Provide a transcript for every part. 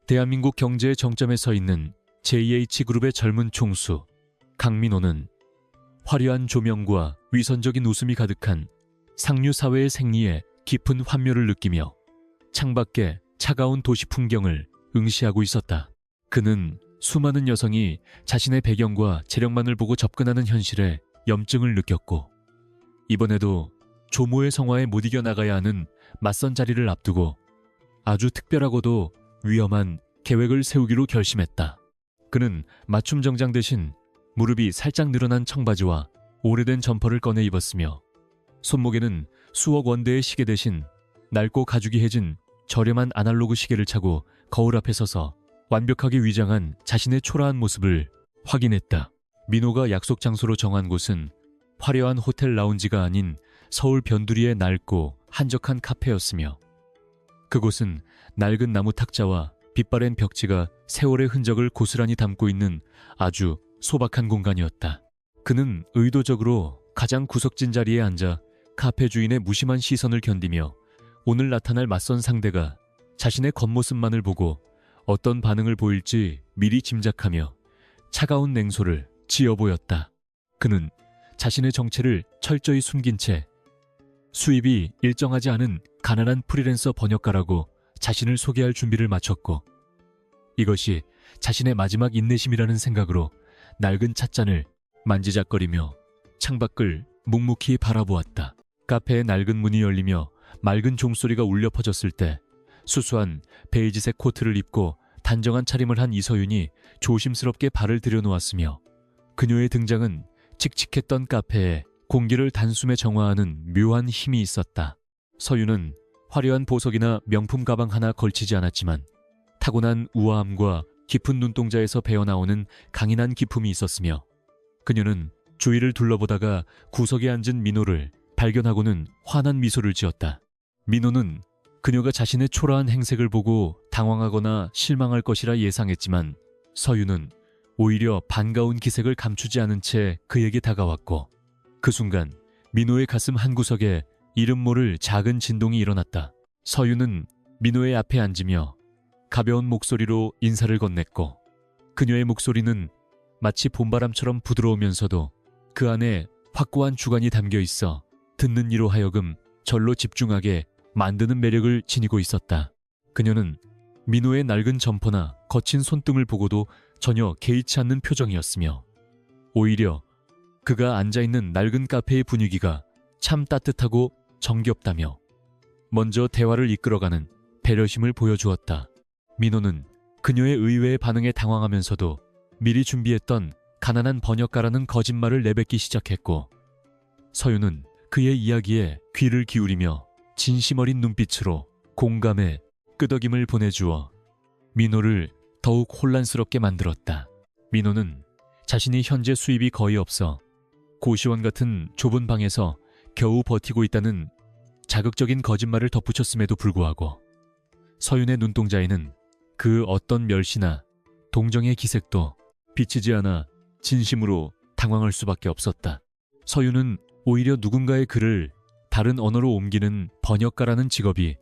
대한민국 경제의 정점에 서 있는 JH그룹의 젊은 총수 강민호는 화려한 조명과 위선적인 웃음이 가득한 상류 사회의 생리에 깊은 환멸을 느끼며 창밖의 차가운 도시 풍경을 응시하고 있었다. 그는 수많은 여성이 자신의 배경과 재력만을 보고 접근하는 현실에 염증을 느꼈고, 이번에도 조모의 성화에 못 이겨나가야 하는 맞선 자리를 앞두고 아주 특별하고도 위험한 계획을 세우기로 결심했다. 그는 맞춤 정장 대신 무릎이 살짝 늘어난 청바지와 오래된 점퍼를 꺼내 입었으며, 손목에는 수억 원대의 시계 대신 낡고 가죽이 해진 저렴한 아날로그 시계를 차고 거울 앞에 서서 완벽하게 위장한 자신의 초라한 모습을 확인했다. 민호가 약속 장소로 정한 곳은 화려한 호텔 라운지가 아닌 서울 변두리의 낡고 한적한 카페였으며, 그곳은 낡은 나무 탁자와 빛바랜 벽지가 세월의 흔적을 고스란히 담고 있는 아주 소박한 공간이었다. 그는 의도적으로 가장 구석진 자리에 앉아 카페 주인의 무심한 시선을 견디며 오늘 나타날 맞선 상대가 자신의 겉모습만을 보고 어떤 반응을 보일지 미리 짐작하며 차가운 냉소를 지어 보였다. 그는 자신의 정체를 철저히 숨긴 채 수입이 일정하지 않은 가난한 프리랜서 번역가라고 자신을 소개할 준비를 마쳤고, 이것이 자신의 마지막 인내심이라는 생각으로 낡은 찻잔을 만지작거리며 창밖을 묵묵히 바라보았다. 카페의 낡은 문이 열리며 맑은 종소리가 울려 퍼졌을 때 수수한 베이지색 코트를 입고 단정한 차림을 한 이서윤이 조심스럽게 발을 들여놓았으며, 그녀의 등장은 칙칙했던 카페에 공기를 단숨에 정화하는 묘한 힘이 있었다. 서윤은 화려한 보석이나 명품 가방 하나 걸치지 않았지만 타고난 우아함과 깊은 눈동자에서 배어나오는 강인한 기품이 있었으며, 그녀는 주위를 둘러보다가 구석에 앉은 민호를 발견하고는 환한 미소를 지었다. 민호는 그녀가 자신의 초라한 행색을 보고 당황하거나 실망할 것이라 예상했지만, 서윤은 오히려 반가운 기색을 감추지 않은 채 그에게 다가왔고, 그 순간 민호의 가슴 한구석에 이름 모를 작은 진동이 일어났다. 서윤은 민호의 앞에 앉으며 가벼운 목소리로 인사를 건넸고, 그녀의 목소리는 마치 봄바람처럼 부드러우면서도 그 안에 확고한 주관이 담겨 있어 듣는 이로 하여금 절로 집중하게 만드는 매력을 지니고 있었다. 그녀는 민호의 낡은 점퍼나 거친 손등을 보고도 전혀 개의치 않는 표정이었으며, 오히려 그가 앉아있는 낡은 카페의 분위기가 참 따뜻하고 정겹다며 먼저 대화를 이끌어가는 배려심을 보여주었다. 민호는 그녀의 의외의 반응에 당황하면서도 미리 준비했던 가난한 번역가라는 거짓말을 내뱉기 시작했고, 서윤은 그의 이야기에 귀를 기울이며 진심 어린 눈빛으로 공감의 끄덕임을 보내주어 민호를 더욱 혼란스럽게 만들었다. 민호는 자신이 현재 수입이 거의 없어 고시원 같은 좁은 방에서 겨우 버티고 있다는 자극적인 거짓말을 덧붙였음에도 불구하고 서윤의 눈동자에는 그 어떤 멸시나 동정의 기색도 비치지 않아 진심으로 당황할 수밖에 없었다. 서윤은 오히려 누군가의 글을 다른 언어로 옮기는 번역가라는 직업이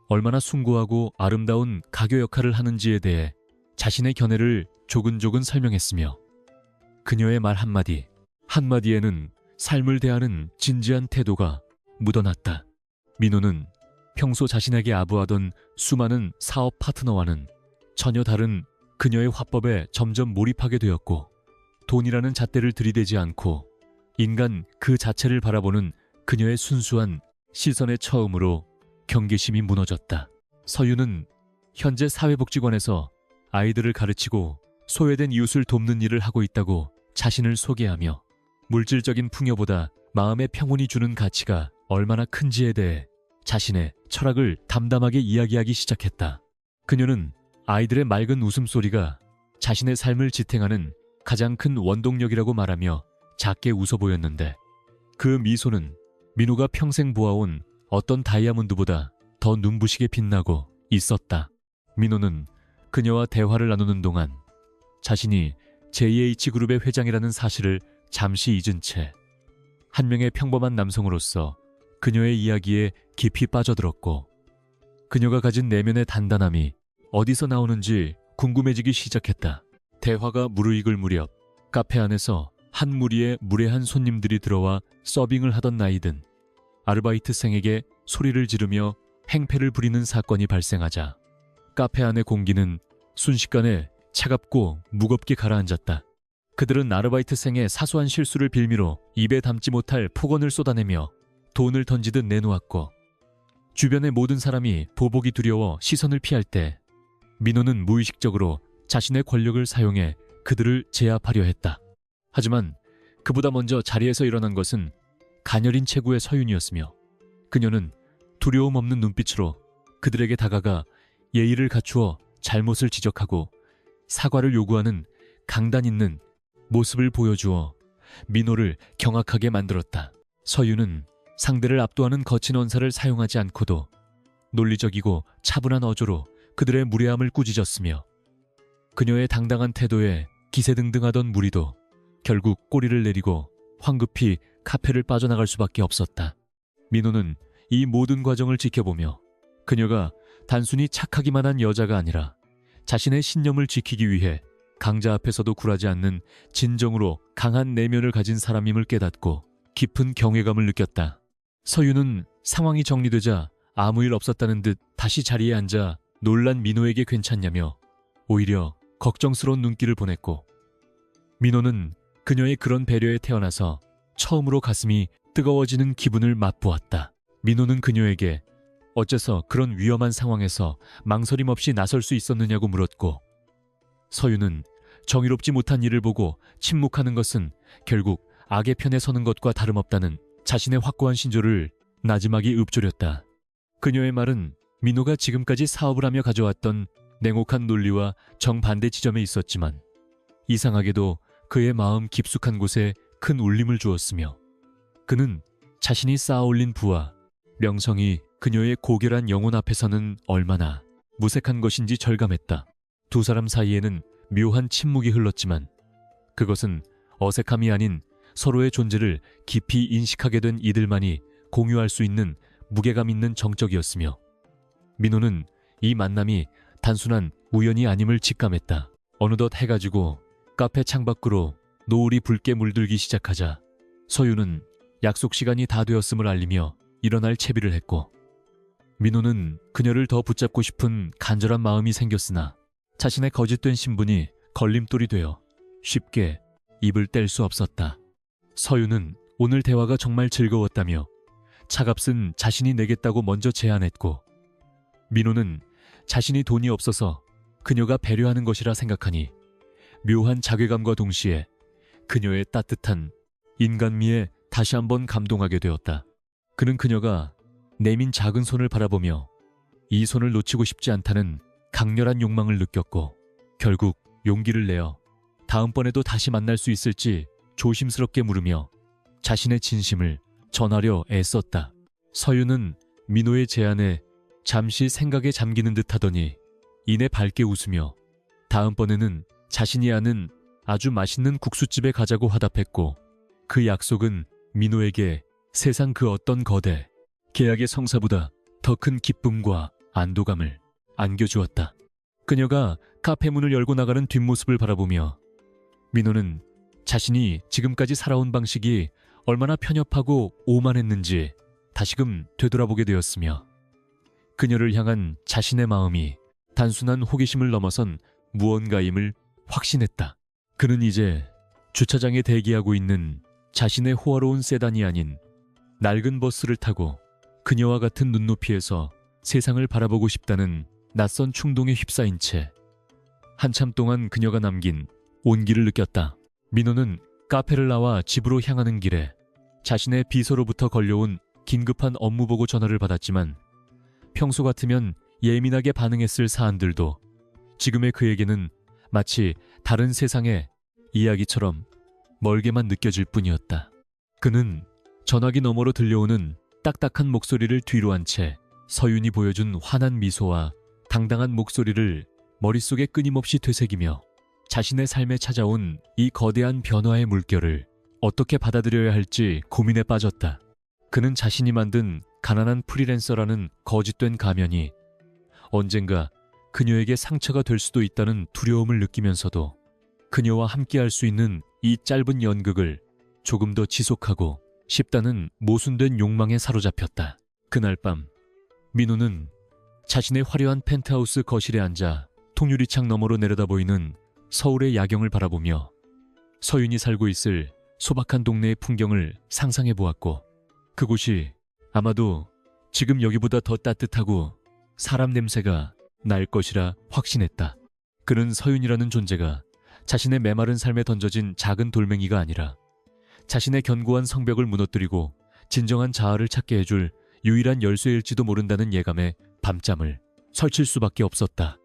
얼마나 숭고하고 아름다운 가교 역할을 하는지에 대해 자신의 견해를 조근조근 설명했으며, 그녀의 말 한마디 한마디에는 삶을 대하는 진지한 태도가 묻어났다. 민호는 평소 자신에게 아부하던 수많은 사업 파트너와는 전혀 다른 그녀의 화법에 점점 몰입하게 되었고, 돈이라는 잣대를 들이대지 않고 인간 그 자체를 바라보는 그녀의 순수한 시선에 처음으로 경계심이 무너졌다. 서윤은 현재 사회복지관에서 아이들을 가르치고 소외된 이웃을 돕는 일을 하고 있다고 자신을 소개하며, 물질적인 풍요보다 마음의 평온이 주는 가치가 얼마나 큰지에 대해 자신의 철학을 담담하게 이야기하기 시작했다. 그녀는 아이들의 맑은 웃음소리가 자신의 삶을 지탱하는 가장 큰 원동력이라고 말하며 작게 웃어 보였는데, 그 미소는 민호가 평생 보아온 어떤 다이아몬드보다 더 눈부시게 빛나고 있었다. 민호는 그녀와 대화를 나누는 동안 자신이 JH그룹의 회장이라는 사실을 잠시 잊은 채 한 명의 평범한 남성으로서 그녀의 이야기에 깊이 빠져들었고, 그녀가 가진 내면의 단단함이 어디서 나오는지 궁금해지기 시작했다. 대화가 무르익을 무렵 카페 안에서 한 무리의 무례한 손님들이 들어와 서빙을 하던 나이든 아르바이트생에게 소리를 지르며 행패를 부리는 사건이 발생하자 카페 안의 공기는 순식간에 차갑고 무겁게 가라앉았다. 그들은 아르바이트생의 사소한 실수를 빌미로 입에 담지 못할 폭언을 쏟아내며 돈을 던지듯 내놓았고, 주변의 모든 사람이 보복이 두려워 시선을 피할 때 민호는 무의식적으로 자신의 권력을 사용해 그들을 제압하려 했다. 하지만 그보다 먼저 자리에서 일어난 것은 가녀린 체구의 서윤이었으며, 그녀는 두려움 없는 눈빛으로 그들에게 다가가 예의를 갖추어 잘못을 지적하고 사과를 요구하는 강단 있는 모습을 보여주어 민호를 경악하게 만들었다. 서윤은 상대를 압도하는 거친 언사를 사용하지 않고도 논리적이고 차분한 어조로 그들의 무례함을 꾸짖었으며, 그녀의 당당한 태도에 기세등등하던 무리도 결국 꼬리를 내리고 황급히 카페를 빠져나갈 수밖에 없었다. 민호는 이 모든 과정을 지켜보며 그녀가 단순히 착하기만 한 여자가 아니라 자신의 신념을 지키기 위해 강자 앞에서도 굴하지 않는 진정으로 강한 내면을 가진 사람임을 깨닫고 깊은 경외감을 느꼈다. 서윤은 상황이 정리되자 아무 일 없었다는 듯 다시 자리에 앉아 놀란 민호에게 괜찮냐며 오히려 걱정스러운 눈길을 보냈고, 민호는 그녀의 그런 배려에 태어나서 처음으로 가슴이 뜨거워지는 기분을 맛보았다. 민호는 그녀에게 어째서 그런 위험한 상황에서 망설임 없이 나설 수 있었느냐고 물었고, 서윤은 정의롭지 못한 일을 보고 침묵하는 것은 결국 악의 편에 서는 것과 다름없다는 자신의 확고한 신조를 나지막이 읊조렸다. 그녀의 말은 민호가 지금까지 사업을 하며 가져왔던 냉혹한 논리와 정반대 지점에 있었지만 이상하게도 그의 마음 깊숙한 곳에 큰 울림을 주었으며, 그는 자신이 쌓아올린 부와 명성이 그녀의 고결한 영혼 앞에서는 얼마나 무색한 것인지 절감했다. 두 사람 사이에는 묘한 침묵이 흘렀지만 그것은 어색함이 아닌 서로의 존재를 깊이 인식하게 된 이들만이 공유할 수 있는 무게감 있는 정적이었으며, 민호는 이 만남이 단순한 우연이 아님을 직감했다. 어느덧 해가 지고 카페 창밖으로 노을이 붉게 물들기 시작하자 서윤은 약속 시간이 다 되었음을 알리며 일어날 채비를 했고, 민호는 그녀를 더 붙잡고 싶은 간절한 마음이 생겼으나 자신의 거짓된 신분이 걸림돌이 되어 쉽게 입을 뗄 수 없었다. 서윤은 오늘 대화가 정말 즐거웠다며 차값은 자신이 내겠다고 먼저 제안했고, 민호는 자신이 돈이 없어서 그녀가 배려하는 것이라 생각하니 묘한 자괴감과 동시에 그녀의 따뜻한 인간미에 다시 한번 감동하게 되었다. 그는 그녀가 내민 작은 손을 바라보며 이 손을 놓치고 싶지 않다는 강렬한 욕망을 느꼈고, 결국 용기를 내어 다음번에도 다시 만날 수 있을지 조심스럽게 물으며 자신의 진심을 전하려 애썼다. 서윤은 민호의 제안에 잠시 생각에 잠기는 듯 하더니 이내 밝게 웃으며 다음번에는 자신이 아는 아주 맛있는 국수집에 가자고 화답했고, 그 약속은 민호에게 세상 그 어떤 거대 계약의 성사보다 더 큰 기쁨과 안도감을 안겨주었다. 그녀가 카페 문을 열고 나가는 뒷모습을 바라보며 민호는 자신이 지금까지 살아온 방식이 얼마나 편협하고 오만했는지 다시금 되돌아보게 되었으며, 그녀를 향한 자신의 마음이 단순한 호기심을 넘어선 무언가임을 확신했다. 그는 이제 주차장에 대기하고 있는 자신의 호화로운 세단이 아닌 낡은 버스를 타고 그녀와 같은 눈높이에서 세상을 바라보고 싶다는 낯선 충동에 휩싸인 채 한참 동안 그녀가 남긴 온기를 느꼈다. 민호는 카페를 나와 집으로 향하는 길에 자신의 비서로부터 걸려온 긴급한 업무보고 전화를 받았지만, 평소 같으면 예민하게 반응했을 사안들도 지금의 그에게는 마치 다른 세상의 이야기처럼 멀게만 느껴질 뿐이었다. 그는 전화기 너머로 들려오는 딱딱한 목소리를 뒤로 한 채 서윤이 보여준 환한 미소와 당당한 목소리를 머릿속에 끊임없이 되새기며 자신의 삶에 찾아온 이 거대한 변화의 물결을 어떻게 받아들여야 할지 고민에 빠졌다. 그는 자신이 만든 가난한 프리랜서라는 거짓된 가면이 언젠가 그녀에게 상처가 될 수도 있다는 두려움을 느끼면서도 그녀와 함께할 수 있는 이 짧은 연극을 조금 더 지속하고 싶다는 모순된 욕망에 사로잡혔다. 그날 밤 민호는 자신의 화려한 펜트하우스 거실에 앉아 통유리창 너머로 내려다 보이는 서울의 야경을 바라보며 서윤이 살고 있을 소박한 동네의 풍경을 상상해 보았고, 그곳이 아마도 지금 여기보다 더 따뜻하고 사람 냄새가 날 것이라 확신했다. 그는 서윤이라는 존재가 자신의 메마른 삶에 던져진 작은 돌멩이가 아니라 자신의 견고한 성벽을 무너뜨리고 진정한 자아를 찾게 해줄 유일한 열쇠일지도 모른다는 예감에 밤잠을 설칠 수밖에 없었다.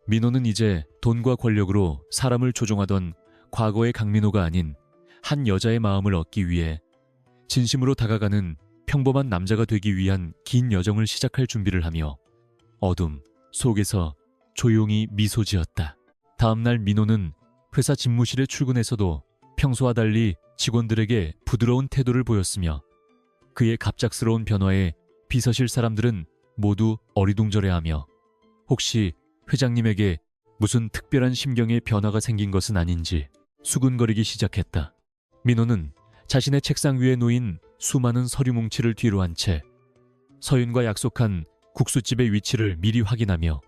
민호는 이제 돈과 권력으로 사람을 조종하던 과거의 강민호가 아닌 한 여자의 마음을 얻기 위해 진심으로 다가가는 평범한 남자가 되기 위한 긴 여정을 시작할 준비를 하며 어둠 속에서 조용히 미소 지었다. 다음날 민호는 회사 집무실에 출근해서도 평소와 달리 직원들에게 부드러운 태도를 보였으며 그의 갑작스러운 변화에 비서실 사람들은 모두 어리둥절해하며 혹시 회장님에게 무슨 특별한 심경의 변화가 생긴 것은 아닌지 수군거리기 시작했다. 민호는 자신의 책상 위에 놓인 수많은 서류 뭉치를 뒤로 한 채 서윤과 약속한 국수집의 위치를 미리 확인하며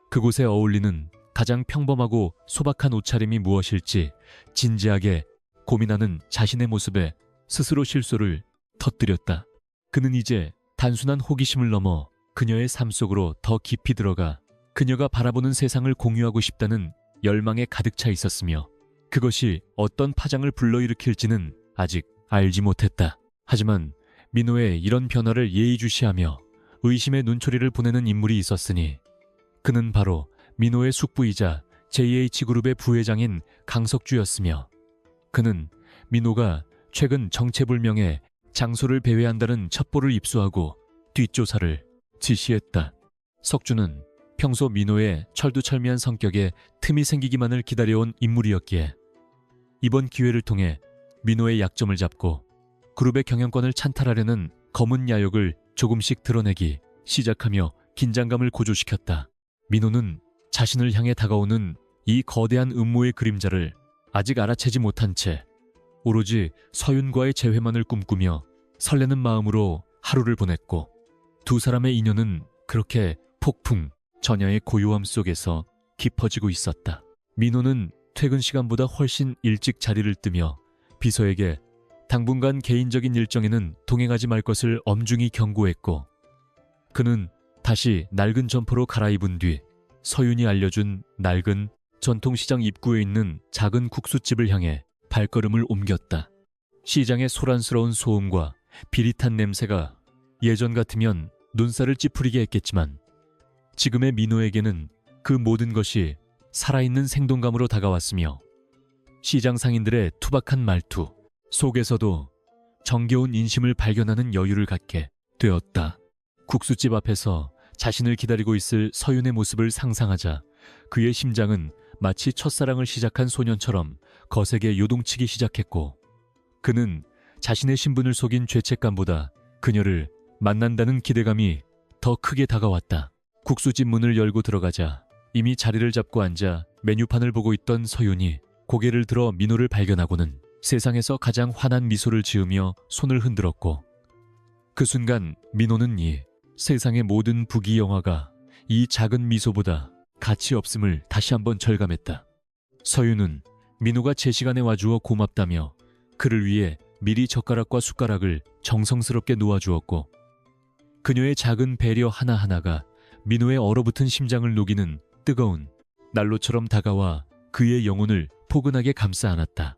그곳에 어울리는 가장 평범하고 소박한 옷차림이 무엇일지 진지하게 고민하는 자신의 모습에 스스로 실소를 터뜨렸다. 그는 이제 단순한 호기심을 넘어 그녀의 삶 속으로 더 깊이 들어가 그녀가 바라보는 세상을 공유하고 싶다는 열망에 가득 차 있었으며 그것이 어떤 파장을 불러일으킬지는 아직 알지 못했다. 하지만 민호의 이런 변화를 예의주시하며 의심의 눈초리를 보내는 인물이 있었으니 그는 바로 민호의 숙부이자 JH그룹의 부회장인 강석주였으며 그는 민호가 최근 정체불명의 장소를 배회한다는 첩보를 입수하고 뒷조사를 지시했다. 석주는 평소 민호의 철두철미한 성격에 틈이 생기기만을 기다려온 인물이었기에 이번 기회를 통해 민호의 약점을 잡고 그룹의 경영권을 찬탈하려는 검은 야욕을 조금씩 드러내기 시작하며 긴장감을 고조시켰다. 민호는 자신을 향해 다가오는 이 거대한 음모의 그림자를 아직 알아채지 못한 채 오로지 서윤과의 재회만을 꿈꾸며 설레는 마음으로 하루를 보냈고 두 사람의 인연은 그렇게 폭풍 전야의 고요함 속에서 깊어지고 있었다. 민호는 퇴근 시간보다 훨씬 일찍 자리를 뜨며 비서에게 당분간 개인적인 일정에는 동행하지 말 것을 엄중히 경고했고 그는 다시 낡은 점퍼로 갈아입은 뒤 서윤이 알려준 낡은 전통시장 입구에 있는 작은 국수집을 향해 발걸음을 옮겼다. 시장의 소란스러운 소음과 비릿한 냄새가 예전 같으면 눈살을 찌푸리게 했겠지만 지금의 민호에게는 그 모든 것이 살아있는 생동감으로 다가왔으며 시장 상인들의 투박한 말투 속에서도 정겨운 인심을 발견하는 여유를 갖게 되었다. 국수집 앞에서 자신을 기다리고 있을 서윤의 모습을 상상하자 그의 심장은 마치 첫사랑을 시작한 소년처럼 거세게 요동치기 시작했고 그는 자신의 신분을 속인 죄책감보다 그녀를 만난다는 기대감이 더 크게 다가왔다. 국수집 문을 열고 들어가자 이미 자리를 잡고 앉아 메뉴판을 보고 있던 서윤이 고개를 들어 민호를 발견하고는 세상에서 가장 환한 미소를 지으며 손을 흔들었고 그 순간 민호는 이 세상의 모든 부귀영화가 이 작은 미소보다 가치 없음을 다시 한번 절감했다. 서윤은 민호가 제 시간에 와주어 고맙다며 그를 위해 미리 젓가락과 숟가락을 정성스럽게 놓아주었고 그녀의 작은 배려 하나하나가 민호의 얼어붙은 심장을 녹이는 뜨거운 난로처럼 다가와 그의 영혼을 포근하게 감싸 안았다.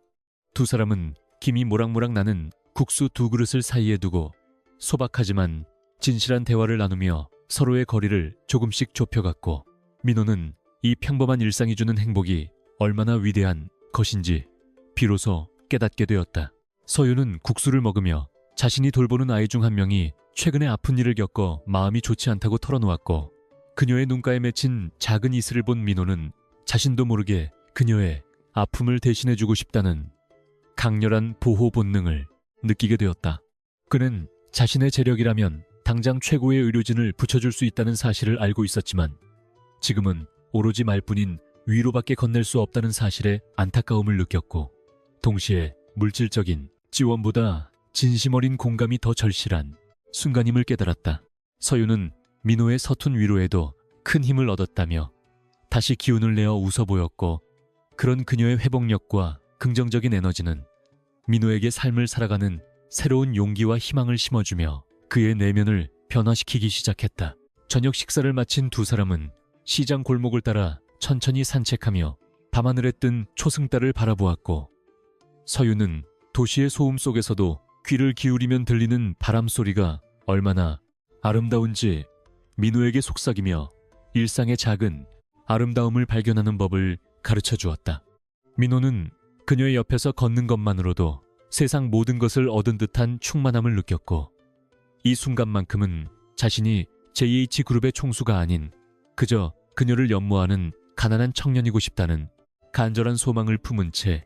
두 사람은 김이 모락모락 나는 국수 두 그릇을 사이에 두고 소박하지만 진실한 대화를 나누며 서로의 거리를 조금씩 좁혀갔고 민호는 이 평범한 일상이 주는 행복이 얼마나 위대한 것인지 비로소 깨닫게 되었다. 서윤은 국수를 먹으며 자신이 돌보는 아이 중 한 명이 최근에 아픈 일을 겪어 마음이 좋지 않다고 털어놓았고 그녀의 눈가에 맺힌 작은 이슬을 본 민호는 자신도 모르게 그녀의 아픔을 대신해주고 싶다는 강렬한 보호 본능을 느끼게 되었다. 그는 자신의 재력이라면 당장 최고의 의료진을 붙여줄 수 있다는 사실을 알고 있었지만 지금은 오로지 말뿐인 위로밖에 건넬 수 없다는 사실에 안타까움을 느꼈고, 동시에 물질적인 지원보다 진심 어린 공감이 더 절실한 순간임을 깨달았다. 서윤은 민호의 서툰 위로에도 큰 힘을 얻었다며 다시 기운을 내어 웃어 보였고, 그런 그녀의 회복력과 긍정적인 에너지는 민호에게 삶을 살아가는 새로운 용기와 희망을 심어주며 그의 내면을 변화시키기 시작했다. 저녁 식사를 마친 두 사람은 시장 골목을 따라 천천히 산책하며 밤하늘에 뜬 초승달을 바라보았고, 서윤은 도시의 소음 속에서도 귀를 기울이면 들리는 바람 소리가 얼마나 아름다운지 민호에게 속삭이며 일상의 작은 아름다움을 발견하는 법을 가르쳐 주었다. 민호는 그녀의 옆에서 걷는 것만으로도 세상 모든 것을 얻은 듯한 충만함을 느꼈고, 이 순간만큼은 자신이 JH그룹의 총수가 아닌 그저 그녀를 연모하는 가난한 청년이고 싶다는 간절한 소망을 품은 채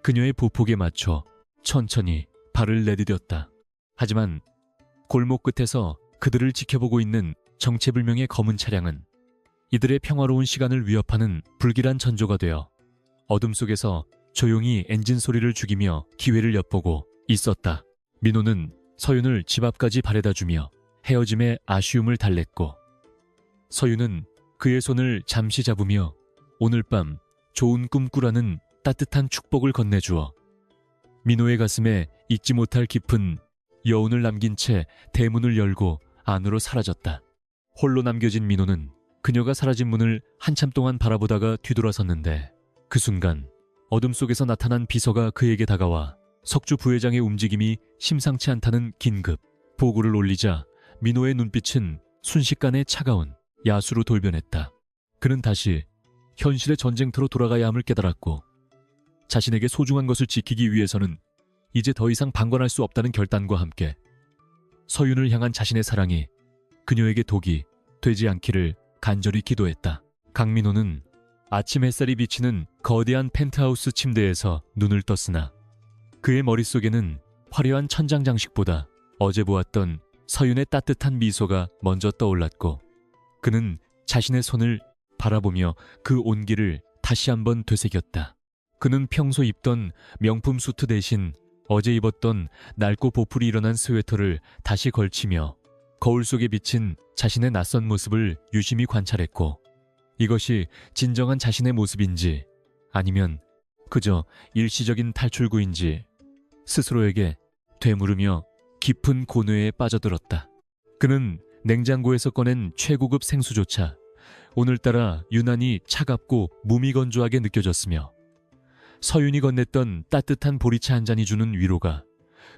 그녀의 보폭에 맞춰 천천히 발을 내디뎠다. 하지만 골목 끝에서 그들을 지켜보고 있는 정체불명의 검은 차량은 이들의 평화로운 시간을 위협하는 불길한 전조가 되어 어둠 속에서 조용히 엔진 소리를 죽이며 기회를 엿보고 있었다. 민호는 서윤을 집 앞까지 바래다주며 헤어짐의 아쉬움을 달랬고, 서윤은 그의 손을 잠시 잡으며 오늘 밤 좋은 꿈 꾸라는 따뜻한 축복을 건네주어 민호의 가슴에 잊지 못할 깊은 여운을 남긴 채 대문을 열고 안으로 사라졌다. 홀로 남겨진 민호는 그녀가 사라진 문을 한참 동안 바라보다가 뒤돌아섰는데, 그 순간 어둠 속에서 나타난 비서가 그에게 다가와 석주 부회장의 움직임이 심상치 않다는 긴급 보고를 올리자 민호의 눈빛은 순식간에 차가운 야수로 돌변했다. 그는 다시 현실의 전쟁터로 돌아가야 함을 깨달았고, 자신에게 소중한 것을 지키기 위해서는 이제 더 이상 방관할 수 없다는 결단과 함께 서윤을 향한 자신의 사랑이 그녀에게 독이 되지 않기를 간절히 기도했다. 강민호는 아침 햇살이 비치는 거대한 펜트하우스 침대에서 눈을 떴으나 그의 머릿속에는 화려한 천장 장식보다 어제 보았던 서윤의 따뜻한 미소가 먼저 떠올랐고, 그는 자신의 손을 바라보며 그 온기를 다시 한번 되새겼다. 그는 평소 입던 명품 수트 대신 어제 입었던 낡고 보풀이 일어난 스웨터를 다시 걸치며 거울 속에 비친 자신의 낯선 모습을 유심히 관찰했고, 이것이 진정한 자신의 모습인지 아니면 그저 일시적인 탈출구인지 스스로에게 되물으며 깊은 고뇌에 빠져들었다. 그는 냉장고에서 꺼낸 최고급 생수조차 오늘따라 유난히 차갑고 무미건조하게 느껴졌으며, 서윤이 건넸던 따뜻한 보리차 한 잔이 주는 위로가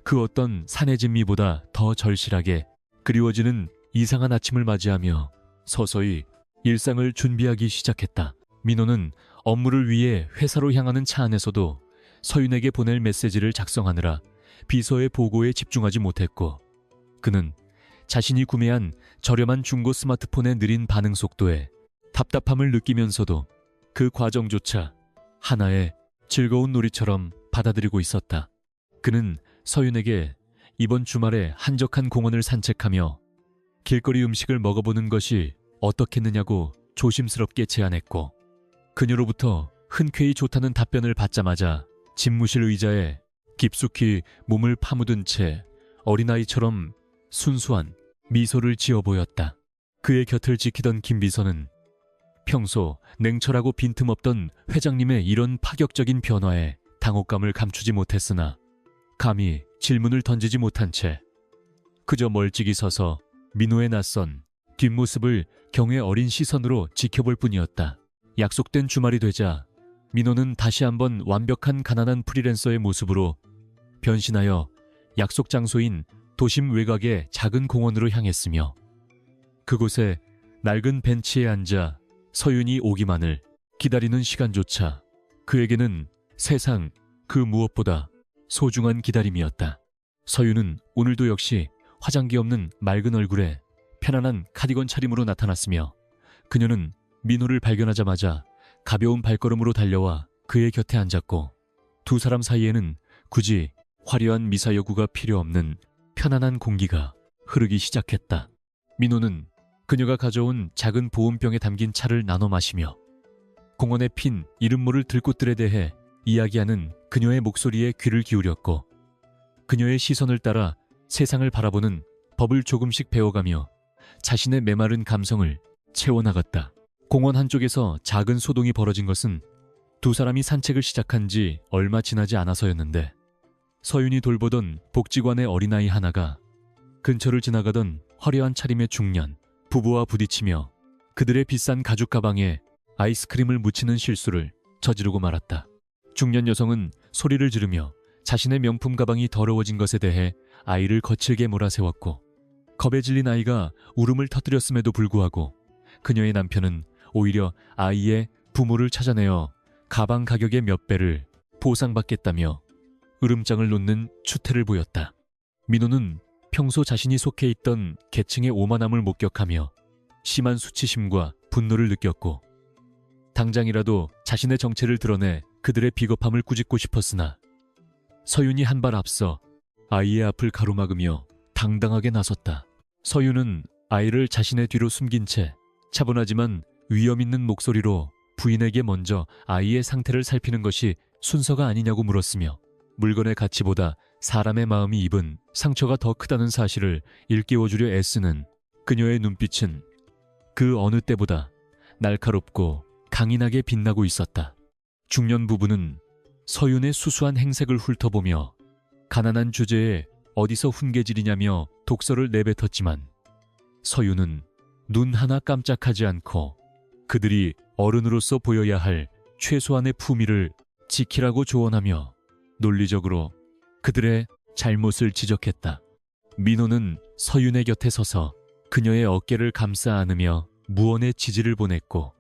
그 어떤 산의 진미보다 더 절실하게 그리워지는 이상한 아침을 맞이하며 서서히 일상을 준비하기 시작했다. 민호는 업무를 위해 회사로 향하는 차 안에서도 서윤에게 보낼 메시지를 작성하느라 비서의 보고에 집중하지 못했고, 그는 자신이 구매한 저렴한 중고 스마트폰의 느린 반응 속도에 답답함을 느끼면서도 그 과정조차 하나의 즐거운 놀이처럼 받아들이고 있었다. 그는 서윤에게 이번 주말에 한적한 공원을 산책하며 길거리 음식을 먹어보는 것이 어떻겠느냐고 조심스럽게 제안했고, 그녀로부터 흔쾌히 좋다는 답변을 받자마자 집무실 의자에 깊숙이 몸을 파묻은 채 어린아이처럼 순수한 미소를 지어 보였다. 그의 곁을 지키던 김 비서는 평소 냉철하고 빈틈없던 회장님의 이런 파격적인 변화에 당혹감을 감추지 못했으나 감히 질문을 던지지 못한 채 그저 멀찍이 서서 민호의 낯선 뒷모습을 경외 어린 시선으로 지켜볼 뿐이었다. 약속된 주말이 되자 민호는 다시 한번 완벽한 가난한 프리랜서의 모습으로 변신하여 약속 장소인 도심 외곽의 작은 공원으로 향했으며, 그곳에 낡은 벤치에 앉아 서윤이 오기만을 기다리는 시간조차 그에게는 세상 그 무엇보다 소중한 기다림이었다. 서윤은 오늘도 역시 화장기 없는 맑은 얼굴에 편안한 카디건 차림으로 나타났으며, 그녀는 민호를 발견하자마자 가벼운 발걸음으로 달려와 그의 곁에 앉았고, 두 사람 사이에는 굳이 화려한 미사여구가 필요 없는 편안한 공기가 흐르기 시작했다. 민호는 그녀가 가져온 작은 보온병에 담긴 차를 나눠 마시며 공원에 핀 이름 모를 들꽃들에 대해 이야기하는 그녀의 목소리에 귀를 기울였고 그녀의 시선을 따라 세상을 바라보는 법을 조금씩 배워가며 자신의 메마른 감성을 채워나갔다. 공원 한쪽에서 작은 소동이 벌어진 것은 두 사람이 산책을 시작한 지 얼마 지나지 않아서였는데 서윤이 돌보던 복지관의 어린아이 하나가 근처를 지나가던 화려한 차림의 중년 부부와 부딪히며 그들의 비싼 가죽 가방에 아이스크림을 묻히는 실수를 저지르고 말았다. 중년 여성은 소리를 지르며 자신의 명품 가방이 더러워진 것에 대해 아이를 거칠게 몰아세웠고 겁에 질린 아이가 울음을 터뜨렸음에도 불구하고 그녀의 남편은 오히려 아이의 부모를 찾아내어 가방 가격의 몇 배를 보상받겠다며 으름장을 놓는 추태를 보였다. 민호는 평소 자신이 속해 있던 계층의 오만함을 목격하며 심한 수치심과 분노를 느꼈고 당장이라도 자신의 정체를 드러내 그들의 비겁함을 꾸짖고 싶었으나 서윤이 한 발 앞서 아이의 앞을 가로막으며 당당하게 나섰다. 서윤은 아이를 자신의 뒤로 숨긴 채 차분하지만 위험 있는 목소리로 부인에게 먼저 아이의 상태를 살피는 것이 순서가 아니냐고 물었으며 물건의 가치보다 사람의 마음이 입은 상처가 더 크다는 사실을 일깨워주려 애쓰는 그녀의 눈빛은 그 어느 때보다 날카롭고 강인하게 빛나고 있었다. 중년 부부는 서윤의 수수한 행색을 훑어보며 가난한 주제에 어디서 훈계질이냐며 독서를 내뱉었지만 서윤은 눈 하나 깜짝하지 않고 그들이 어른으로서 보여야 할 최소한의 품위를 지키라고 조언하며 논리적으로 그들의 잘못을 지적했다. 민호는 서윤의 곁에 서서 그녀의 어깨를 감싸 안으며 무언의 지지를 보냈고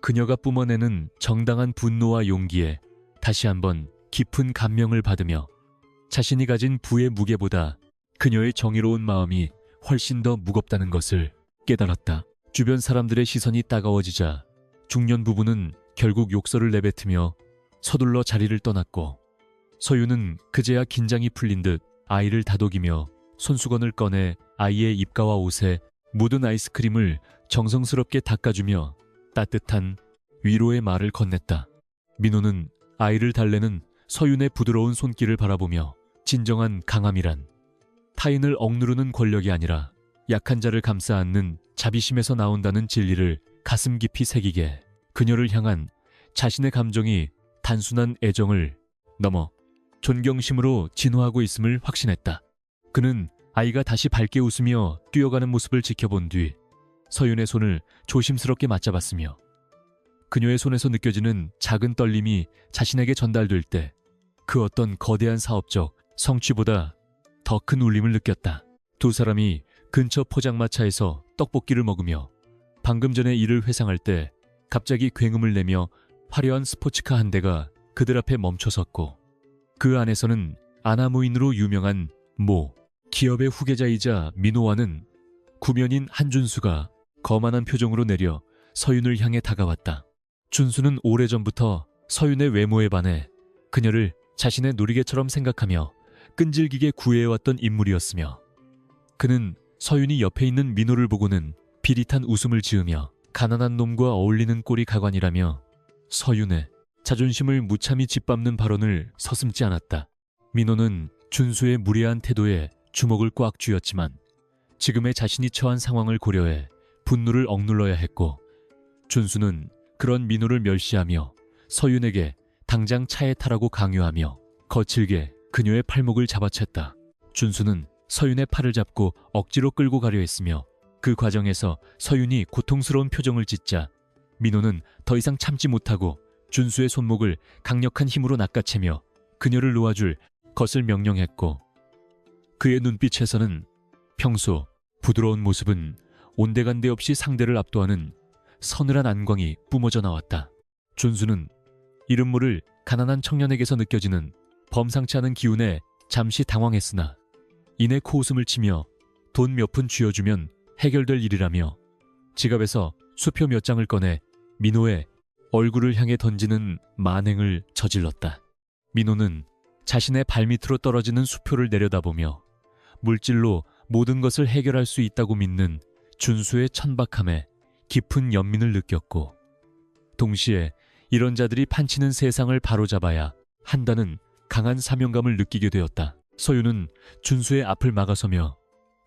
그녀가 뿜어내는 정당한 분노와 용기에 다시 한번 깊은 감명을 받으며 자신이 가진 부의 무게보다 그녀의 정의로운 마음이 훨씬 더 무겁다는 것을 깨달았다. 주변 사람들의 시선이 따가워지자 중년 부부는 결국 욕설을 내뱉으며 서둘러 자리를 떠났고 서윤은 그제야 긴장이 풀린 듯 아이를 다독이며 손수건을 꺼내 아이의 입가와 옷에 묻은 아이스크림을 정성스럽게 닦아주며 따뜻한 위로의 말을 건넸다. 민호는 아이를 달래는 서윤의 부드러운 손길을 바라보며 진정한 강함이란 타인을 억누르는 권력이 아니라 약한 자를 감싸 안는 자비심에서 나온다는 진리를 가슴 깊이 새기게 그녀를 향한 자신의 감정이 단순한 애정을 넘어 존경심으로 진화하고 있음을 확신했다. 그는 아이가 다시 밝게 웃으며 뛰어가는 모습을 지켜본 뒤 서윤의 손을 조심스럽게 맞잡았으며 그녀의 손에서 느껴지는 작은 떨림이 자신에게 전달될 때 그 어떤 거대한 사업적 성취보다 더 큰 울림을 느꼈다. 두 사람이 근처 포장마차에서 떡볶이를 먹으며 방금 전에 일을 회상할 때 갑자기 굉음을 내며 화려한 스포츠카 한 대가 그들 앞에 멈춰섰고 그 안에서는 아나무인으로 유명한 모 기업의 후계자이자 민호와는 구면인 한준수가 거만한 표정으로 내려 서윤을 향해 다가왔다. 준수는 오래전부터 서윤의 외모에 반해 그녀를 자신의 놀이개처럼 생각하며 끈질기게 구애해왔던 인물이었으며 그는 서윤이 옆에 있는 민호를 보고는 비릿한 웃음을 지으며 가난한 놈과 어울리는 꼴이 가관이라며 서윤의 자존심을 무참히 짓밟는 발언을 서슴지 않았다. 민호는 준수의 무례한 태도에 주먹을 꽉 쥐었지만 지금의 자신이 처한 상황을 고려해 분노를 억눌러야 했고 준수는 그런 민호를 멸시하며 서윤에게 당장 차에 타라고 강요하며 거칠게 그녀의 팔목을 잡아챘다. 준수는 서윤의 팔을 잡고 억지로 끌고 가려 했으며 그 과정에서 서윤이 고통스러운 표정을 짓자 민호는 더 이상 참지 못하고 준수의 손목을 강력한 힘으로 낚아채며 그녀를 놓아줄 것을 명령했고 그의 눈빛에서는 평소 부드러운 모습은 온데간데 없이 상대를 압도하는 서늘한 안광이 뿜어져 나왔다. 준수는 이름 모를 가난한 청년에게서 느껴지는 범상치 않은 기운에 잠시 당황했으나 이내 코웃음을 치며 돈 몇 푼 쥐어주면 해결될 일이라며 지갑에서 수표 몇 장을 꺼내 민호의 얼굴을 향해 던지는 만행을 저질렀다. 민호는 자신의 발밑으로 떨어지는 수표를 내려다보며 물질로 모든 것을 해결할 수 있다고 믿는 준수의 천박함에 깊은 연민을 느꼈고, 동시에 이런 자들이 판치는 세상을 바로잡아야 한다는 강한 사명감을 느끼게 되었다. 서윤은 준수의 앞을 막아서며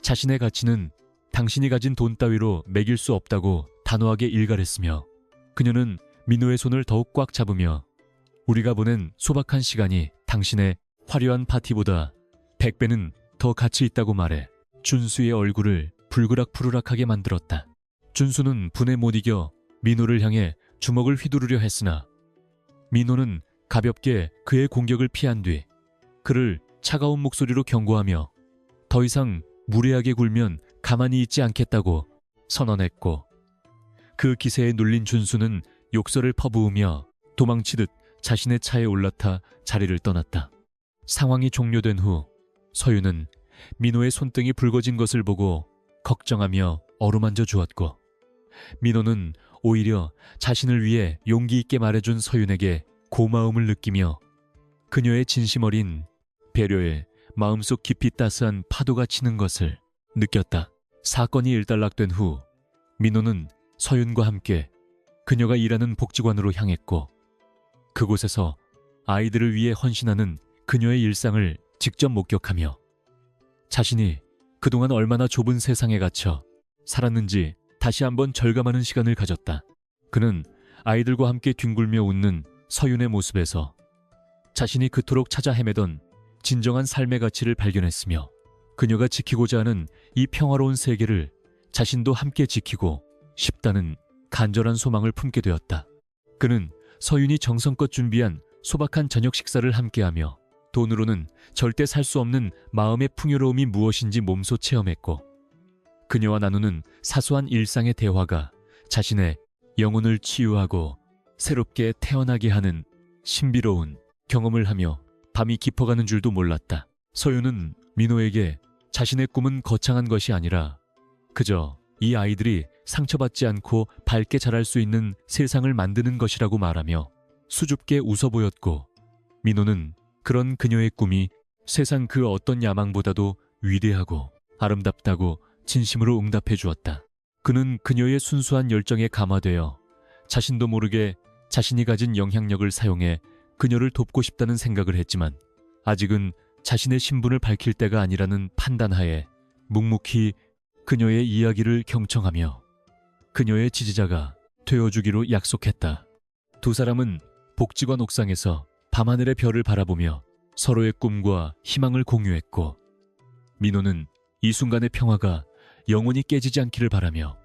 자신의 가치는 당신이 가진 돈 따위로 매길 수 없다고 단호하게 일갈했으며, 그녀는 민호의 손을 더욱 꽉 잡으며 우리가 보낸 소박한 시간이 당신의 화려한 파티보다 100배는 더 가치 있다고 말해 준수의 얼굴을 불그락푸르락하게 만들었다. 준수는 분에 못 이겨 민호를 향해 주먹을 휘두르려 했으나 민호는 가볍게 그의 공격을 피한 뒤 그를 차가운 목소리로 경고하며 더 이상 무례하게 굴면 가만히 있지 않겠다고 선언했고, 그 기세에 눌린 준수는 욕설을 퍼부으며 도망치듯 자신의 차에 올라타 자리를 떠났다. 상황이 종료된 후 서윤은 민호의 손등이 붉어진 것을 보고 걱정하며 어루만져 주었고, 민호는 오히려 자신을 위해 용기 있게 말해준 서윤에게 고마움을 느끼며 그녀의 진심 어린 배려에 마음속 깊이 따스한 파도가 치는 것을 느꼈다. 사건이 일단락된 후 민호는 서윤과 함께 그녀가 일하는 복지관으로 향했고, 그곳에서 아이들을 위해 헌신하는 그녀의 일상을 직접 목격하며 자신이 그동안 얼마나 좁은 세상에 갇혀 살았는지 다시 한번 절감하는 시간을 가졌다. 그는 아이들과 함께 뒹굴며 웃는 서윤의 모습에서 자신이 그토록 찾아 헤매던 진정한 삶의 가치를 발견했으며, 그녀가 지키고자 하는 이 평화로운 세계를 자신도 함께 지키고 싶다는 간절한 소망을 품게 되었다. 그는 서윤이 정성껏 준비한 소박한 저녁 식사를 함께하며 돈으로는 절대 살 수 없는 마음의 풍요로움이 무엇인지 몸소 체험했고, 그녀와 나누는 사소한 일상의 대화가 자신의 영혼을 치유하고 새롭게 태어나게 하는 신비로운 경험을 하며 밤이 깊어가는 줄도 몰랐다. 서윤은 민호에게 자신의 꿈은 거창한 것이 아니라 그저 이 아이들이 상처받지 않고 밝게 자랄 수 있는 세상을 만드는 것이라고 말하며 수줍게 웃어 보였고, 민호는 그런 그녀의 꿈이 세상 그 어떤 야망보다도 위대하고 아름답다고 진심으로 응답해 주었다. 그는 그녀의 순수한 열정에 감화되어 자신도 모르게 자신이 가진 영향력을 사용해 그녀를 돕고 싶다는 생각을 했지만 아직은 자신의 신분을 밝힐 때가 아니라는 판단하에 묵묵히 그녀의 이야기를 경청하며 그녀의 지지자가 되어주기로 약속했다. 두 사람은 복지관 옥상에서 밤하늘의 별을 바라보며 서로의 꿈과 희망을 공유했고, 민호는 이 순간의 평화가 영원히 깨지지 않기를 바라며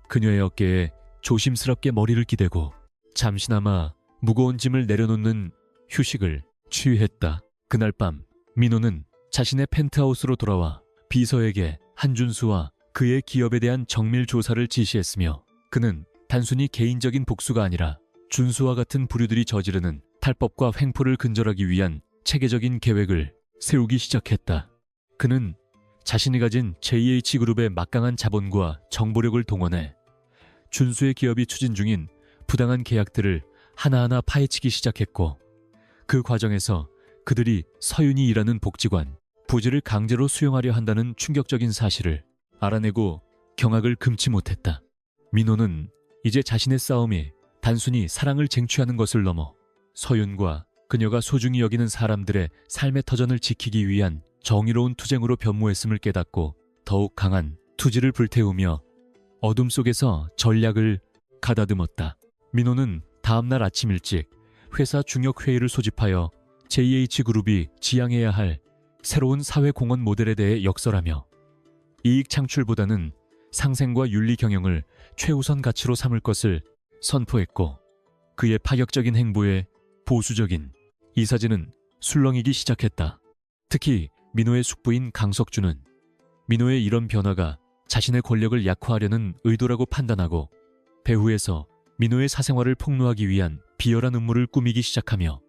그녀의 어깨에 조심스럽게 머리를 기대고 잠시나마 무거운 짐을 내려놓는 휴식을 취했다. 그날 밤 민호는 자신의 펜트하우스로 돌아와 비서에게 한준수와 그의 기업에 대한 정밀 조사를 지시했으며, 그는 단순히 개인적인 복수가 아니라 준수와 같은 부류들이 저지르는 탈법과 횡포를 근절하기 위한 체계적인 계획을 세우기 시작했다. 그는 자신이 가진 JH그룹의 막강한 자본과 정보력을 동원해 준수의 기업이 추진 중인 부당한 계약들을 하나하나 파헤치기 시작했고, 그 과정에서 그들이 서윤이 일하는 복지관, 부지를 강제로 수용하려 한다는 충격적인 사실을 알아내고 경악을 금치 못했다. 민호는 이제 자신의 싸움이 단순히 사랑을 쟁취하는 것을 넘어 서윤과 그녀가 소중히 여기는 사람들의 삶의 터전을 지키기 위한 정의로운 투쟁으로 변모했음을 깨닫고 더욱 강한 투지를 불태우며 어둠 속에서 전략을 가다듬었다. 민호는 다음날 아침 일찍 회사 중역 회의를 소집하여 JH그룹이 지향해야 할 새로운 사회공헌 모델에 대해 역설하며 이익 창출보다는 상생과 윤리 경영을 최우선 가치로 삼을 것을 선포했고, 그의 파격적인 행보에 보수적인 이사진은 술렁이기 시작했다. 특히 민호의 숙부인 강석주는 민호의 이런 변화가 자신의 권력을 약화하려는 의도라고 판단하고 배후에서 민호의 사생활을 폭로하기 위한 비열한 음모를 꾸미기 시작하며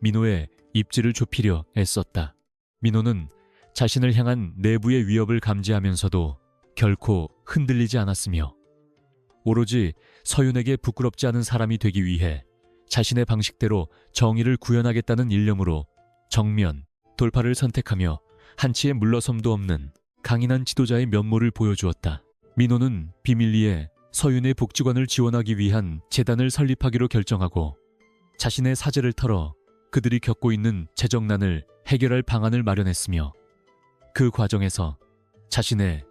민호의 입지를 좁히려 애썼다. 민호는 자신을 향한 내부의 위협을 감지하면서도 결코 흔들리지 않았으며 오로지 서윤에게 부끄럽지 않은 사람이 되기 위해 자신의 방식대로 정의를 구현하겠다는 일념으로 정면 돌파를 선택하며 한치의 물러섬도 없는 강인한 지도자의 면모를 보여주었다. 민호는 비밀리에 서윤의 복지관을 지원하기 위한 재단을 설립하기로 결정하고 자신의 사재를 털어 그들이 겪고 있는 재정난을 해결할 방안을 마련했으며 그 과정에서 자신의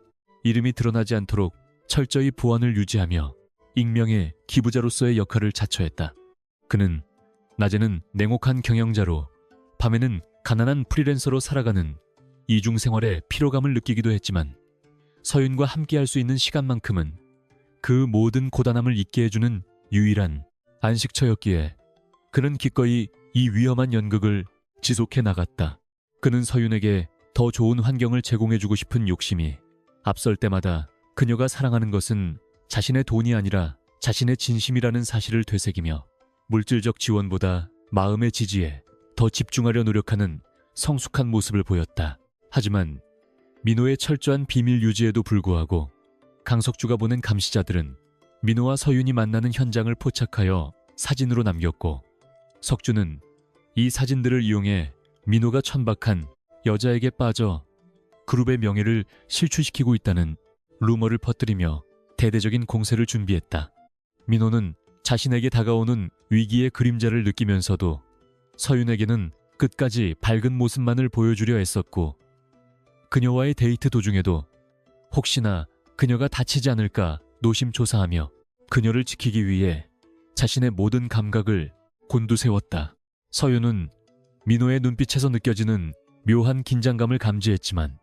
이름이 드러나지 않도록 철저히 보안을 유지하며 익명의 기부자로서의 역할을 자처했다. 그는 낮에는 냉혹한 경영자로 밤에는 가난한 프리랜서로 살아가는 이중 생활의 피로감을 느끼기도 했지만 서윤과 함께할 수 있는 시간만큼은 그 모든 고단함을 잊게 해주는 유일한 안식처였기에 그는 기꺼이 이 위험한 연극을 지속해 나갔다. 그는 서윤에게 더 좋은 환경을 제공해주고 싶은 욕심이 앞설 때마다 그녀가 사랑하는 것은 자신의 돈이 아니라 자신의 진심이라는 사실을 되새기며 물질적 지원보다 마음의 지지에 더 집중하려 노력하는 성숙한 모습을 보였다. 하지만 민호의 철저한 비밀 유지에도 불구하고 강석주가 보낸 감시자들은 민호와 서윤이 만나는 현장을 포착하여 사진으로 남겼고 석주는 이 사진들을 이용해 민호가 천박한 여자에게 빠져 그룹의 명예를 실추시키고 있다는 루머를 퍼뜨리며 대대적인 공세를 준비했다. 민호는 자신에게 다가오는 위기의 그림자를 느끼면서도 서윤에게는 끝까지 밝은 모습만을 보여주려 애썼고 그녀와의 데이트 도중에도 혹시나 그녀가 다치지 않을까 노심초사하며 그녀를 지키기 위해 자신의 모든 감각을 곤두세웠다. 서윤은 민호의 눈빛에서 느껴지는 묘한 긴장감을 감지했지만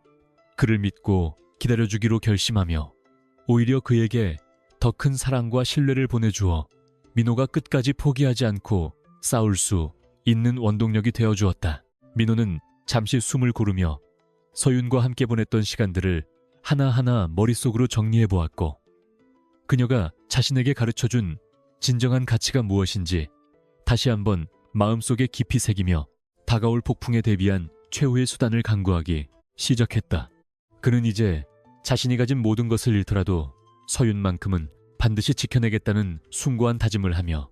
그를 믿고 기다려주기로 결심하며 오히려 그에게 더 큰 사랑과 신뢰를 보내주어 민호가 끝까지 포기하지 않고 싸울 수 있는 원동력이 되어주었다. 민호는 잠시 숨을 고르며 서윤과 함께 보냈던 시간들을 하나하나 머릿속으로 정리해보았고 그녀가 자신에게 가르쳐준 진정한 가치가 무엇인지 다시 한번 마음속에 깊이 새기며 다가올 폭풍에 대비한 최후의 수단을 강구하기 시작했다. 그는 이제 자신이 가진 모든 것을 잃더라도 서윤만큼은 반드시 지켜내겠다는 숭고한 다짐을 하며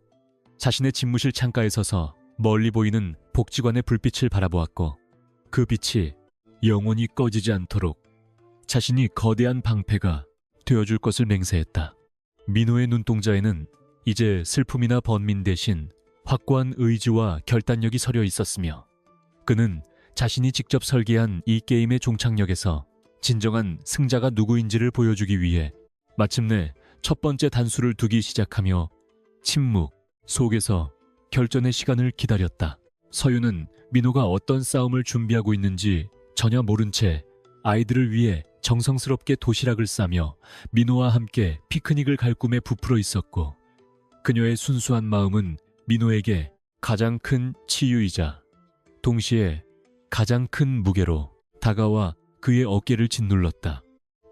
자신의 집무실 창가에 서서 멀리 보이는 복지관의 불빛을 바라보았고 그 빛이 영원히 꺼지지 않도록 자신이 거대한 방패가 되어줄 것을 맹세했다. 민호의 눈동자에는 이제 슬픔이나 번민 대신 확고한 의지와 결단력이 서려 있었으며 그는 자신이 직접 설계한 이 게임의 종착역에서 진정한 승자가 누구인지를 보여주기 위해 마침내 첫 번째 단수를 두기 시작하며 침묵 속에서 결전의 시간을 기다렸다. 서윤은 민호가 어떤 싸움을 준비하고 있는지 전혀 모른 채 아이들을 위해 정성스럽게 도시락을 싸며 민호와 함께 피크닉을 갈 꿈에 부풀어 있었고 그녀의 순수한 마음은 민호에게 가장 큰 치유이자 동시에 가장 큰 무게로 다가와 그의 어깨를 짓눌렀다.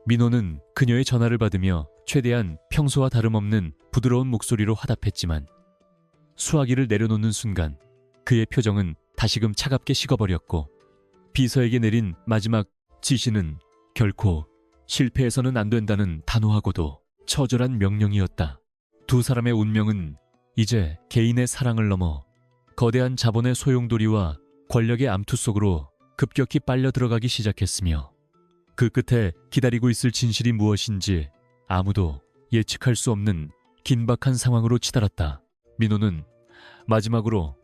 민호는 그녀의 전화를 받으며 최대한 평소와 다름없는 부드러운 목소리로 화답했지만 수화기를 내려놓는 순간 그의 표정은 다시금 차갑게 식어버렸고 비서에게 내린 마지막 지시는 결코 실패해서는 안 된다는 단호하고도 처절한 명령이었다. 두 사람의 운명은 이제 개인의 사랑을 넘어 거대한 자본의 소용돌이와 권력의 암투 속으로 급격히 빨려 들어가기 시작했으며 그 끝에 기다리고 있을 진실이 무엇인지 아무도 예측할 수 없는 긴박한 상황으로 치달았다. 민호는 마지막으로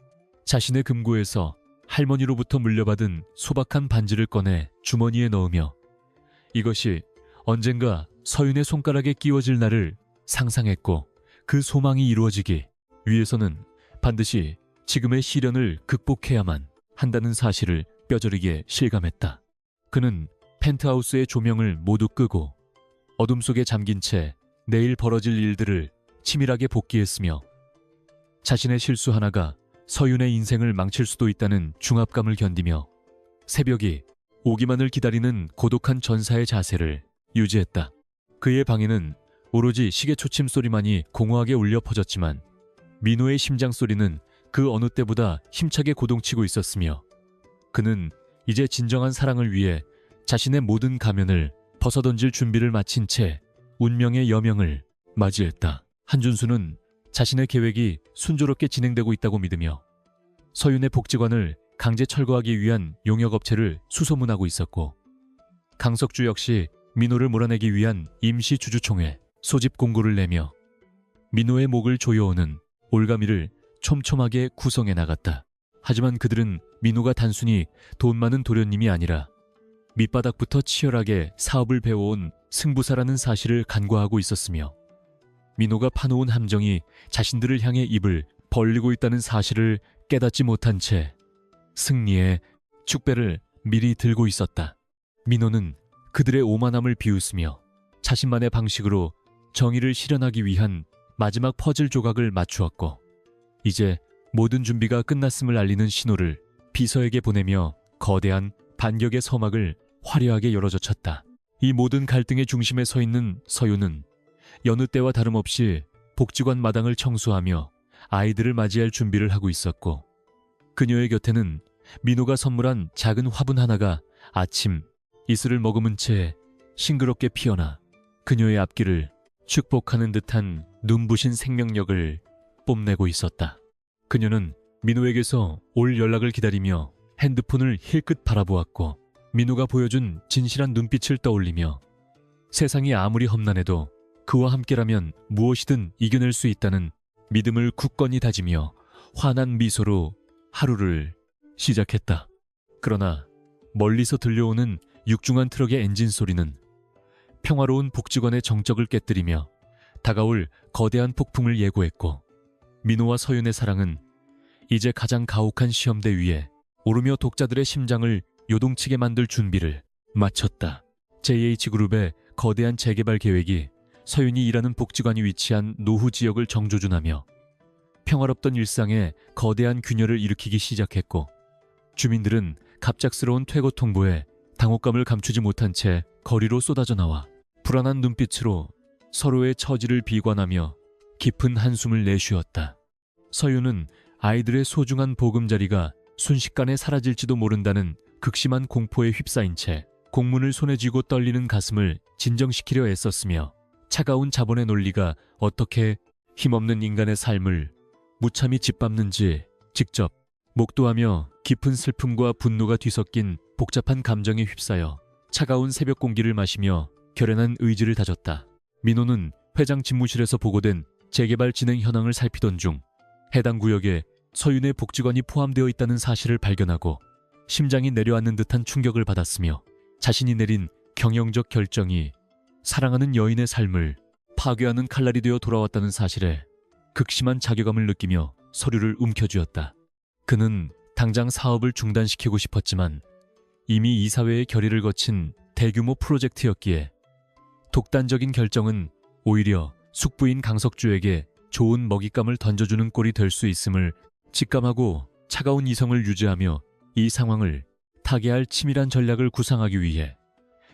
자신의 금고에서 할머니로부터 물려받은 소박한 반지를 꺼내 주머니에 넣으며 이것이 언젠가 서윤의 손가락에 끼워질 날을 상상했고 그 소망이 이루어지기 위해서는 반드시 지금의 시련을 극복해야만 한다는 사실을 뼈저리게 실감했다. 그는 펜트하우스의 조명을 모두 끄고 어둠 속에 잠긴 채 내일 벌어질 일들을 치밀하게 복기했으며 자신의 실수 하나가 서윤의 인생을 망칠 수도 있다는 중압감을 견디며 새벽이 오기만을 기다리는 고독한 전사의 자세를 유지했다. 그의 방에는 오로지 시계 초침 소리만이 공허하게 울려 퍼졌지만 민호의 심장 소리는 그 어느 때보다 힘차게 고동치고 있었으며 그는 이제 진정한 사랑을 위해 자신의 모든 가면을 벗어던질 준비를 마친 채 운명의 여명을 맞이했다. 한준수는 자신의 계획이 순조롭게 진행되고 있다고 믿으며 서윤의 복지관을 강제 철거하기 위한 용역업체를 수소문하고 있었고 강석주 역시 민호를 몰아내기 위한 임시 주주총회 소집 공고를 내며 민호의 목을 조여오는 올가미를 촘촘하게 구성해 나갔다. 하지만 그들은 민호가 단순히 돈 많은 도련님이 아니라 밑바닥부터 치열하게 사업을 배워온 승부사라는 사실을 간과하고 있었으며 민호가 파놓은 함정이 자신들을 향해 입을 벌리고 있다는 사실을 깨닫지 못한 채 승리의 축배를 미리 들고 있었다. 민호는 그들의 오만함을 비웃으며 자신만의 방식으로 정의를 실현하기 위한 마지막 퍼즐 조각을 맞추었고 이제 모든 준비가 끝났음을 알리는 신호를 비서에게 보내며 거대한 반격의 서막을 화려하게 열어젖혔다. 이 모든 갈등의 중심에 서 있는 서윤은 여느 때와 다름없이 복지관 마당을 청소하며 아이들을 맞이할 준비를 하고 있었고 그녀의 곁에는 민호가 선물한 작은 화분 하나가 아침 이슬을 머금은 채 싱그럽게 피어나 그녀의 앞길을 축복하는 듯한 눈부신 생명력을 뽐내고 있었다. 그녀는 민호에게서 올 연락을 기다리며 핸드폰을 힐끗 바라보았고 민호가 보여준 진실한 눈빛을 떠올리며 세상이 아무리 험난해도 그와 함께라면 무엇이든 이겨낼 수 있다는 믿음을 굳건히 다지며 환한 미소로 하루를 시작했다. 그러나 멀리서 들려오는 육중한 트럭의 엔진 소리는 평화로운 복지관의 정적을 깨뜨리며 다가올 거대한 폭풍을 예고했고 민호와 서윤의 사랑은 이제 가장 가혹한 시험대 위에 오르며 독자들의 심장을 요동치게 만들 준비를 마쳤다. JH그룹의 거대한 재개발 계획이 서윤이 일하는 복지관이 위치한 노후 지역을 정조준하며 평화롭던 일상에 거대한 균열을 일으키기 시작했고 주민들은 갑작스러운 퇴거 통보에 당혹감을 감추지 못한 채 거리로 쏟아져 나와 불안한 눈빛으로 서로의 처지를 비관하며 깊은 한숨을 내쉬었다. 서윤은 아이들의 소중한 보금자리가 순식간에 사라질지도 모른다는 극심한 공포에 휩싸인 채 공문을 손에 쥐고 떨리는 가슴을 진정시키려 애썼으며 차가운 자본의 논리가 어떻게 힘없는 인간의 삶을 무참히 짓밟는지 직접 목도하며 깊은 슬픔과 분노가 뒤섞인 복잡한 감정에 휩싸여 차가운 새벽 공기를 마시며 결연한 의지를 다졌다. 민호는 회장 집무실에서 보고된 재개발 진행 현황을 살피던 중 해당 구역에 서윤의 복지관이 포함되어 있다는 사실을 발견하고 심장이 내려앉는 듯한 충격을 받았으며 자신이 내린 경영적 결정이 사랑하는 여인의 삶을 파괴하는 칼날이 되어 돌아왔다는 사실에 극심한 자괴감을 느끼며 서류를 움켜쥐었다. 그는 당장 사업을 중단시키고 싶었지만 이미 이사회의 결의를 거친 대규모 프로젝트였기에 독단적인 결정은 오히려 숙부인 강석주에게 좋은 먹잇감을 던져주는 꼴이 될 수 있음을 직감하고 차가운 이성을 유지하며 이 상황을 타개할 치밀한 전략을 구상하기 위해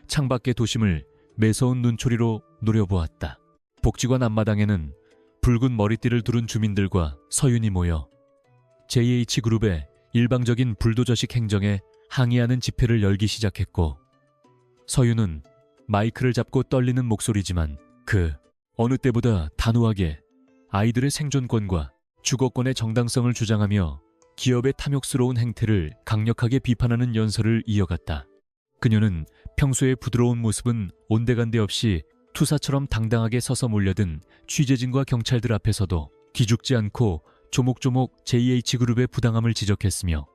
창밖의 도심을 매서운 눈초리로 노려보았다. 복지관 앞마당에는 붉은 머리띠를 두른 주민들과 서윤이 모여 JH그룹의 일방적인 불도저식 행정에 항의하는 집회를 열기 시작했고 서윤은 마이크를 잡고 떨리는 목소리지만 그 어느 때보다 단호하게 아이들의 생존권과 주거권의 정당성을 주장하며 기업의 탐욕스러운 행태를 강력하게 비판하는 연설을 이어갔다. 그녀는 평소의 부드러운 모습은 온데간데 없이 투사처럼 당당하게 서서 몰려든 취재진과 경찰들 앞에서도 기죽지 않고 조목조목 JH그룹의 부당함을 지적했으며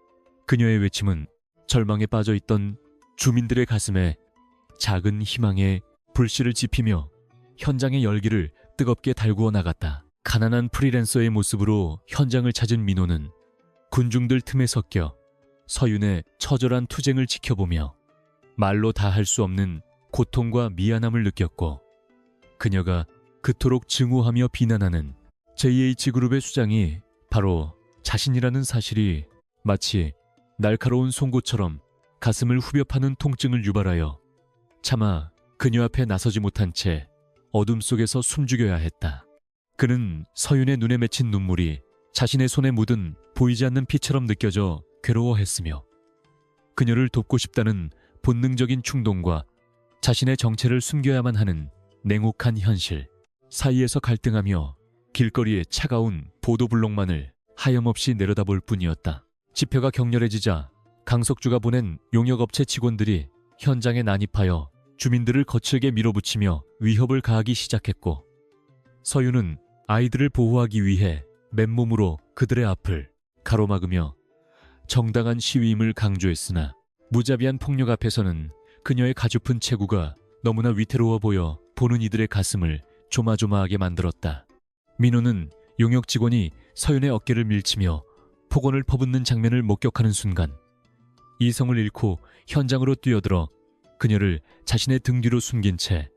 그녀의 외침은 절망에 빠져있던 주민들의 가슴에 작은 희망의 불씨를 지피며 현장의 열기를 뜨겁게 달구어 나갔다. 가난한 프리랜서의 모습으로 현장을 찾은 민호는 군중들 틈에 섞여 서윤의 처절한 투쟁을 지켜보며 말로 다 할 수 없는 고통과 미안함을 느꼈고 그녀가 그토록 증오하며 비난하는 JH그룹의 수장이 바로 자신이라는 사실이 마치 날카로운 송곳처럼 가슴을 후벼 파는 통증을 유발하여 차마 그녀 앞에 나서지 못한 채 어둠 속에서 숨죽여야 했다. 그는 서윤의 눈에 맺힌 눈물이 자신의 손에 묻은 보이지 않는 피처럼 느껴져 괴로워했으며 그녀를 돕고 싶다는 본능적인 충동과 자신의 정체를 숨겨야만 하는 냉혹한 현실 사이에서 갈등하며 길거리의 차가운 보도블록만을 하염없이 내려다볼 뿐이었다. 집회가 격렬해지자 강석주가 보낸 용역업체 직원들이 현장에 난입하여 주민들을 거칠게 밀어붙이며 위협을 가하기 시작했고, 서윤은 아이들을 보호하기 위해 맨몸으로 그들의 앞을 가로막으며 정당한 시위임을 강조했으나 무자비한 폭력 앞에서는 그녀의 가냘픈 체구가 너무나 위태로워 보여 보는 이들의 가슴을 조마조마하게 만들었다. 민호는 용역 직원이 서윤의 어깨를 밀치며 폭언을 퍼붓는 장면을 목격하는 순간 이성을 잃고 현장으로 뛰어들어 그녀를 자신의 등 뒤로 숨긴 채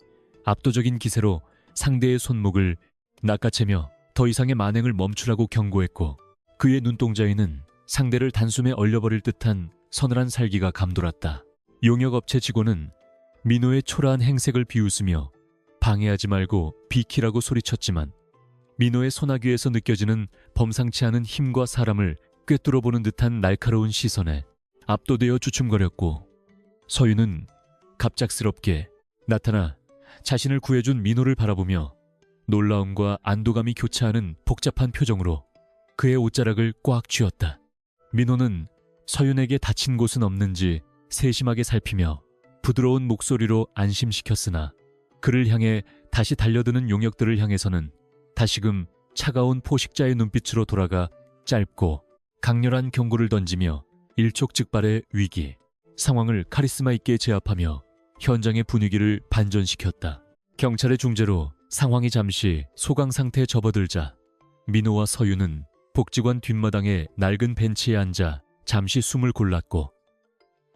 압도적인 기세로 상대의 손목을 낚아채며 더 이상의 만행을 멈추라고 경고했고, 그의 눈동자에는 상대를 단숨에 얼려버릴 듯한 서늘한 살기가 감돌았다. 용역업체 직원은 민호의 초라한 행색을 비웃으며 방해하지 말고 비키라고 소리쳤지만, 민호의 소나귀에서 느껴지는 범상치 않은 힘과 사람을 꿰뚫어보는 듯한 날카로운 시선에 압도되어 주춤거렸고, 서윤은 갑작스럽게 나타나 자신을 구해준 민호를 바라보며 놀라움과 안도감이 교차하는 복잡한 표정으로 그의 옷자락을 꽉 쥐었다. 민호는 서윤에게 다친 곳은 없는지 세심하게 살피며 부드러운 목소리로 안심시켰으나, 그를 향해 다시 달려드는 용역들을 향해서는 다시금 차가운 포식자의 눈빛으로 돌아가 짧고 강렬한 경고를 던지며 일촉즉발의 위기 상황을 카리스마 있게 제압하며 현장의 분위기를 반전시켰다. 경찰의 중재로 상황이 잠시 소강 상태에 접어들자 민호와 서윤은 복지관 뒷마당의 낡은 벤치에 앉아 잠시 숨을 골랐고,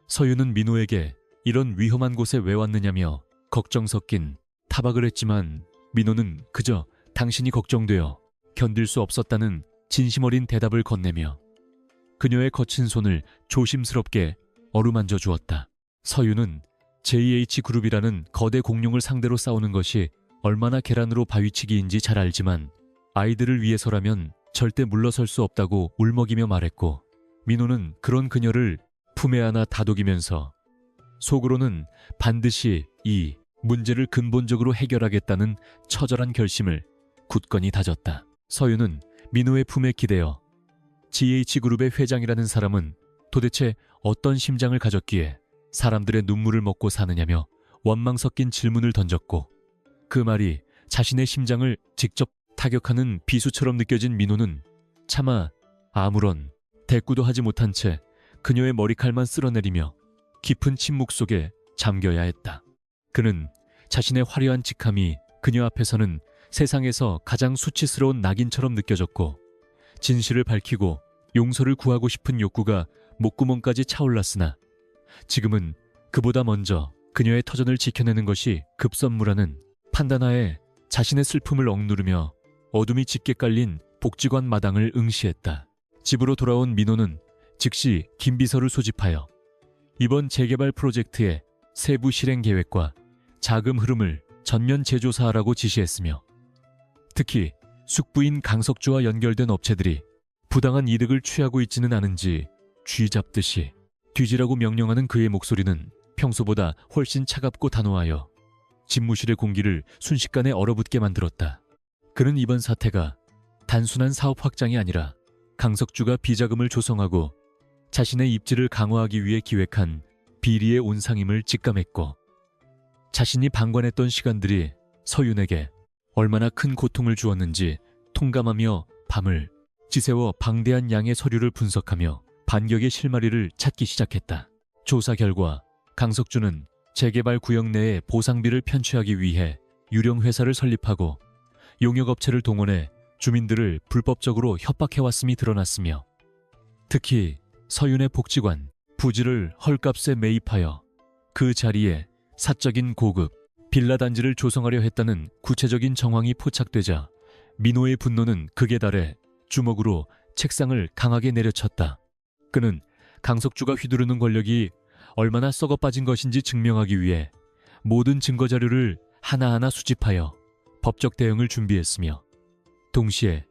서윤은 민호에게 이런 위험한 곳에 왜 왔느냐며 걱정 섞인 타박을 했지만, 민호는 그저 당신이 걱정되어 견딜 수 없었다는 진심 어린 대답을 건네며 그녀의 거친 손을 조심스럽게 어루만져 주었다. 서윤은 JH그룹이라는 거대 공룡을 상대로 싸우는 것이 얼마나 계란으로 바위치기인지 잘 알지만 아이들을 위해서라면 절대 물러설 수 없다고 울먹이며 말했고, 민호는 그런 그녀를 품에 안아 다독이면서 속으로는 반드시 이 문제를 근본적으로 해결하겠다는 처절한 결심을 굳건히 다졌다. 서윤은 민호의 품에 기대어 GH그룹의 회장이라는 사람은 도대체 어떤 심장을 가졌기에 사람들의 눈물을 먹고 사느냐며 원망 섞인 질문을 던졌고, 그 말이 자신의 심장을 직접 타격하는 비수처럼 느껴진 민호는 차마 아무런 대꾸도 하지 못한 채 그녀의 머리칼만 쓸어내리며 깊은 침묵 속에 잠겨야 했다. 그는 자신의 화려한 직함이 그녀 앞에서는 세상에서 가장 수치스러운 낙인처럼 느껴졌고, 진실을 밝히고 용서를 구하고 싶은 욕구가 목구멍까지 차올랐으나 지금은 그보다 먼저 그녀의 터전을 지켜내는 것이 급선무라는 판단하에 자신의 슬픔을 억누르며 어둠이 짙게 깔린 복지관 마당을 응시했다. 집으로 돌아온 민호는 즉시 김비서를 소집하여 이번 재개발 프로젝트의 세부 실행 계획과 자금 흐름을 전면 재조사하라고 지시했으며, 특히 숙부인 강석주와 연결된 업체들이 부당한 이득을 취하고 있지는 않은지 쥐 잡듯이 뒤지라고 명령하는 그의 목소리는 평소보다 훨씬 차갑고 단호하여 집무실의 공기를 순식간에 얼어붙게 만들었다. 그는 이번 사태가 단순한 사업 확장이 아니라 강석주가 비자금을 조성하고 자신의 입지를 강화하기 위해 기획한 비리의 온상임을 직감했고, 자신이 방관했던 시간들이 서윤에게 얼마나 큰 고통을 주었는지 통감하며 밤을 지새워 방대한 양의 서류를 분석하며 반격의 실마리를 찾기 시작했다. 조사 결과 강석주는 재개발 구역 내에 보상비를 편취하기 위해 유령 회사를 설립하고 용역업체를 동원해 주민들을 불법적으로 협박해왔음이 드러났으며, 특히 서윤의 복지관 부지를 헐값에 매입하여 그 자리에 사적인 고급 빌라 단지를 조성하려 했다는 구체적인 정황이 포착되자 민호의 분노는 극에 달해 주먹으로 책상을 강하게 내려쳤다. 그는 강석주가 휘두르는 권력이 얼마나 썩어빠진 것인지 증명하기 위해 모든 증거 자료를 하나하나 수집하여 법적 대응을 준비했으며, 동시에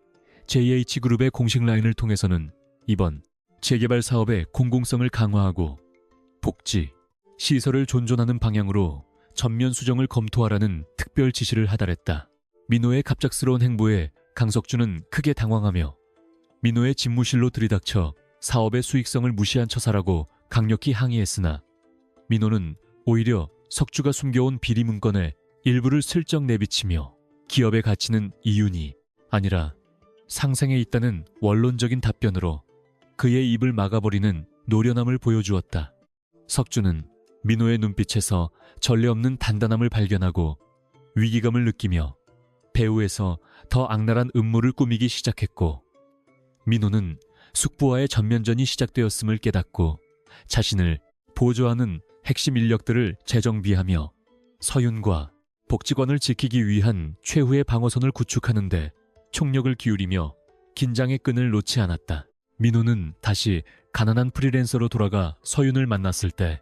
JH그룹의 공식 라인을 통해서는 이번 재개발 사업의 공공성을 강화하고 복지, 시설을 존존하는 방향으로 전면 수정을 검토하라는 특별 지시를 하달했다. 민호의 갑작스러운 행보에 강석주는 크게 당황하며 민호의 집무실로 들이닥쳐 사업의 수익성을 무시한 처사라고 강력히 항의했으나, 민호는 오히려 석주가 숨겨온 비리 문건의 일부를 슬쩍 내비치며 기업의 가치는 이윤이 아니라 상생에 있다는 원론적인 답변으로 그의 입을 막아버리는 노련함을 보여주었다. 석주는 민호의 눈빛에서 전례 없는 단단함을 발견하고 위기감을 느끼며 배후에서 더 악랄한 음모를 꾸미기 시작했고, 민호는 숙부와의 전면전이 시작되었음을 깨닫고 자신을 보조하는 핵심 인력들을 재정비하며 서윤과 복지관을 지키기 위한 최후의 방어선을 구축하는 데 총력을 기울이며 긴장의 끈을 놓지 않았다. 민호는 다시 가난한 프리랜서로 돌아가 서윤을 만났을 때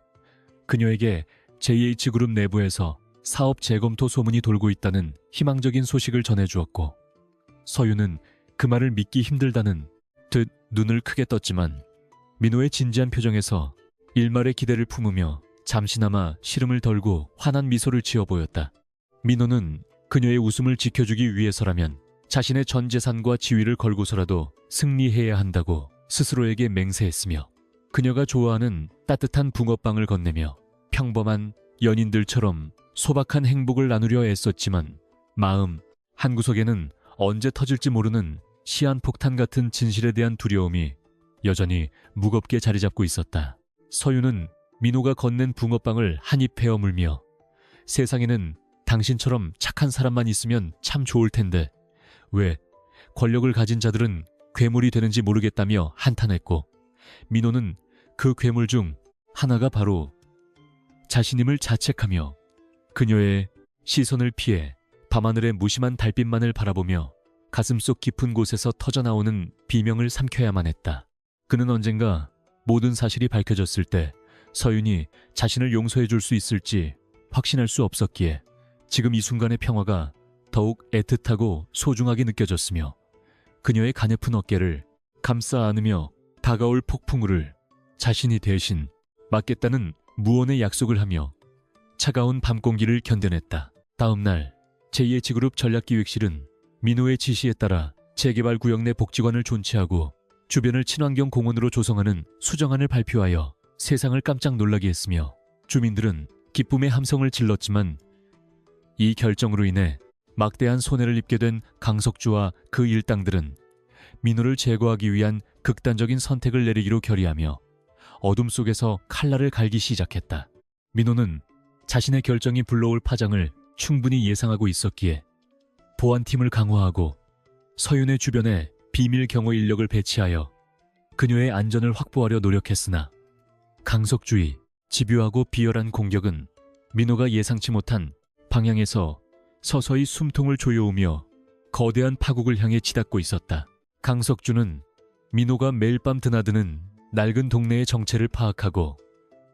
그녀에게 JH그룹 내부에서 사업 재검토 소문이 돌고 있다는 희망적인 소식을 전해주었고, 서윤은 그 말을 믿기 힘들다는 듯 눈을 크게 떴지만 민호의 진지한 표정에서 일말의 기대를 품으며 잠시나마 시름을 덜고 환한 미소를 지어 보였다. 민호는 그녀의 웃음을 지켜주기 위해서라면 자신의 전 재산과 지위를 걸고서라도 승리해야 한다고 스스로에게 맹세했으며, 그녀가 좋아하는 따뜻한 붕어빵을 건네며 평범한 연인들처럼 소박한 행복을 나누려 애썼지만 마음 한구석에는 언제 터질지 모르는 시한폭탄 같은 진실에 대한 두려움이 여전히 무겁게 자리 잡고 있었다. 서윤은 민호가 건넨 붕어빵을 한 입 베어 물며 세상에는 당신처럼 착한 사람만 있으면 참 좋을 텐데 왜 권력을 가진 자들은 괴물이 되는지 모르겠다며 한탄했고, 민호는 그 괴물 중 하나가 바로 자신임을 자책하며 그녀의 시선을 피해 밤하늘의 무심한 달빛만을 바라보며 가슴속 깊은 곳에서 터져나오는 비명을 삼켜야만 했다. 그는 언젠가 모든 사실이 밝혀졌을 때 서윤이 자신을 용서해 줄 수 있을지 확신할 수 없었기에 지금 이 순간의 평화가 더욱 애틋하고 소중하게 느껴졌으며, 그녀의 가냘픈 어깨를 감싸 안으며 다가올 폭풍우를 자신이 대신 막겠다는 무언의 약속을 하며 차가운 밤 공기를 견뎌냈다. 다음 날 JH그룹 전략기획실은 민호의 지시에 따라 재개발 구역 내 복지관을 존치하고 주변을 친환경 공원으로 조성하는 수정안을 발표하여 세상을 깜짝 놀라게 했으며, 주민들은 기쁨의 함성을 질렀지만 이 결정으로 인해 막대한 손해를 입게 된 강석주와 그 일당들은 민호를 제거하기 위한 극단적인 선택을 내리기로 결의하며 어둠 속에서 칼날을 갈기 시작했다. 민호는 자신의 결정이 불러올 파장을 충분히 예상하고 있었기에 보안팀을 강화하고 서윤의 주변에 비밀 경호 인력을 배치하여 그녀의 안전을 확보하려 노력했으나 강석주의, 집요하고 비열한 공격은 민호가 예상치 못한 방향에서 서서히 숨통을 조여오며 거대한 파국을 향해 치닫고 있었다. 강석주는 민호가 매일 밤 드나드는 낡은 동네의 정체를 파악하고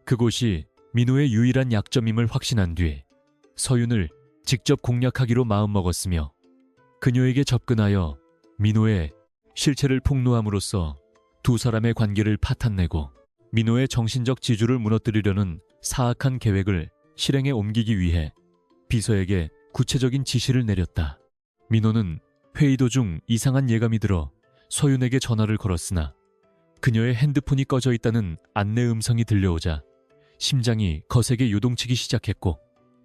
그곳이 민호의 유일한 약점임을 확신한 뒤 서윤을 직접 공략하기로 마음먹었으며, 그녀에게 접근하여 민호의 실체를 폭로함으로써 두 사람의 관계를 파탄내고 민호의 정신적 지주를 무너뜨리려는 사악한 계획을 실행에 옮기기 위해 비서에게 구체적인 지시를 내렸다. 민호는 회의 도중 이상한 예감이 들어 서윤에게 전화를 걸었으나 그녀의 핸드폰이 꺼져 있다는 안내 음성이 들려오자 심장이 거세게 요동치기 시작했고,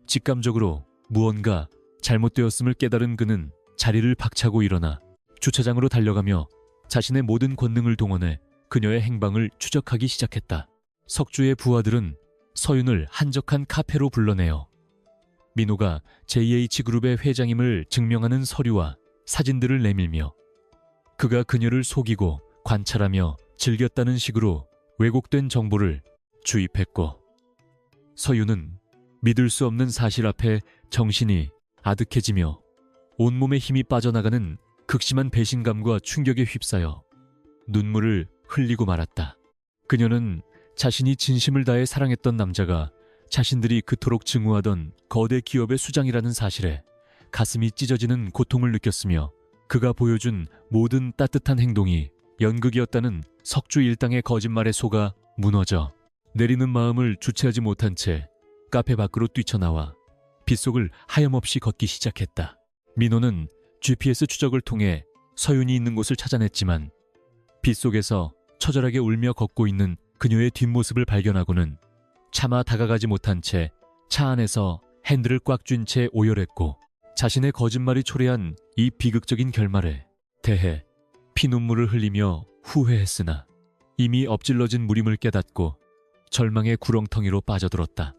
직감적으로 무언가 잘못되었음을 깨달은 그는 자리를 박차고 일어나 주차장으로 달려가며 자신의 모든 권능을 동원해 그녀의 행방을 추적하기 시작했다. 석주의 부하들은 서윤을 한적한 카페로 불러내어 민호가 JH그룹의 회장임을 증명하는 서류와 사진들을 내밀며 그가 그녀를 속이고 관찰하며 즐겼다는 식으로 왜곡된 정보를 주입했고, 서윤은 믿을 수 없는 사실 앞에 정신이 아득해지며 온몸에 힘이 빠져나가는 극심한 배신감과 충격에 휩싸여 눈물을 흘리고 말았다. 그녀는 자신이 진심을 다해 사랑했던 남자가 자신들이 그토록 증오하던 거대 기업의 수장이라는 사실에 가슴이 찢어지는 고통을 느꼈으며, 그가 보여준 모든 따뜻한 행동이 연극이었다는 석주 일당의 거짓말에 속아 무너져 내리는 마음을 주체하지 못한 채 카페 밖으로 뛰쳐나와 빗속을 하염없이 걷기 시작했다. 민호는 GPS 추적을 통해 서윤이 있는 곳을 찾아냈지만 빗속에서 처절하게 울며 걷고 있는 그녀의 뒷모습을 발견하고는 차마 다가가지 못한 채 차 안에서 핸들을 꽉 쥔 채 오열했고 자신의 거짓말이 초래한 이 비극적인 결말에 대해 피눈물을 흘리며 후회했으나 이미 엎질러진 무림을 깨닫고 절망의 구렁텅이로 빠져들었다.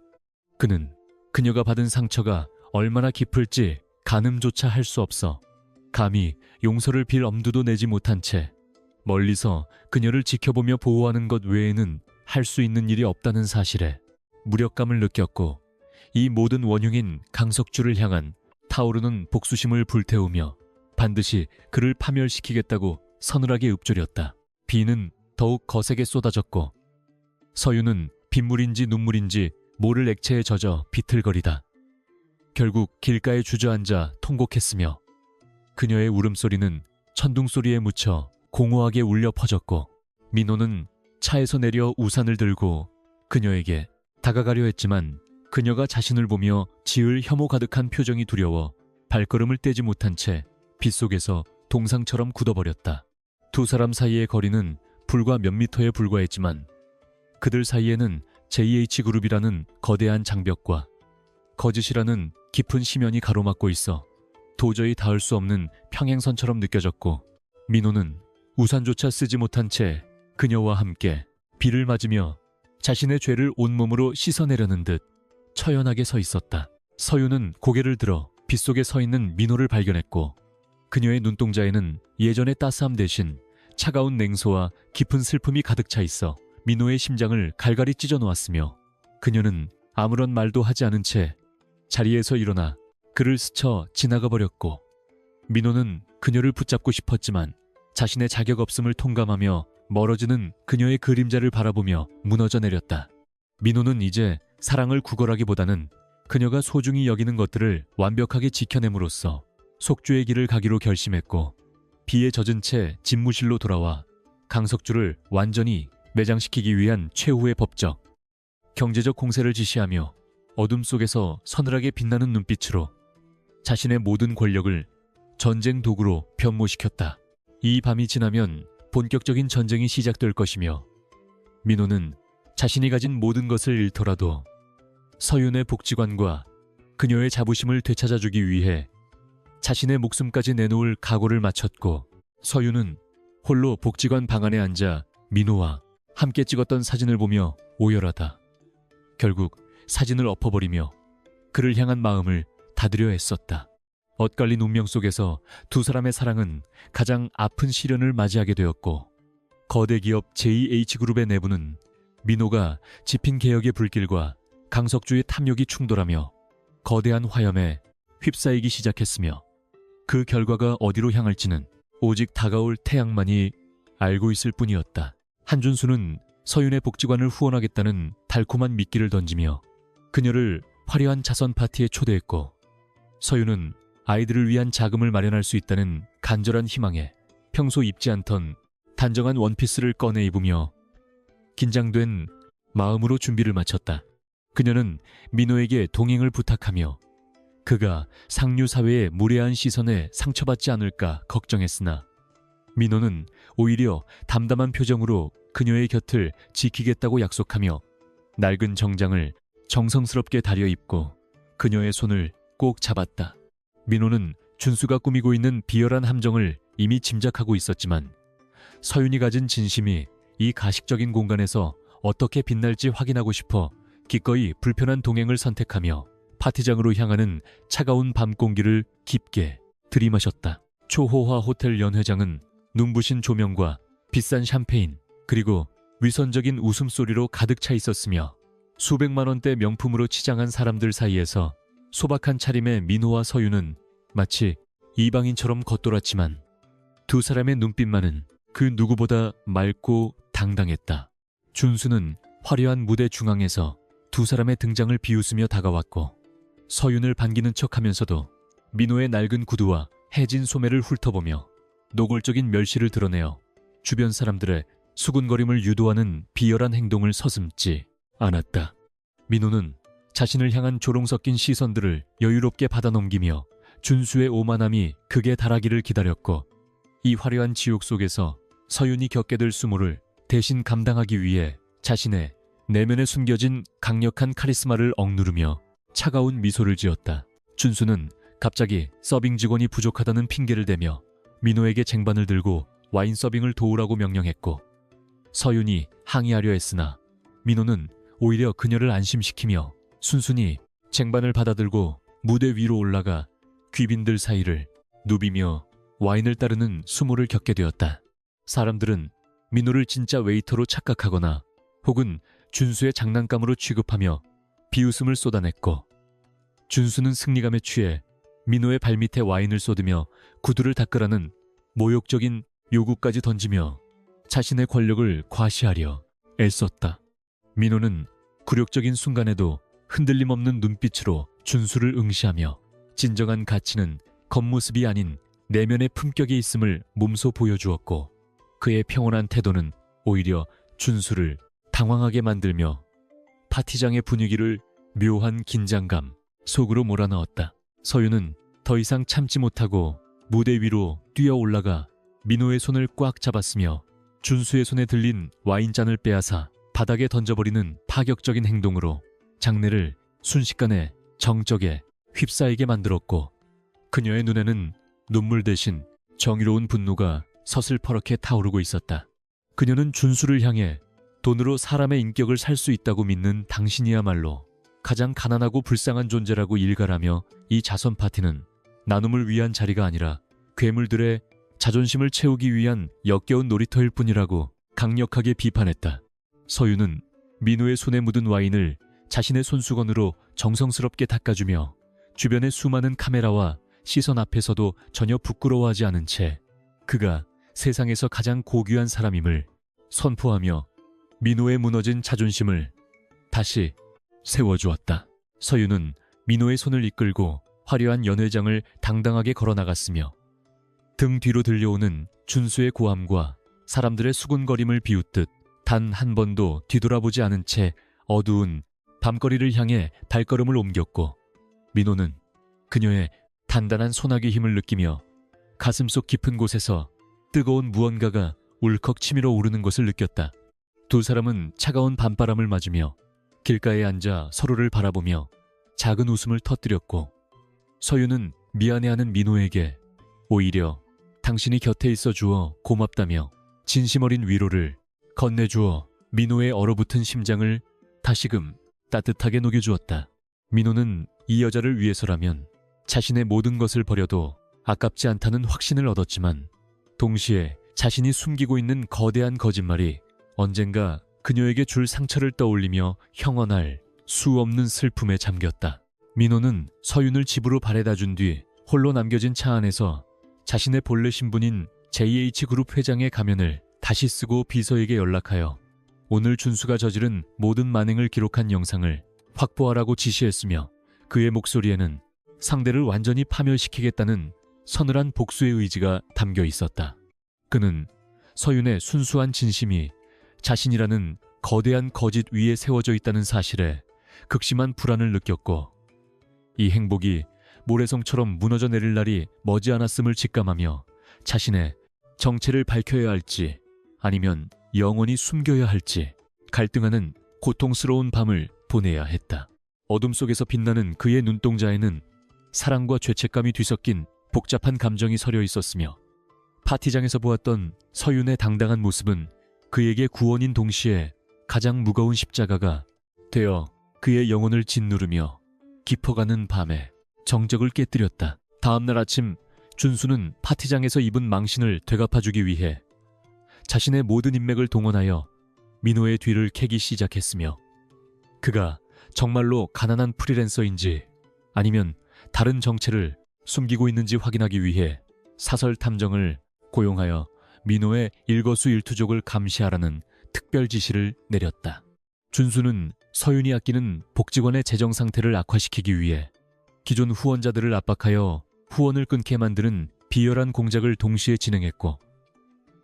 그는 그녀가 받은 상처가 얼마나 깊을지 가늠조차 할 수 없어 감히 용서를 빌 엄두도 내지 못한 채 멀리서 그녀를 지켜보며 보호하는 것 외에는 할 수 있는 일이 없다는 사실에 무력감을 느꼈고 이 모든 원흉인 강석주를 향한 타오르는 복수심을 불태우며 반드시 그를 파멸시키겠다고 서늘하게 읊조렸다. 비는 더욱 거세게 쏟아졌고 서유는 빗물인지 눈물인지 모를 액체에 젖어 비틀거리다 결국 길가에 주저앉아 통곡했으며 그녀의 울음소리는 천둥소리에 묻혀 공허하게 울려 퍼졌고 민호는 차에서 내려 우산을 들고 그녀에게 다가가려 했지만 그녀가 자신을 보며 지을 혐오 가득한 표정이 두려워 발걸음을 떼지 못한 채 빗속에서 동상처럼 굳어버렸다. 두 사람 사이의 거리는 불과 몇 미터에 불과했지만 그들 사이에는 JH그룹이라는 거대한 장벽과 거짓이라는 깊은 심연이 가로막고 있어 도저히 닿을 수 없는 평행선처럼 느껴졌고 민호는 우산조차 쓰지 못한 채 그녀와 함께 비를 맞으며 자신의 죄를 온몸으로 씻어내려는 듯 처연하게 서 있었다. 서유는 고개를 들어 빗속에 서 있는 민호를 발견했고 그녀의 눈동자에는 예전의 따스함 대신 차가운 냉소와 깊은 슬픔이 가득 차 있어 민호의 심장을 갈갈이 찢어 놓았으며 그녀는 아무런 말도 하지 않은 채 자리에서 일어나 그를 스쳐 지나가 버렸고 민호는 그녀를 붙잡고 싶었지만 자신의 자격 없음을 통감하며 멀어지는 그녀의 그림자를 바라보며 무너져 내렸다. 민호는 이제 사랑을 구걸하기보다는 그녀가 소중히 여기는 것들을 완벽하게 지켜냄으로써 속주의 길을 가기로 결심했고 비에 젖은 채 집무실로 돌아와 강석주를 완전히 매장시키기 위한 최후의 법적, 경제적 공세를 지시하며 어둠 속에서 서늘하게 빛나는 눈빛으로 자신의 모든 권력을 전쟁 도구로 변모시켰다. 이 밤이 지나면 본격적인 전쟁이 시작될 것이며 민호는 자신이 가진 모든 것을 잃더라도 서윤의 복지관과 그녀의 자부심을 되찾아주기 위해 자신의 목숨까지 내놓을 각오를 마쳤고 서윤은 홀로 복지관 방 안에 앉아 민호와 함께 찍었던 사진을 보며 오열하다. 결국 사진을 엎어버리며 그를 향한 마음을 닫으려 애썼다. 엇갈린 운명 속에서 두 사람의 사랑은 가장 아픈 시련을 맞이하게 되었고 거대 기업 JH그룹의 내부는 민호가 지핀 개혁의 불길과 강석주의 탐욕이 충돌하며 거대한 화염에 휩싸이기 시작했으며 그 결과가 어디로 향할지는 오직 다가올 태양만이 알고 있을 뿐이었다. 한준수는 서윤의 복지관을 후원하겠다는 달콤한 미끼를 던지며 그녀를 화려한 자선 파티에 초대했고 서윤은 아이들을 위한 자금을 마련할 수 있다는 간절한 희망에 평소 입지 않던 단정한 원피스를 꺼내 입으며 긴장된 마음으로 준비를 마쳤다. 그녀는 민호에게 동행을 부탁하며 그가 상류 사회의 무례한 시선에 상처받지 않을까 걱정했으나 민호는 오히려 담담한 표정으로 그녀의 곁을 지키겠다고 약속하며 낡은 정장을 정성스럽게 다려 입고 그녀의 손을 꼭 잡았다. 민호는 준수가 꾸미고 있는 비열한 함정을 이미 짐작하고 있었지만 서윤이 가진 진심이 이 가식적인 공간에서 어떻게 빛날지 확인하고 싶어 기꺼이 불편한 동행을 선택하며 파티장으로 향하는 차가운 밤 공기를 깊게 들이마셨다. 초호화 호텔 연회장은 눈부신 조명과 비싼 샴페인 그리고 위선적인 웃음소리로 가득 차 있었으며 수백만 원대 명품으로 치장한 사람들 사이에서 소박한 차림의 민호와 서유는 마치 이방인처럼 겉돌았지만 두 사람의 눈빛만은 그 누구보다 맑고 당당했다. 준수는 화려한 무대 중앙에서 두 사람의 등장을 비웃으며 다가왔고 서윤을 반기는 척하면서도 민호의 낡은 구두와 해진 소매를 훑어보며 노골적인 멸시를 드러내어 주변 사람들의 수군거림을 유도하는 비열한 행동을 서슴지 않았다. 민호는 자신을 향한 조롱 섞인 시선들을 여유롭게 받아넘기며 준수의 오만함이 극에 달하기를 기다렸고 이 화려한 지옥 속에서 서윤이 겪게 될 수모를 대신 감당하기 위해 자신의 내면에 숨겨진 강력한 카리스마를 억누르며 차가운 미소를 지었다. 준수는 갑자기 서빙 직원이 부족하다는 핑계를 대며 민호에게 쟁반을 들고 와인 서빙을 도우라고 명령했고, 서윤이 항의하려 했으나 민호는 오히려 그녀를 안심시키며 순순히 쟁반을 받아들고 무대 위로 올라가 귀빈들 사이를 누비며 와인을 따르는 수모를 겪게 되었다. 사람들은 민호를 진짜 웨이터로 착각하거나 혹은 준수의 장난감으로 취급하며 비웃음을 쏟아냈고, 준수는 승리감에 취해 민호의 발밑에 와인을 쏟으며 구두를 닦으라는 모욕적인 요구까지 던지며 자신의 권력을 과시하려 애썼다. 민호는 굴욕적인 순간에도 흔들림 없는 눈빛으로 준수를 응시하며 진정한 가치는 겉모습이 아닌 내면의 품격이 있음을 몸소 보여주었고, 그의 평온한 태도는 오히려 준수를 당황하게 만들며 파티장의 분위기를 묘한 긴장감 속으로 몰아넣었다. 서윤은 더 이상 참지 못하고 무대 위로 뛰어 올라가 민호의 손을 꽉 잡았으며 준수의 손에 들린 와인잔을 빼앗아 바닥에 던져버리는 파격적인 행동으로 장내를 순식간에 정적에 휩싸이게 만들었고, 그녀의 눈에는 눈물 대신 정의로운 분노가 서슬퍼렇게 타오르고 있었다. 그녀는 준수를 향해 돈으로 사람의 인격을 살 수 있다고 믿는 당신이야말로 가장 가난하고 불쌍한 존재라고 일갈하며 이 자선 파티는 나눔을 위한 자리가 아니라 괴물들의 자존심을 채우기 위한 역겨운 놀이터일 뿐이라고 강력하게 비판했다. 서윤은 민호의 손에 묻은 와인을 자신의 손수건으로 정성스럽게 닦아주며 주변의 수많은 카메라와 시선 앞에서도 전혀 부끄러워하지 않은 채 그가 세상에서 가장 고귀한 사람임을 선포하며 민호의 무너진 자존심을 다시 세워주었다. 서윤은 민호의 손을 이끌고 화려한 연회장을 당당하게 걸어나갔으며 등 뒤로 들려오는 준수의 고함과 사람들의 수군거림을 비웃듯 단 한 번도 뒤돌아보지 않은 채 어두운 밤거리를 향해 발걸음을 옮겼고, 민호는 그녀의 단단한 소나기 힘을 느끼며 가슴속 깊은 곳에서 뜨거운 무언가가 울컥 치밀어 오르는 것을 느꼈다. 두 사람은 차가운 밤바람을 맞으며 길가에 앉아 서로를 바라보며 작은 웃음을 터뜨렸고, 서윤은 미안해하는 민호에게 오히려 당신이 곁에 있어 주어 고맙다며 진심 어린 위로를 건네주어 민호의 얼어붙은 심장을 다시금 따뜻하게 녹여주었다. 민호는 이 여자를 위해서라면 자신의 모든 것을 버려도 아깝지 않다는 확신을 얻었지만, 동시에 자신이 숨기고 있는 거대한 거짓말이 언젠가 그녀에게 줄 상처를 떠올리며 형언할 수 없는 슬픔에 잠겼다. 민호는 서윤을 집으로 바래다 준 뒤 홀로 남겨진 차 안에서 자신의 본래 신분인 JH그룹 회장의 가면을 다시 쓰고 비서에게 연락하여 오늘 준수가 저지른 모든 만행을 기록한 영상을 확보하라고 지시했으며, 그의 목소리에는 상대를 완전히 파멸시키겠다는 서늘한 복수의 의지가 담겨 있었다. 그는 서윤의 순수한 진심이 자신이라는 거대한 거짓 위에 세워져 있다는 사실에 극심한 불안을 느꼈고, 이 행복이 모래성처럼 무너져 내릴 날이 머지않았음을 직감하며 자신의 정체를 밝혀야 할지 아니면 영원히 숨겨야 할지 갈등하는 고통스러운 밤을 보내야 했다. 어둠 속에서 빛나는 그의 눈동자에는 사랑과 죄책감이 뒤섞인 복잡한 감정이 서려 있었으며, 파티장에서 보았던 서윤의 당당한 모습은 그에게 구원인 동시에 가장 무거운 십자가가 되어 그의 영혼을 짓누르며 깊어가는 밤에 정적을 깨뜨렸다. 다음날 아침 준수는 파티장에서 입은 망신을 되갚아주기 위해 자신의 모든 인맥을 동원하여 민호의 뒤를 캐기 시작했으며, 그가 정말로 가난한 프리랜서인지 아니면 다른 정체를 숨기고 있는지 확인하기 위해 사설 탐정을 고용하여 민호의 일거수일투족을 감시하라는 특별 지시를 내렸다. 준수는 서윤이 아끼는 복직원의 재정 상태를 악화시키기 위해 기존 후원자들을 압박하여 후원을 끊게 만드는 비열한 공작을 동시에 진행했고,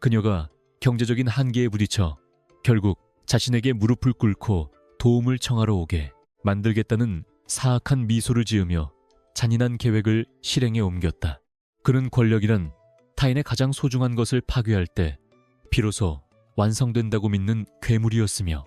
그녀가 경제적인 한계에 부딪혀 결국 자신에게 무릎을 꿇고 도움을 청하러 오게 만들겠다는 사악한 미소를 지으며 잔인한 계획을 실행에 옮겼다. 그는 권력이란 타인의 가장 소중한 것을 파괴할 때 비로소 완성된다고 믿는 괴물이었으며,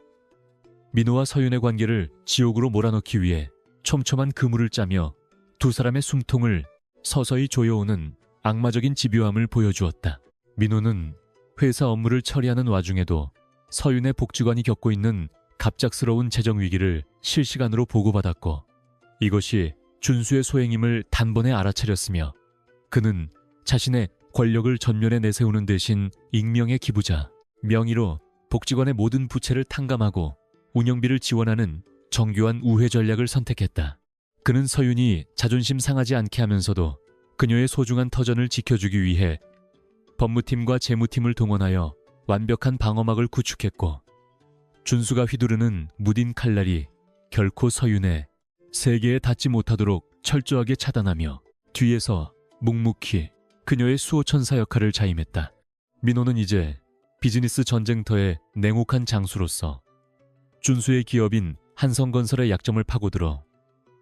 민호와 서윤의 관계를 지옥으로 몰아넣기 위해 촘촘한 그물을 짜며 두 사람의 숨통을 서서히 조여오는 악마적인 집요함을 보여주었다. 민호는 회사 업무를 처리하는 와중에도 서윤의 복지관이 겪고 있는 갑작스러운 재정 위기를 실시간으로 보고받았고, 이것이 준수의 소행임을 단번에 알아차렸으며 그는 자신의 권력을 전면에 내세우는 대신 익명의 기부자, 명의로 복지관의 모든 부채를 탕감하고 운영비를 지원하는 정교한 우회 전략을 선택했다. 그는 서윤이 자존심 상하지 않게 하면서도 그녀의 소중한 터전을 지켜주기 위해 법무팀과 재무팀을 동원하여 완벽한 방어막을 구축했고, 준수가 휘두르는 무딘 칼날이 결코 서윤의 세계에 닿지 못하도록 철저하게 차단하며 뒤에서 묵묵히 그녀의 수호천사 역할을 자임했다. 민호는 이제 비즈니스 전쟁터의 냉혹한 장수로서 준수의 기업인 한성건설의 약점을 파고들어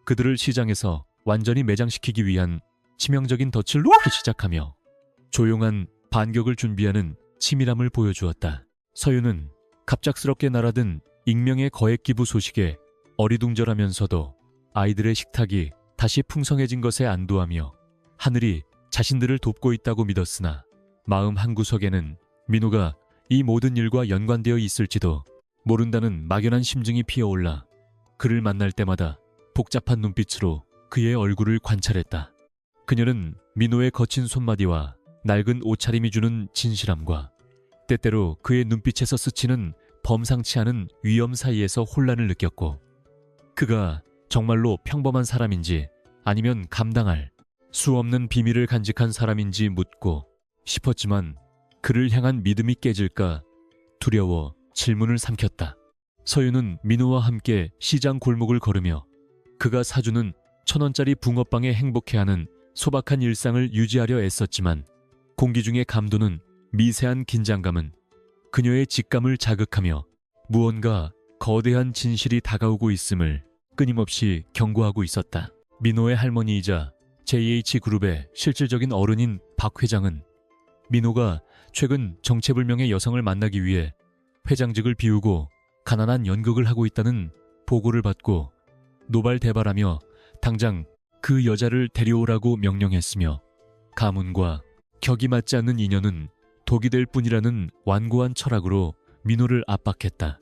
그들을 시장에서 완전히 매장시키기 위한 치명적인 덫을 놓기 시작하며 조용한 반격을 준비하는 치밀함을 보여주었다. 서윤은 갑작스럽게 날아든 익명의 거액 기부 소식에 어리둥절하면서도 아이들의 식탁이 다시 풍성해진 것에 안도하며 하늘이 자신들을 돕고 있다고 믿었으나 마음 한구석에는 민호가 이 모든 일과 연관되어 있을지도 모른다는 막연한 심증이 피어올라 그를 만날 때마다 복잡한 눈빛으로 그의 얼굴을 관찰했다. 그녀는 민호의 거친 손마디와 낡은 옷차림이 주는 진실함과 때때로 그의 눈빛에서 스치는 범상치 않은 위험 사이에서 혼란을 느꼈고, 그가 정말로 평범한 사람인지 아니면 감당할 수 없는 비밀을 간직한 사람인지 묻고 싶었지만 그를 향한 믿음이 깨질까 두려워 질문을 삼켰다. 서윤은 민호와 함께 시장 골목을 걸으며 그가 사주는 1,000원짜리 붕어빵에 행복해하는 소박한 일상을 유지하려 애썼지만 공기 중의 감도는 미세한 긴장감은 그녀의 직감을 자극하며 무언가 거대한 진실이 다가오고 있음을 끊임없이 경고하고 있었다. 민호의 할머니이자 JH그룹의 실질적인 어른인 박 회장은 민호가 최근 정체불명의 여성을 만나기 위해 회장직을 비우고 가난한 연극을 하고 있다는 보고를 받고 노발대발하며 당장 그 여자를 데려오라고 명령했으며 가문과 격이 맞지 않는 인연은 독이 될 뿐이라는 완고한 철학으로 민호를 압박했다.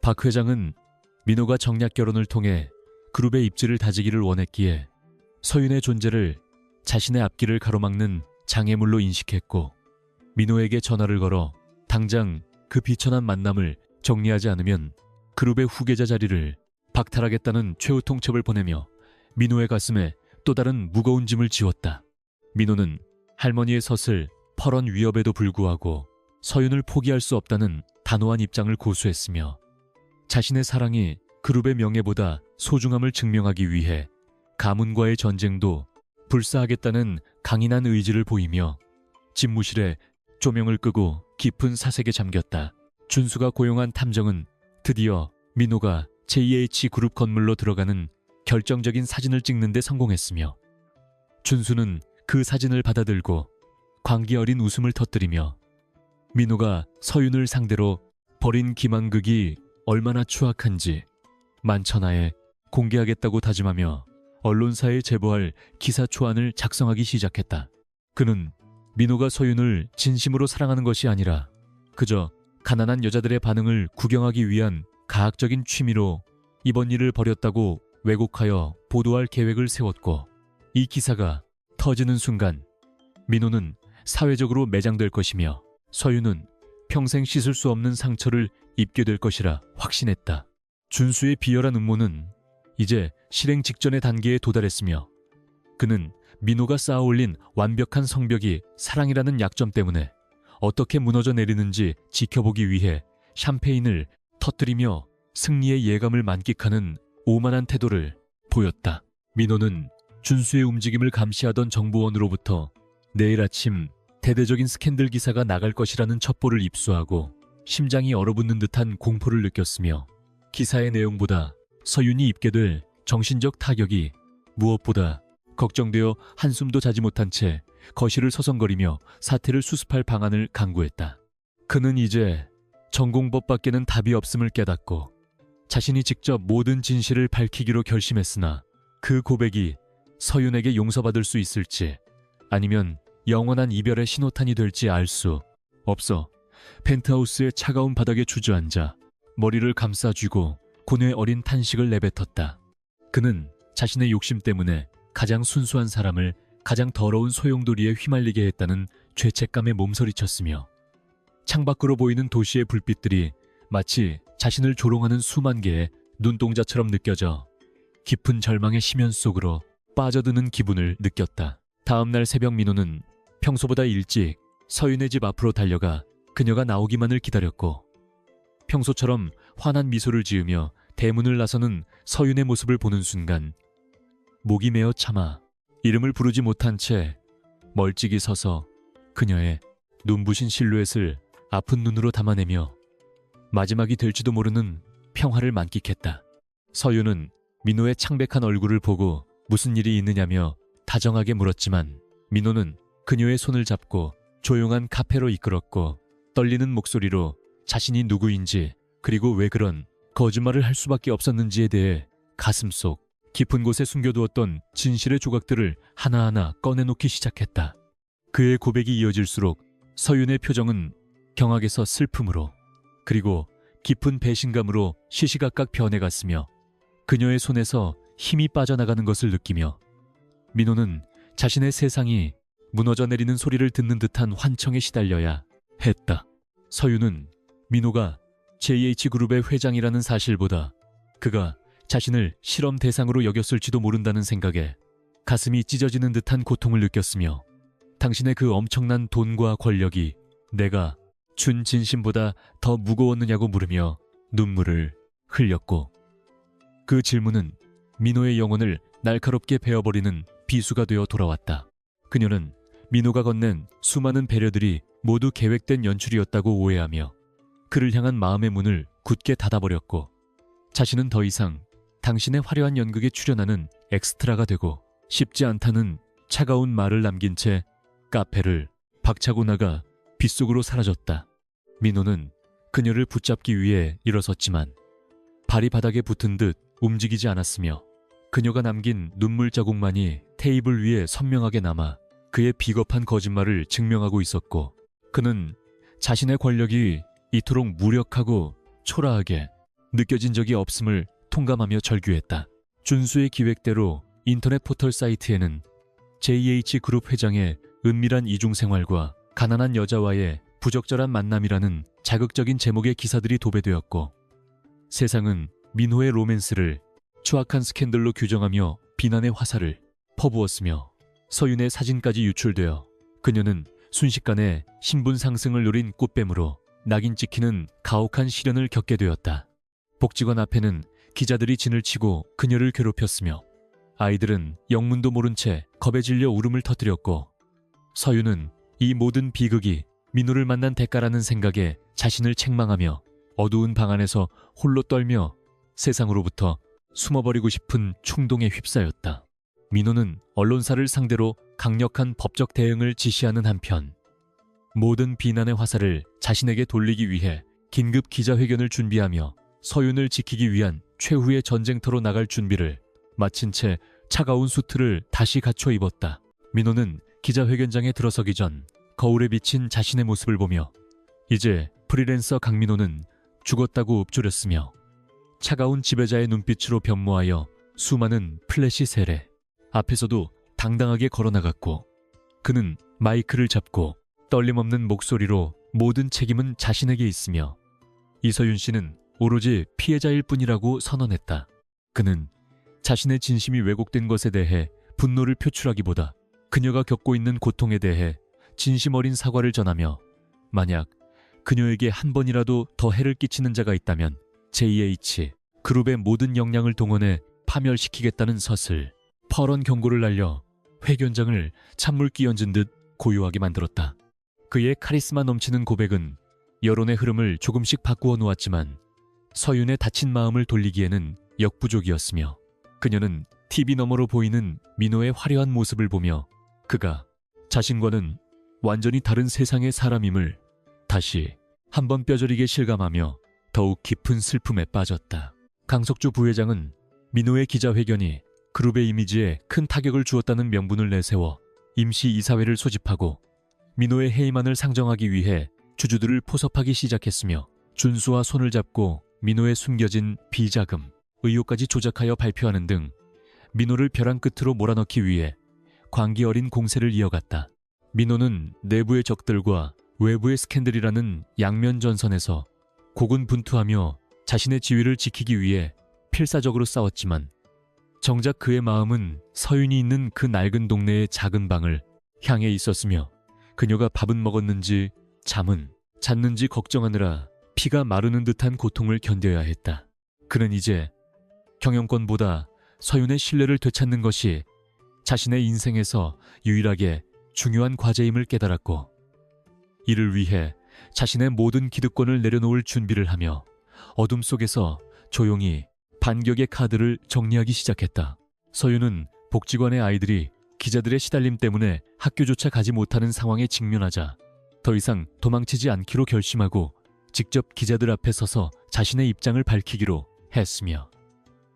박 회장은 민호가 정략 결혼을 통해 그룹의 입지를 다지기를 원했기에 서윤의 존재를 자신의 앞길을 가로막는 장애물로 인식했고, 민호에게 전화를 걸어 당장 그 비천한 만남을 정리하지 않으면 그룹의 후계자 자리를 박탈하겠다는 최후 통첩을 보내며 민호의 가슴에 또 다른 무거운 짐을 지웠다. 민호는 할머니의 서슬 펄언 위협에도 불구하고 서윤을 포기할 수 없다는 단호한 입장을 고수했으며 자신의 사랑이 그룹의 명예보다 소중함을 증명하기 위해 가문과의 전쟁도 불사하겠다는 강인한 의지를 보이며 집무실에 조명을 끄고 깊은 사색에 잠겼다. 준수가 고용한 탐정은 드디어 민호가 JH그룹 건물로 들어가는 결정적인 사진을 찍는 데 성공했으며 준수는 그 사진을 받아들고 광기 어린 웃음을 터뜨리며 민호가 서윤을 상대로 벌인 기만극이 얼마나 추악한지 만천하에 공개하겠다고 다짐하며 언론사에 제보할 기사 초안을 작성하기 시작했다. 그는 민호가 서윤을 진심으로 사랑하는 것이 아니라 그저 가난한 여자들의 반응을 구경하기 위한 가학적인 취미로 이번 일을 벌였다고 왜곡하여 보도할 계획을 세웠고, 이 기사가 터지는 순간 민호는 사회적으로 매장될 것이며 서윤은 평생 씻을 수 없는 상처를 입게 될 것이라 확신했다. 준수의 비열한 음모는 이제 실행 직전의 단계에 도달했으며 그는 민호가 쌓아올린 완벽한 성벽이 사랑이라는 약점 때문에 어떻게 무너져 내리는지 지켜보기 위해 샴페인을 터뜨리며 승리의 예감을 만끽하는 오만한 태도를 보였다. 민호는 준수의 움직임을 감시하던 정보원으로부터 내일 아침 대대적인 스캔들 기사가 나갈 것이라는 첩보를 입수하고 심장이 얼어붙는 듯한 공포를 느꼈으며 기사의 내용보다 서윤이 입게 될 정신적 타격이 무엇보다 걱정되어 한숨도 자지 못한 채 거실을 서성거리며 사태를 수습할 방안을 강구했다. 그는 이제 전공법밖에는 답이 없음을 깨닫고 자신이 직접 모든 진실을 밝히기로 결심했으나 그 고백이 서윤에게 용서받을 수 있을지 아니면 영원한 이별의 신호탄이 될지 알 수 없어 펜트하우스의 차가운 바닥에 주저앉아 머리를 감싸쥐고 고뇌 어린 탄식을 내뱉었다. 그는 자신의 욕심 때문에 가장 순수한 사람을 가장 더러운 소용돌이에 휘말리게 했다는 죄책감에 몸서리쳤으며 창밖으로 보이는 도시의 불빛들이 마치 자신을 조롱하는 수만 개의 눈동자처럼 느껴져 깊은 절망의 심연 속으로 빠져드는 기분을 느꼈다. 다음 날 새벽 민호는 평소보다 일찍 서윤의 집 앞으로 달려가 그녀가 나오기만을 기다렸고 평소처럼 환한 미소를 지으며 대문을 나서는 서윤의 모습을 보는 순간 목이 메어 참아 이름을 부르지 못한 채 멀찍이 서서 그녀의 눈부신 실루엣을 아픈 눈으로 담아내며 마지막이 될지도 모르는 평화를 만끽했다. 서윤은 민호의 창백한 얼굴을 보고 무슨 일이 있느냐며 다정하게 물었지만 민호는 그녀의 손을 잡고 조용한 카페로 이끌었고 떨리는 목소리로 자신이 누구인지 그리고 왜 그런 거짓말을 할 수밖에 없었는지에 대해 가슴속 깊은 곳에 숨겨두었던 진실의 조각들을 하나하나 꺼내놓기 시작했다. 그의 고백이 이어질수록 서윤의 표정은 경악에서 슬픔으로 그리고 깊은 배신감으로 시시각각 변해갔으며 그녀의 손에서 힘이 빠져나가는 것을 느끼며 민호는 자신의 세상이 무너져 내리는 소리를 듣는 듯한 환청에 시달려야 했다. 서윤은 민호가 JH그룹의 회장이라는 사실보다 그가 자신을 실험 대상으로 여겼을지도 모른다는 생각에 가슴이 찢어지는 듯한 고통을 느꼈으며 당신의 그 엄청난 돈과 권력이 내가 준 진심보다 더 무거웠느냐고 물으며 눈물을 흘렸고 그 질문은 민호의 영혼을 날카롭게 베어버리는 비수가 되어 돌아왔다. 그녀는 민호가 건넨 수많은 배려들이 모두 계획된 연출이었다고 오해하며 그를 향한 마음의 문을 굳게 닫아버렸고 자신은 더 이상 당신의 화려한 연극에 출연하는 엑스트라가 되고 쉽지 않다는 차가운 말을 남긴 채 카페를 박차고 나가 빗속으로 사라졌다. 민호는 그녀를 붙잡기 위해 일어섰지만 발이 바닥에 붙은 듯 움직이지 않았으며 그녀가 남긴 눈물 자국만이 테이블 위에 선명하게 남아 그의 비겁한 거짓말을 증명하고 있었고 그는 자신의 권력이 이토록 무력하고 초라하게 느껴진 적이 없음을 통감하며 절규했다. 준수의 기획대로 인터넷 포털 사이트에는 JH그룹 회장의 은밀한 이중생활과 가난한 여자와의 부적절한 만남이라는 자극적인 제목의 기사들이 도배되었고 세상은 민호의 로맨스를 추악한 스캔들로 규정하며 비난의 화살을 퍼부었으며 서윤의 사진까지 유출되어 그녀는 순식간에 신분 상승을 노린 꽃뱀으로 낙인 찍히는 가혹한 시련을 겪게 되었다. 복지관 앞에는 기자들이 진을 치고 그녀를 괴롭혔으며 아이들은 영문도 모른 채 겁에 질려 울음을 터뜨렸고 서윤은 이 모든 비극이 민호를 만난 대가라는 생각에 자신을 책망하며 어두운 방 안에서 홀로 떨며 세상으로부터 숨어버리고 싶은 충동에 휩싸였다. 민호는 언론사를 상대로 강력한 법적 대응을 지시하는 한편 모든 비난의 화살을 자신에게 돌리기 위해 긴급 기자회견을 준비하며 서윤을 지키기 위한 최후의 전쟁터로 나갈 준비를 마친 채 차가운 수트를 다시 갖춰 입었다. 민호는 기자회견장에 들어서기 전 거울에 비친 자신의 모습을 보며 이제 프리랜서 강민호는 죽었다고 읊조렸으며 차가운 지배자의 눈빛으로 변모하여 수많은 플래시 세례 앞에서도 당당하게 걸어나갔고 그는 마이크를 잡고 떨림 없는 목소리로 모든 책임은 자신에게 있으며 이서윤 씨는 오로지 피해자일 뿐이라고 선언했다. 그는 자신의 진심이 왜곡된 것에 대해 분노를 표출하기보다 그녀가 겪고 있는 고통에 대해 진심 어린 사과를 전하며 만약 그녀에게 한 번이라도 더 해를 끼치는 자가 있다면 JH 그룹의 모든 역량을 동원해 파멸시키겠다는 서슬 퍼런 경고를 날려 회견장을 찬물 끼얹은 듯 고요하게 만들었다. 그의 카리스마 넘치는 고백은 여론의 흐름을 조금씩 바꾸어 놓았지만 서윤의 다친 마음을 돌리기에는 역부족이었으며 그녀는 TV 너머로 보이는 민호의 화려한 모습을 보며 그가 자신과는 완전히 다른 세상의 사람임을 다시 한번 뼈저리게 실감하며 더욱 깊은 슬픔에 빠졌다. 강석주 부회장은 민호의 기자회견이 그룹의 이미지에 큰 타격을 주었다는 명분을 내세워 임시 이사회를 소집하고 민호의 해임안을 상정하기 위해 주주들을 포섭하기 시작했으며 준수와 손을 잡고 민호의 숨겨진 비자금, 의혹까지 조작하여 발표하는 등 민호를 벼랑 끝으로 몰아넣기 위해 광기 어린 공세를 이어갔다. 민호는 내부의 적들과 외부의 스캔들이라는 양면 전선에서 고군분투하며 자신의 지위를 지키기 위해 필사적으로 싸웠지만 정작 그의 마음은 서윤이 있는 그 낡은 동네의 작은 방을 향해 있었으며 그녀가 밥은 먹었는지 잠은 잤는지 걱정하느라 피가 마르는 듯한 고통을 견뎌야 했다. 그는 이제 경영권보다 서윤의 신뢰를 되찾는 것이 자신의 인생에서 유일하게 중요한 과제임을 깨달았고 이를 위해 자신의 모든 기득권을 내려놓을 준비를 하며 어둠 속에서 조용히 반격의 카드를 정리하기 시작했다. 서윤은 복지관의 아이들이 기자들의 시달림 때문에 학교조차 가지 못하는 상황에 직면하자 더 이상 도망치지 않기로 결심하고 직접 기자들 앞에 서서 자신의 입장을 밝히기로 했으며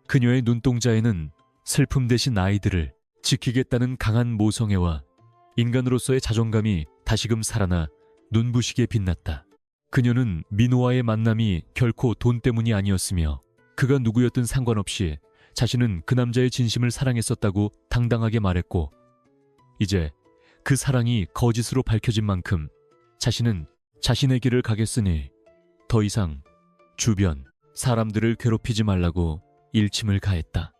그녀의 눈동자에는 슬픔 대신 아이들을 지키겠다는 강한 모성애와 인간으로서의 자존감이 다시금 살아나 눈부시게 빛났다. 그녀는 민호와의 만남이 결코 돈 때문이 아니었으며 그가 누구였든 상관없이 자신은 그 남자의 진심을 사랑했었다고 당당하게 말했고 이제 그 사랑이 거짓으로 밝혀진 만큼 자신은 자신의 길을 가겠으니 더 이상 주변 사람들을 괴롭히지 말라고 일침을 가했다.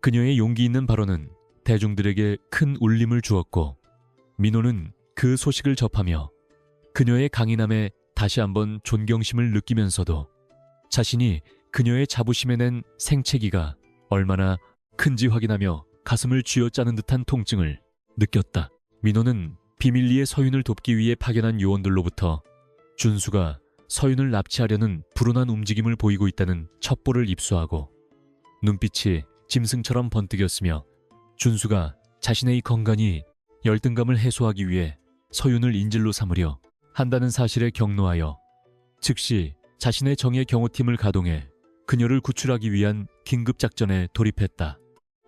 그녀의 용기 있는 발언은 대중들에게 큰 울림을 주었고 민호는 그 소식을 접하며 그녀의 강인함에 다시 한번 존경심을 느끼면서도 자신이 그녀의 자부심에 낸 생채기가 얼마나 큰지 확인하며 가슴을 쥐어짜는 듯한 통증을 느꼈다. 민호는 비밀리에 서윤을 돕기 위해 파견한 요원들로부터 준수가 서윤을 납치하려는 불온한 움직임을 보이고 있다는 첩보를 입수하고 눈빛이 짐승처럼 번뜩였으며 준수가 자신의 이 건간이 열등감을 해소하기 위해 서윤을 인질로 삼으려 한다는 사실에 경노하여 즉시 자신의 정예 경호팀을 가동해 그녀를 구출하기 위한 긴급작전에 돌입했다.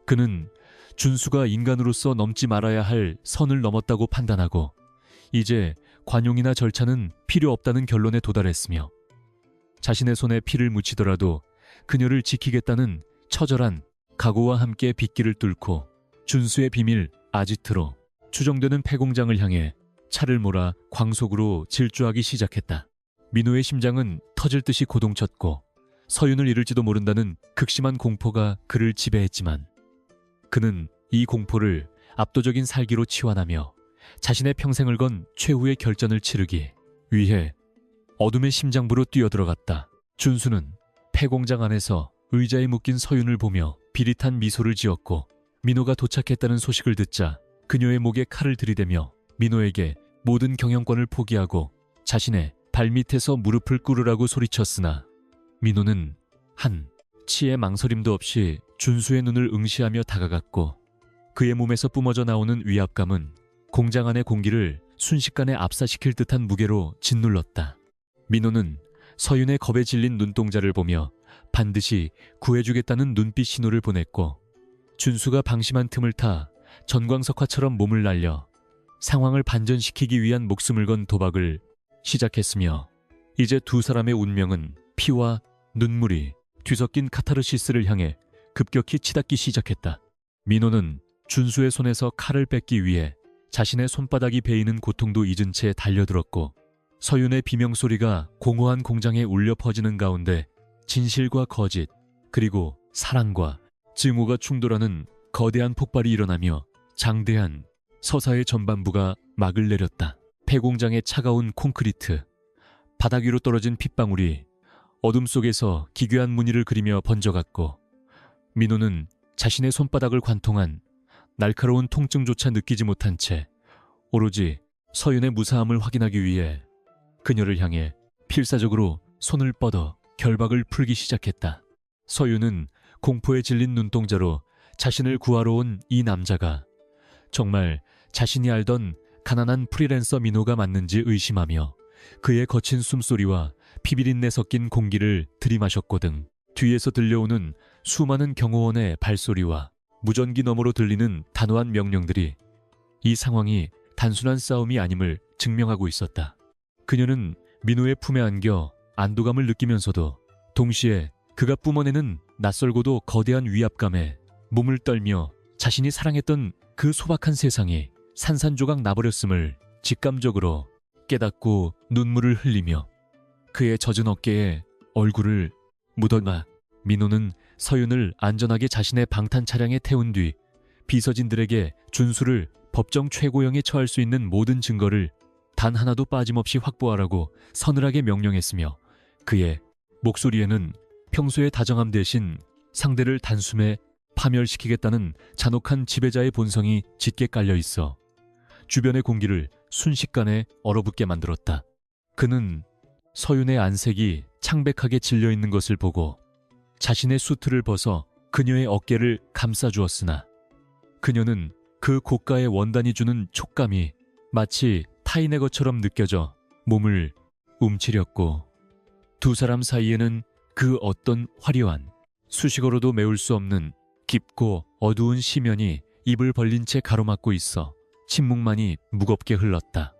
그는 준수가 인간으로서 넘지 말아야 할 선을 넘었다고 판단하고 이제 관용이나 절차는 필요 없다는 결론에 도달했으며 자신의 손에 피를 묻히더라도 그녀를 지키겠다는 처절한 각오와 함께 빗길을 뚫고 준수의 비밀 아지트로 추정되는 폐공장을 향해 차를 몰아 광속으로 질주하기 시작했다. 민호의 심장은 터질 듯이 고동쳤고 서윤을 잃을지도 모른다는 극심한 공포가 그를 지배했지만 그는 이 공포를 압도적인 살기로 치환하며 자신의 평생을 건 최후의 결전을 치르기 위해 어둠의 심장부로 뛰어들어갔다. 준수는 폐공장 안에서 의자에 묶인 서윤을 보며 비릿한 미소를 지었고 민호가 도착했다는 소식을 듣자 그녀의 목에 칼을 들이대며 민호에게 모든 경영권을 포기하고 자신의 발밑에서 무릎을 꿇으라고 소리쳤으나 민호는 한 치의 망설임도 없이 준수의 눈을 응시하며 다가갔고 그의 몸에서 뿜어져 나오는 위압감은 공장 안의 공기를 순식간에 압사시킬 듯한 무게로 짓눌렀다. 민호는 서윤의 겁에 질린 눈동자를 보며 반드시 구해주겠다는 눈빛 신호를 보냈고 준수가 방심한 틈을 타 전광석화처럼 몸을 날려 상황을 반전시키기 위한 목숨을 건 도박을 시작했으며 이제 두 사람의 운명은 피와 눈물이 뒤섞인 카타르시스를 향해 급격히 치닫기 시작했다. 민호는 준수의 손에서 칼을 뺏기 위해 자신의 손바닥이 베이는 고통도 잊은 채 달려들었고 서윤의 비명소리가 공허한 공장에 울려 퍼지는 가운데 진실과 거짓 그리고 사랑과 증오가 충돌하는 거대한 폭발이 일어나며 장대한 서사의 전반부가 막을 내렸다. 폐공장의 차가운 콘크리트, 바닥 위로 떨어진 핏방울이 어둠 속에서 기괴한 무늬를 그리며 번져갔고 민호는 자신의 손바닥을 관통한 날카로운 통증조차 느끼지 못한 채 오로지 서윤의 무사함을 확인하기 위해 그녀를 향해 필사적으로 손을 뻗어 결박을 풀기 시작했다. 서윤은 공포에 질린 눈동자로 자신을 구하러 온 이 남자가 정말 자신이 알던 가난한 프리랜서 민호가 맞는지 의심하며 그의 거친 숨소리와 피비린내 섞인 공기를 들이마셨거든. 뒤에서 들려오는 수많은 경호원의 발소리와 무전기 너머로 들리는 단호한 명령들이 이 상황이 단순한 싸움이 아님을 증명하고 있었다. 그녀는 민호의 품에 안겨 안도감을 느끼면서도 동시에 그가 뿜어내는 낯설고도 거대한 위압감에 몸을 떨며 자신이 사랑했던 그 소박한 세상이 산산조각 나버렸음을 직감적으로 깨닫고 눈물을 흘리며 그의 젖은 어깨에 얼굴을 묻어나 민호는 서윤을 안전하게 자신의 방탄 차량에 태운 뒤 비서진들에게 준수를 법정 최고형에 처할 수 있는 모든 증거를 단 하나도 빠짐없이 확보하라고 서늘하게 명령했으며 그의 목소리에는 평소의 다정함 대신 상대를 단숨에 파멸시키겠다는 잔혹한 지배자의 본성이 짙게 깔려 있어 주변의 공기를 순식간에 얼어붙게 만들었다. 그는 서윤의 안색이 창백하게 질려 있는 것을 보고 자신의 수트를 벗어 그녀의 어깨를 감싸주었으나 그녀는 그 고가의 원단이 주는 촉감이 마치 타인의 것처럼 느껴져 몸을 움츠렸고 두 사람 사이에는 그 어떤 화려한 수식어로도 메울 수 없는 깊고 어두운 시면이 입을 벌린 채 가로막고 있어 침묵만이 무겁게 흘렀다.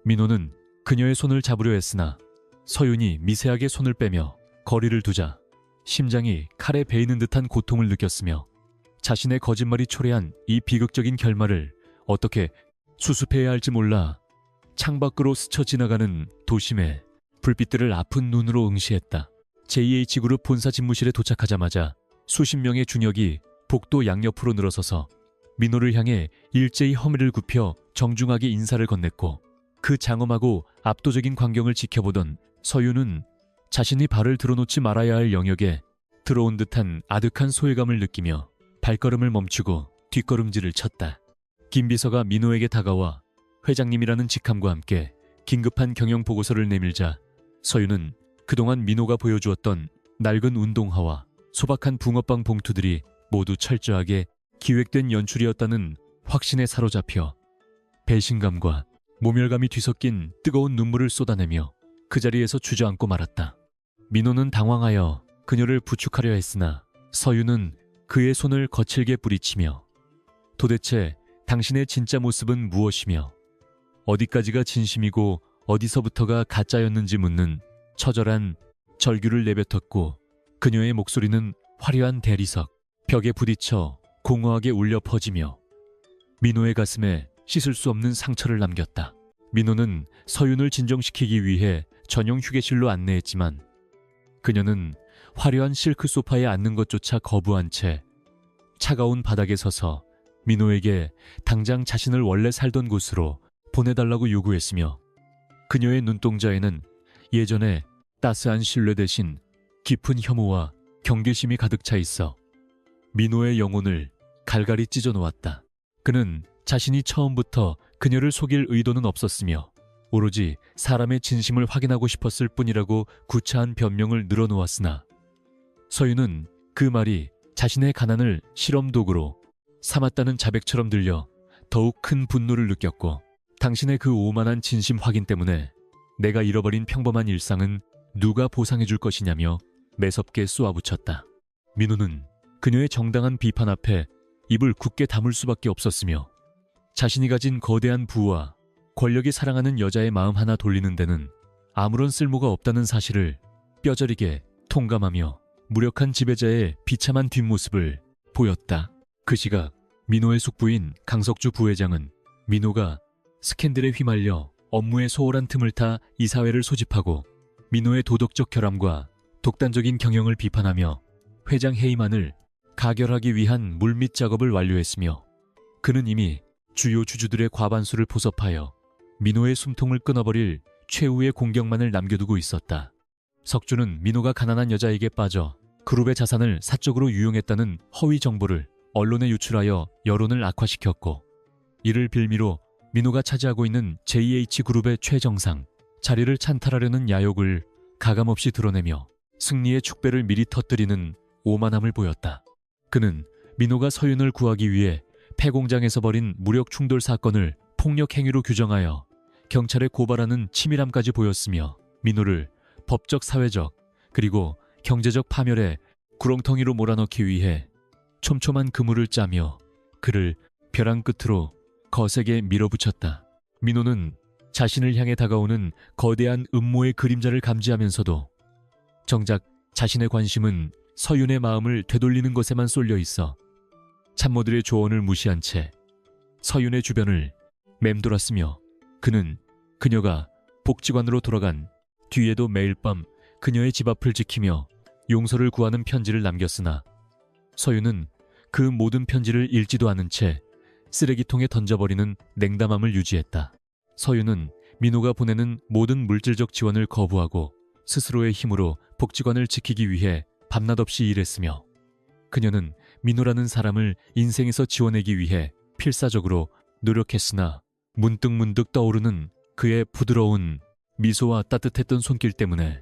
민호는 그녀의 손을 잡으려 했으나 서윤이 미세하게 손을 빼며 거리를 두자 심장이 칼에 베이는 듯한 고통을 느꼈으며 자신의 거짓말이 초래한 이 비극적인 결말을 어떻게 수습해야 할지 몰라 창밖으로 스쳐 지나가는 도심의 불빛들을 아픈 눈으로 응시했다. JH그룹 본사 집무실에 도착하자마자 수십 명의 중역이 복도 양옆으로 늘어서서 민호를 향해 일제히 허물을 굽혀 정중하게 인사를 건넸고 그 장엄하고 압도적인 광경을 지켜보던 서윤은 자신이 발을 들어놓지 말아야 할 영역에 들어온 듯한 아득한 소외감을 느끼며 발걸음을 멈추고 뒷걸음질을 쳤다. 김 비서가 민호에게 다가와 회장님이라는 직함과 함께 긴급한 경영 보고서를 내밀자 서윤은 그동안 민호가 보여주었던 낡은 운동화와 소박한 붕어빵 봉투들이 모두 철저하게 기획된 연출이었다는 확신에 사로잡혀 배신감과 모멸감이 뒤섞인 뜨거운 눈물을 쏟아내며 그 자리에서 주저앉고 말았다. 민호는 당황하여 그녀를 부축하려 했으나 서윤은 그의 손을 거칠게 뿌리치며 도대체 당신의 진짜 모습은 무엇이며 어디까지가 진심이고 어디서부터가 가짜였는지 묻는 처절한 절규를 내뱉었고 그녀의 목소리는 화려한 대리석, 벽에 부딪혀 공허하게 울려 퍼지며 민호의 가슴에 씻을 수 없는 상처를 남겼다. 민호는 서윤을 진정시키기 위해 전용 휴게실로 안내했지만 그녀는 화려한 실크 소파에 앉는 것조차 거부한 채 차가운 바닥에 서서 민호에게 당장 자신을 원래 살던 곳으로 보내달라고 요구했으며 그녀의 눈동자에는 예전에 따스한 신뢰 대신 깊은 혐오와 경계심이 가득 차 있어 민호의 영혼을 갈갈이 찢어 놓았다. 그는 자신이 처음부터 그녀를 속일 의도는 없었으며 오로지 사람의 진심을 확인하고 싶었을 뿐이라고 구차한 변명을 늘어놓았으나 서윤은 그 말이 자신의 가난을 실험 도구로 삼았다는 자백처럼 들려 더욱 큰 분노를 느꼈고 당신의 그 오만한 진심 확인 때문에 내가 잃어버린 평범한 일상은 누가 보상해 줄 것이냐며 매섭게 쏘아붙였다. 민호는 그녀의 정당한 비판 앞에 입을 굳게 다물 수밖에 없었으며 자신이 가진 거대한 부와 권력이 사랑하는 여자의 마음 하나 돌리는 데는 아무런 쓸모가 없다는 사실을 뼈저리게 통감하며 무력한 지배자의 비참한 뒷모습을 보였다. 그 시각 민호의 숙부인 강석주 부회장은 민호가 스캔들에 휘말려 업무의 소홀한 틈을 타 이사회를 소집하고 민호의 도덕적 결함과 독단적인 경영을 비판하며 회장 해임안을 가결하기 위한 물밑 작업을 완료했으며 그는 이미 주요 주주들의 과반수를 포섭하여 민호의 숨통을 끊어버릴 최후의 공격만을 남겨두고 있었다. 석주는 민호가 가난한 여자에게 빠져 그룹의 자산을 사적으로 유용했다는 허위 정보를 언론에 유출하여 여론을 악화시켰고 이를 빌미로 민호가 차지하고 있는 JH그룹의 최정상 자리를 찬탈하려는 야욕을 가감없이 드러내며 승리의 축배를 미리 터뜨리는 오만함을 보였다. 그는 민호가 서윤을 구하기 위해 폐공장에서 벌인 무력 충돌 사건을 폭력 행위로 규정하여 경찰에 고발하는 치밀함까지 보였으며 민호를 법적 사회적 그리고 경제적 파멸에 구렁텅이로 몰아넣기 위해 촘촘한 그물을 짜며 그를 벼랑 끝으로 거세게 밀어붙였다. 민호는 자신을 향해 다가오는 거대한 음모의 그림자를 감지하면서도 정작 자신의 관심은 서윤의 마음을 되돌리는 것에만 쏠려 있어 참모들의 조언을 무시한 채 서윤의 주변을 맴돌았으며 그는 그녀가 복지관으로 돌아간 뒤에도 매일 밤 그녀의 집 앞을 지키며 용서를 구하는 편지를 남겼으나 서윤은 그 모든 편지를 읽지도 않은 채 쓰레기통에 던져버리는 냉담함을 유지했다. 서윤은 민호가 보내는 모든 물질적 지원을 거부하고 스스로의 힘으로 복지관을 지키기 위해 밤낮 없이 일했으며 그녀는 민호라는 사람을 인생에서 지워내기 위해 필사적으로 노력했으나 문득문득 떠오르는 그의 부드러운 미소와 따뜻했던 손길 때문에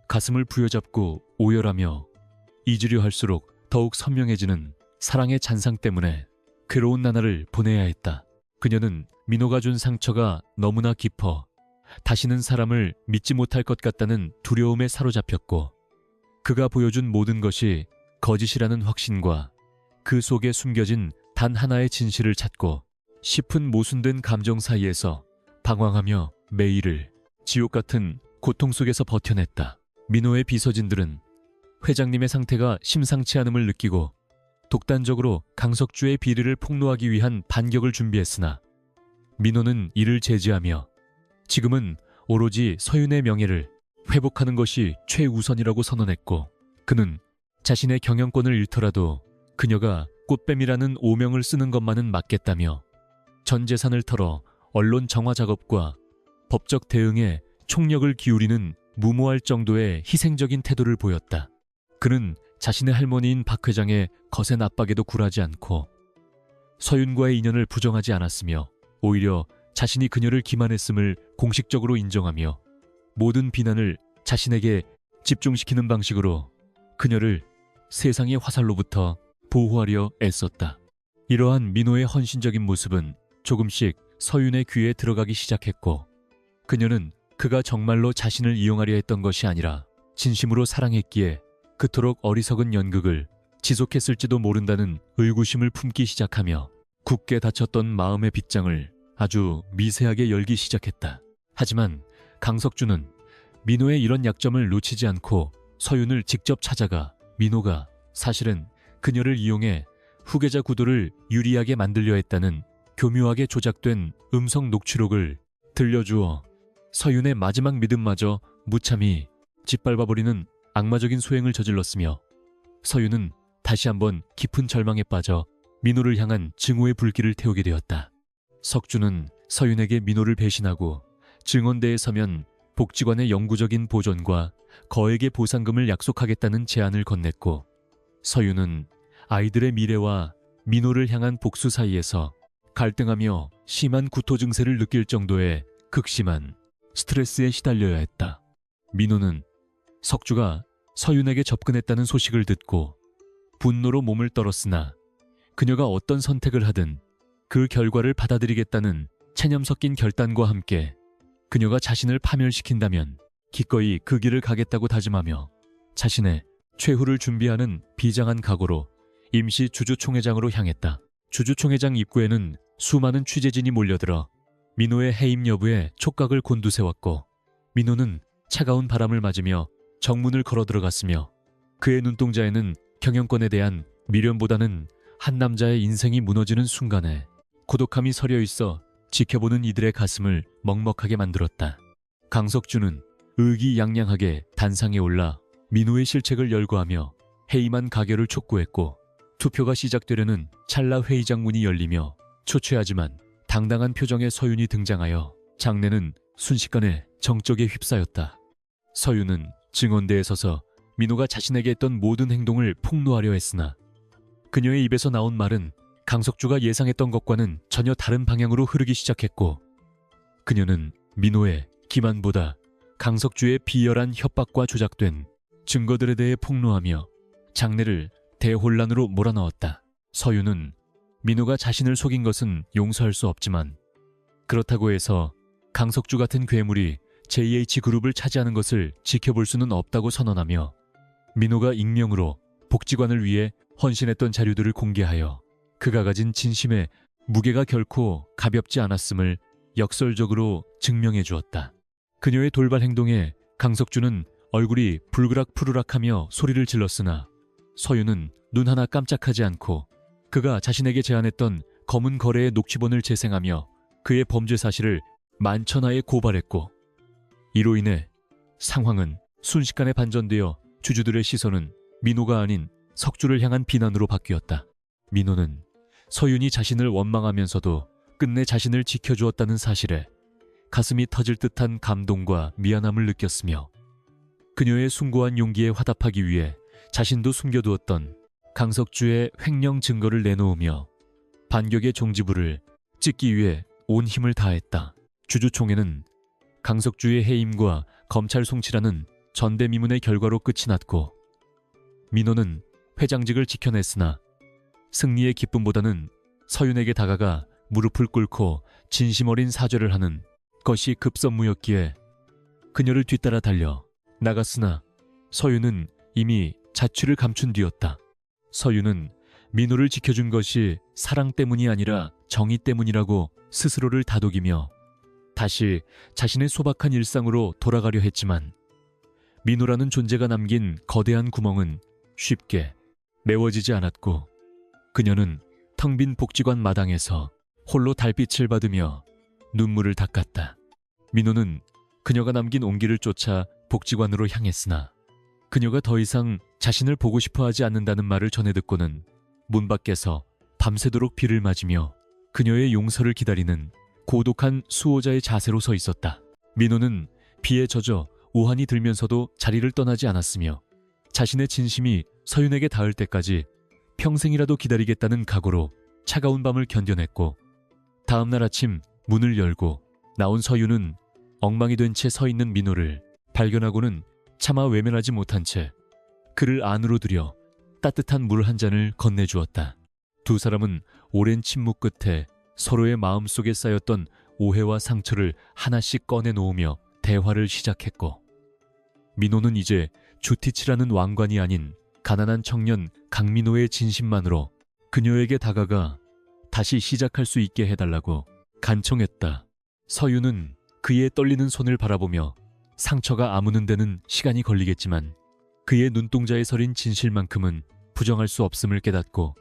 가슴을 부여잡고 오열하며 잊으려 할수록 더욱 선명해지는 사랑의 잔상 때문에 괴로운 나날을 보내야 했다. 그녀는 민호가 준 상처가 너무나 깊어 다시는 사람을 믿지 못할 것 같다는 두려움에 사로잡혔고 그가 보여준 모든 것이 거짓이라는 확신과 그 속에 숨겨진 단 하나의 진실을 찾고 싶은 모순된 감정 사이에서 방황하며 매일을 지옥 같은 고통 속에서 버텨냈다. 민호의 비서진들은 회장님의 상태가 심상치 않음을 느끼고 독단적으로 강석주의 비리를 폭로하기 위한 반격을 준비했으나 민호는 이를 제지하며 지금은 오로지 서윤의 명예를 회복하는 것이 최우선이라고 선언했고 그는 자신의 경영권을 잃더라도 그녀가 꽃뱀이라는 오명을 쓰는 것만은 막겠다며 전 재산을 털어 언론 정화 작업과 법적 대응에 총력을 기울이는 무모할 정도의 희생적인 태도를 보였다. 그는 자신의 할머니인 박 회장의 거센 압박에도 굴하지 않고 서윤과의 인연을 부정하지 않았으며 오히려 자신이 그녀를 기만했음을 공식적으로 인정하며 모든 비난을 자신에게 집중시키는 방식으로 그녀를 세상의 화살로부터 보호하려 애썼다. 이러한 민호의 헌신적인 모습은 조금씩 서윤의 귀에 들어가기 시작했고 그녀는 그가 정말로 자신을 이용하려 했던 것이 아니라 진심으로 사랑했기에 그토록 어리석은 연극을 지속했을지도 모른다는 의구심을 품기 시작하며 굳게 닫혔던 마음의 빗장을 아주 미세하게 열기 시작했다. 하지만 강석주는 민호의 이런 약점을 놓치지 않고 서윤을 직접 찾아가 민호가 사실은 그녀를 이용해 후계자 구도를 유리하게 만들려 했다는 교묘하게 조작된 음성 녹취록을 들려주어 서윤의 마지막 믿음마저 무참히 짓밟아버리는 악마적인 소행을 저질렀으며 서윤은 다시 한번 깊은 절망에 빠져 민호를 향한 증오의 불길을 태우게 되었다. 석주는 서윤에게 민호를 배신하고 증언대에 서면 복지관의 영구적인 보존과 거액의 보상금을 약속하겠다는 제안을 건넸고 서윤은 아이들의 미래와 민호를 향한 복수 사이에서 갈등하며 심한 구토 증세를 느낄 정도의 극심한 스트레스에 시달려야 했다. 민호는 석주가 서윤에게 접근했다는 소식을 듣고 분노로 몸을 떨었으나 그녀가 어떤 선택을 하든 그 결과를 받아들이겠다는 체념 섞인 결단과 함께 그녀가 자신을 파멸시킨다면 기꺼이 그 길을 가겠다고 다짐하며 자신의 최후를 준비하는 비장한 각오로 임시 주주총회장으로 향했다. 주주총회장 입구에는 수많은 취재진이 몰려들어 민호의 해임 여부에 촉각을 곤두세웠고 민호는 차가운 바람을 맞으며 정문을 걸어 들어갔으며 그의 눈동자에는 경영권에 대한 미련보다는 한 남자의 인생이 무너지는 순간에 고독함이 서려 있어 지켜보는 이들의 가슴을 먹먹하게 만들었다. 강석주는 의기양양하게 단상에 올라 민호의 실책을 열거하며 해임한 가결을 촉구했고 투표가 시작되려는 찰나 회의장 문이 열리며 초췌하지만 당당한 표정의 서윤이 등장하여 장내는 순식간에 정적에 휩싸였다. 서윤은 증언대에 서서 민호가 자신에게 했던 모든 행동을 폭로하려 했으나 그녀의 입에서 나온 말은 강석주가 예상했던 것과는 전혀 다른 방향으로 흐르기 시작했고 그녀는 민호의 기만보다 강석주의 비열한 협박과 조작된 증거들에 대해 폭로하며 장내를 대혼란으로 몰아넣었다. 서윤은 민호가 자신을 속인 것은 용서할 수 없지만 그렇다고 해서 강석주 같은 괴물이 JH그룹을 차지하는 것을 지켜볼 수는 없다고 선언하며 민호가 익명으로 복지관을 위해 헌신했던 자료들을 공개하여 그가 가진 진심의 무게가 결코 가볍지 않았음을 역설적으로 증명해 주었다. 그녀의 돌발 행동에 강석주는 얼굴이 불그락푸르락하며 소리를 질렀으나 서윤은 눈 하나 깜짝하지 않고 그가 자신에게 제안했던 검은 거래의 녹취본을 재생하며 그의 범죄 사실을 만천하에 고발했고, 이로 인해 상황은 순식간에 반전되어 주주들의 시선은 민호가 아닌 석주를 향한 비난으로 바뀌었다. 민호는 서윤이 자신을 원망하면서도 끝내 자신을 지켜주었다는 사실에 가슴이 터질 듯한 감동과 미안함을 느꼈으며, 그녀의 숭고한 용기에 화답하기 위해 자신도 숨겨두었던 강석주의 횡령 증거를 내놓으며 반격의 종지부를 찍기 위해 온 힘을 다했다. 주주총회는 강석주의 해임과 검찰 송치라는 전대미문의 결과로 끝이 났고, 민호는 회장직을 지켜냈으나 승리의 기쁨보다는 서윤에게 다가가 무릎을 꿇고 진심 어린 사죄를 하는 것이 급선무였기에 그녀를 뒤따라 달려 나갔으나 서윤은 이미 자취를 감춘 뒤였다. 서윤은 민호를 지켜준 것이 사랑 때문이 아니라 정의 때문이라고 스스로를 다독이며 다시 자신의 소박한 일상으로 돌아가려 했지만, 민호라는 존재가 남긴 거대한 구멍은 쉽게 메워지지 않았고, 그녀는 텅 빈 복지관 마당에서 홀로 달빛을 받으며 눈물을 닦았다. 민호는 그녀가 남긴 온기를 쫓아 복지관으로 향했으나 그녀가 더 이상 자신을 보고 싶어 하지 않는다는 말을 전해 듣고는 문 밖에서 밤새도록 비를 맞으며 그녀의 용서를 기다리는 고독한 수호자의 자세로 서 있었다. 민호는 비에 젖어 오한이 들면서도 자리를 떠나지 않았으며 자신의 진심이 서윤에게 닿을 때까지 평생이라도 기다리겠다는 각오로 차가운 밤을 견뎌냈고, 다음 날 아침 문을 열고 나온 서윤은 엉망이 된 채 서 있는 민호를 발견하고는 차마 외면하지 못한 채 그를 안으로 들여 따뜻한 물 한 잔을 건네주었다. 두 사람은 오랜 침묵 끝에 서로의 마음속에 쌓였던 오해와 상처를 하나씩 꺼내놓으며 대화를 시작했고, 민호는 이제 주티치라는 왕관이 아닌 가난한 청년 강민호의 진심만으로 그녀에게 다가가 다시 시작할 수 있게 해달라고 간청했다. 서윤은 그의 떨리는 손을 바라보며 상처가 아무는 데는 시간이 걸리겠지만 그의 눈동자에 서린 진실만큼은 부정할 수 없음을 깨닫고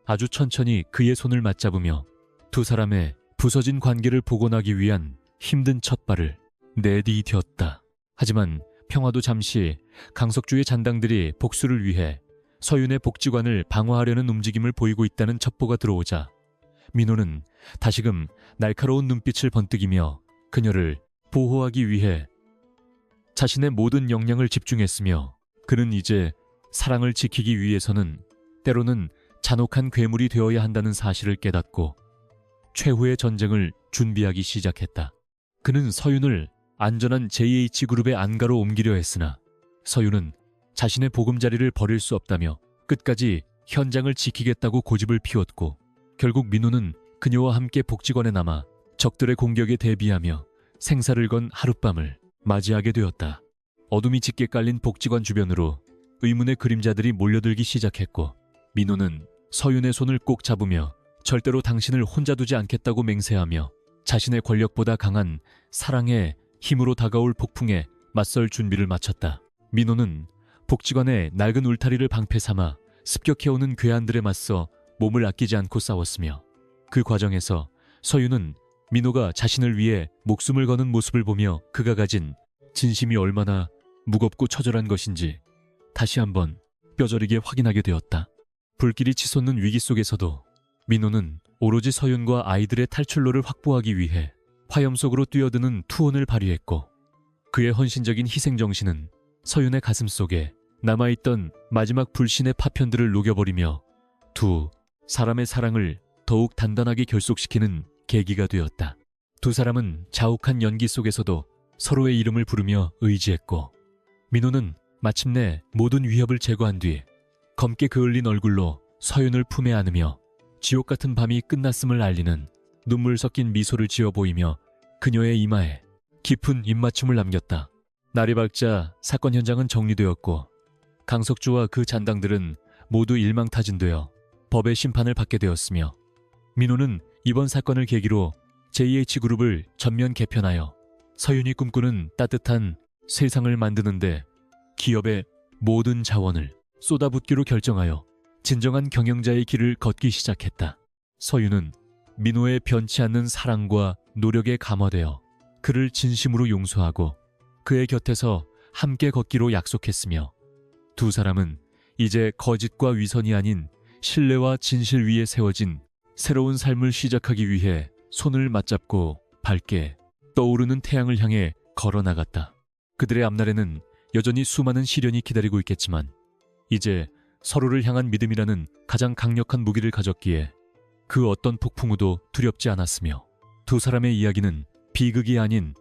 아주 천천히 그의 손을 맞잡으며 두 사람의 부서진 관계를 복원하기 위한 힘든 첫발을 내디뎠다. 하지만 평화도 잠시 강석주의 잔당들이 복수를 위해 서윤의 복지관을 방어하려는 움직임을 보이고 있다는 첩보가 들어오자 민호는 다시금 날카로운 눈빛을 번뜩이며 그녀를 보호하기 위해 자신의 모든 역량을 집중했으며, 그는 이제 사랑을 지키기 위해서는 때로는 잔혹한 괴물이 되어야 한다는 사실을 깨닫고 최후의 전쟁을 준비하기 시작했다. 그는 서윤을 안전한 JH그룹의 안가로 옮기려 했으나 서윤은 자신의 보금자리를 버릴 수 없다며 끝까지 현장을 지키겠다고 고집을 피웠고, 결국 민호는 그녀와 함께 복지관에 남아 적들의 공격에 대비하며 생사를 건 하룻밤을 맞이하게 되었다. 어둠이 짙게 깔린 복지관 주변으로 의문의 그림자들이 몰려들기 시작했고, 민호는 서윤의 손을 꼭 잡으며 절대로 당신을 혼자 두지 않겠다고 맹세하며 자신의 권력보다 강한 사랑의 힘으로 다가올 폭풍에 맞설 준비를 마쳤다. 민호는 복지관의 낡은 울타리를 방패 삼아 습격해오는 괴한들에 맞서 몸을 아끼지 않고 싸웠으며, 그 과정에서 서윤은 민호가 자신을 위해 목숨을 거는 모습을 보며 그가 가진 진심이 얼마나 무겁고 처절한 것인지 다시 한번 뼈저리게 확인하게 되었다. 불길이 치솟는 위기 속에서도 민호는 오로지 서윤과 아이들의 탈출로를 확보하기 위해 화염 속으로 뛰어드는 투혼을 발휘했고, 그의 헌신적인 희생정신은 서윤의 가슴 속에 남아있던 마지막 불신의 파편들을 녹여버리며 두 사람의 사랑을 더욱 단단하게 결속시키는 계기가 되었다. 두 사람은 자욱한 연기 속에서도 서로의 이름을 부르며 의지했고, 민호는 마침내 모든 위협을 제거한 뒤 검게 그을린 얼굴로 서윤을 품에 안으며 지옥 같은 밤이 끝났음을 알리는 눈물 섞인 미소를 지어 보이며 그녀의 이마에 깊은 입맞춤을 남겼다. 날이 밝자 사건 현장은 정리되었고 강석주와 그 잔당들은 모두 일망타진되어 법의 심판을 받게 되었으며, 민호는 이번 사건을 계기로 JH그룹을 전면 개편하여 서윤이 꿈꾸는 따뜻한 세상을 만드는데 기업의 모든 자원을 쏟아붓기로 결정하여 진정한 경영자의 길을 걷기 시작했다. 서윤은 민호의 변치 않는 사랑과 노력에 감화되어 그를 진심으로 용서하고 그의 곁에서 함께 걷기로 약속했으며, 두 사람은 이제 거짓과 위선이 아닌 신뢰와 진실 위에 세워진 새로운 삶을 시작하기 위해 손을 맞잡고 밝게 떠오르는 태양을 향해 걸어나갔다. 그들의 앞날에는 여전히 수많은 시련이 기다리고 있겠지만 이제 서로를 향한 믿음이라는 가장 강력한 무기를 가졌기에 그 어떤 폭풍우도 두렵지 않았으며, 두 사람의 이야기는 비극이 아닌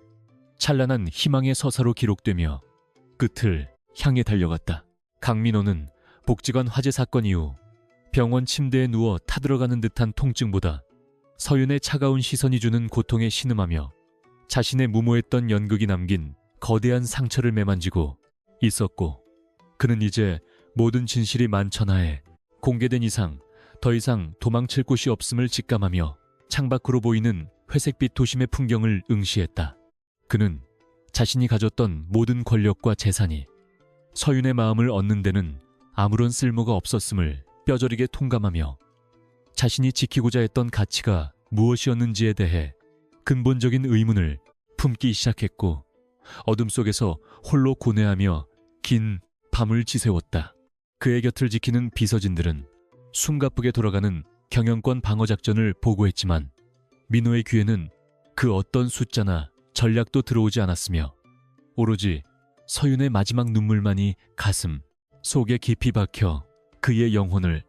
찬란한 희망의 서사로 기록되며 끝을 향해 달려갔다. 강민호는 복지관 화재 사건 이후 병원 침대에 누워 타들어가는 듯한 통증보다 서윤의 차가운 시선이 주는 고통에 신음하며 자신의 무모했던 연극이 남긴 거대한 상처를 매만지고 있었고, 그는 이제 모든 진실이 만천하에 공개된 이상 더 이상 도망칠 곳이 없음을 직감하며 창밖으로 보이는 회색빛 도심의 풍경을 응시했다. 그는 자신이 가졌던 모든 권력과 재산이 서윤의 마음을 얻는 데는 아무런 쓸모가 없었음을 뼈저리게 통감하며 자신이 지키고자 했던 가치가 무엇이었는지에 대해 근본적인 의문을 품기 시작했고, 어둠 속에서 홀로 고뇌하며 긴 밤을 지새웠다. 그의 곁을 지키는 비서진들은 숨가쁘게 돌아가는 경영권 방어 작전을 보고했지만 민호의 귀에는 그 어떤 숫자나 전략도 들어오지 않았으며 오로지 서윤의 마지막 눈물만이 가슴 속에 깊이 박혀 그의 영혼을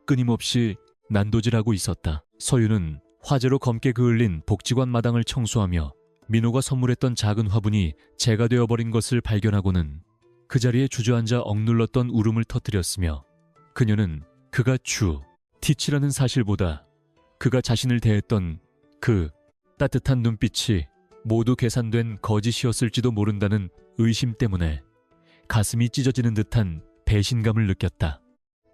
끊임없이 난도질하고 있었다. 서윤은 화재로 검게 그을린 복지관 마당을 청소하며 민호가 선물했던 작은 화분이 재가 되어버린 것을 발견하고는 그 자리에 주저앉아 억눌렀던 울음을 터뜨렸으며, 그녀는 그가 티치라는 사실보다 그가 자신을 대했던 그 따뜻한 눈빛이 모두 계산된 거짓이었을지도 모른다는 의심 때문에 가슴이 찢어지는 듯한 배신감을 느꼈다.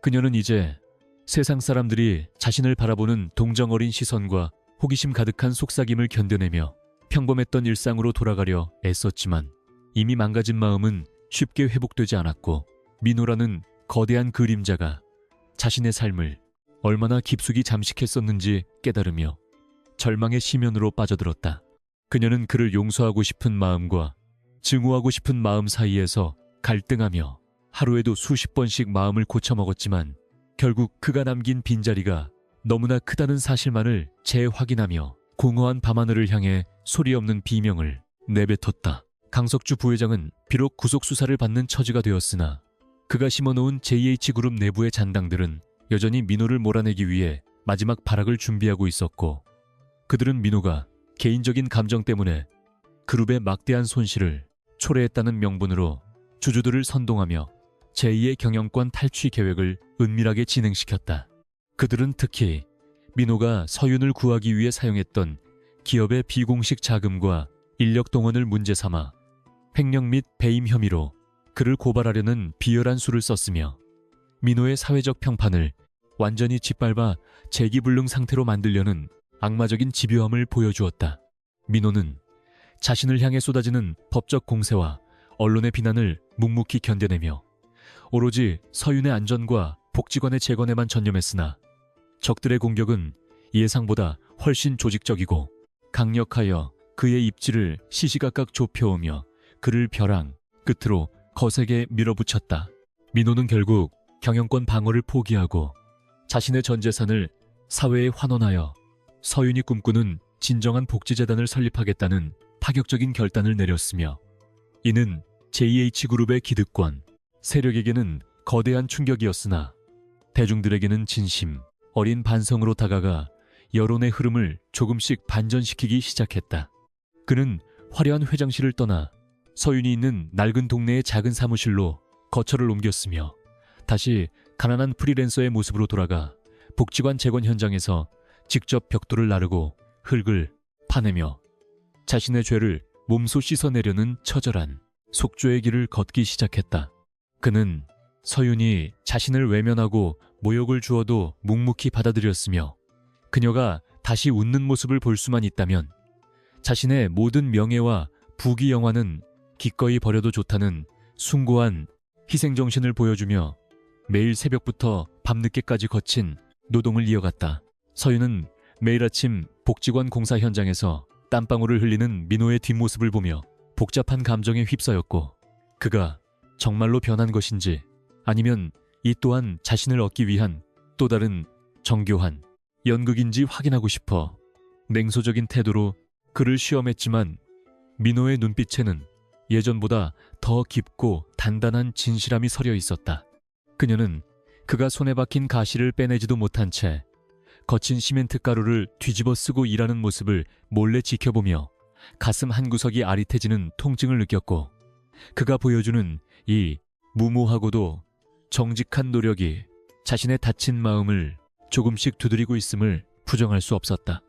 그녀는 이제 세상 사람들이 자신을 바라보는 동정어린 시선과 호기심 가득한 속삭임을 견뎌내며 평범했던 일상으로 돌아가려 애썼지만 이미 망가진 마음은 쉽게 회복되지 않았고, 민호라는 거대한 그림자가 자신의 삶을 얼마나 깊숙이 잠식했었는지 깨달으며 절망의 심연으로 빠져들었다. 그녀는 그를 용서하고 싶은 마음과 증오하고 싶은 마음 사이에서 갈등하며 하루에도 수십 번씩 마음을 고쳐먹었지만 결국 그가 남긴 빈자리가 너무나 크다는 사실만을 재확인하며 공허한 밤하늘을 향해 소리 없는 비명을 내뱉었다. 강석주 부회장은 비록 구속수사를 받는 처지가 되었으나 그가 심어놓은 JH그룹 내부의 잔당들은 여전히 민호를 몰아내기 위해 마지막 발악을 준비하고 있었고, 그들은 민호가 개인적인 감정 때문에 그룹의 막대한 손실을 초래했다는 명분으로 주주들을 선동하며 제2의 경영권 탈취 계획을 은밀하게 진행시켰다. 그들은 특히 민호가 서윤을 구하기 위해 사용했던 기업의 비공식 자금과 인력 동원을 문제 삼아 횡령 및 배임 혐의로 그를 고발하려는 비열한 수를 썼으며, 민호의 사회적 평판을 완전히 짓밟아 재기불능 상태로 만들려는 악마적인 집요함을 보여주었다. 민호는 자신을 향해 쏟아지는 법적 공세와 언론의 비난을 묵묵히 견뎌내며 오로지 서윤의 안전과 복지관의 재건에만 전념했으나 적들의 공격은 예상보다 훨씬 조직적이고 강력하여 그의 입지를 시시각각 좁혀오며 그를 벼랑 끝으로 거세게 밀어붙였다. 민호는 결국 경영권 방어를 포기하고 자신의 전 재산을 사회에 환원하여 서윤이 꿈꾸는 진정한 복지재단을 설립하겠다는 파격적인 결단을 내렸으며, 이는 JH그룹의 기득권, 세력에게는 거대한 충격이었으나 대중들에게는 진심, 어린 반성으로 다가가 여론의 흐름을 조금씩 반전시키기 시작했다. 그는 화려한 회장실을 떠나 서윤이 있는 낡은 동네의 작은 사무실로 거처를 옮겼으며 다시 가난한 프리랜서의 모습으로 돌아가 복지관 재건 현장에서 직접 벽돌을 나르고 흙을 파내며 자신의 죄를 몸소 씻어내려는 처절한 속죄의 길을 걷기 시작했다. 그는 서윤이 자신을 외면하고 모욕을 주어도 묵묵히 받아들였으며 그녀가 다시 웃는 모습을 볼 수만 있다면 자신의 모든 명예와 부귀 영화는 기꺼이 버려도 좋다는 숭고한 희생정신을 보여주며 매일 새벽부터 밤늦게까지 거친 노동을 이어갔다. 서윤은 매일 아침 복지관 공사 현장에서 땀방울을 흘리는 민호의 뒷모습을 보며 복잡한 감정에 휩싸였고 그가 정말로 변한 것인지 아니면 이 또한 자신을 얻기 위한 또 다른 정교한 연극인지 확인하고 싶어 냉소적인 태도로 그를 시험했지만 민호의 눈빛에는 예전보다 더 깊고 단단한 진실함이 서려 있었다. 그녀는 그가 손에 박힌 가시를 빼내지도 못한 채 거친 시멘트 가루를 뒤집어 쓰고 일하는 모습을 몰래 지켜보며 가슴 한구석이 아릿해지는 통증을 느꼈고 그가 보여주는 이 무모하고도 정직한 노력이 자신의 다친 마음을 조금씩 두드리고 있음을 부정할 수 없었다.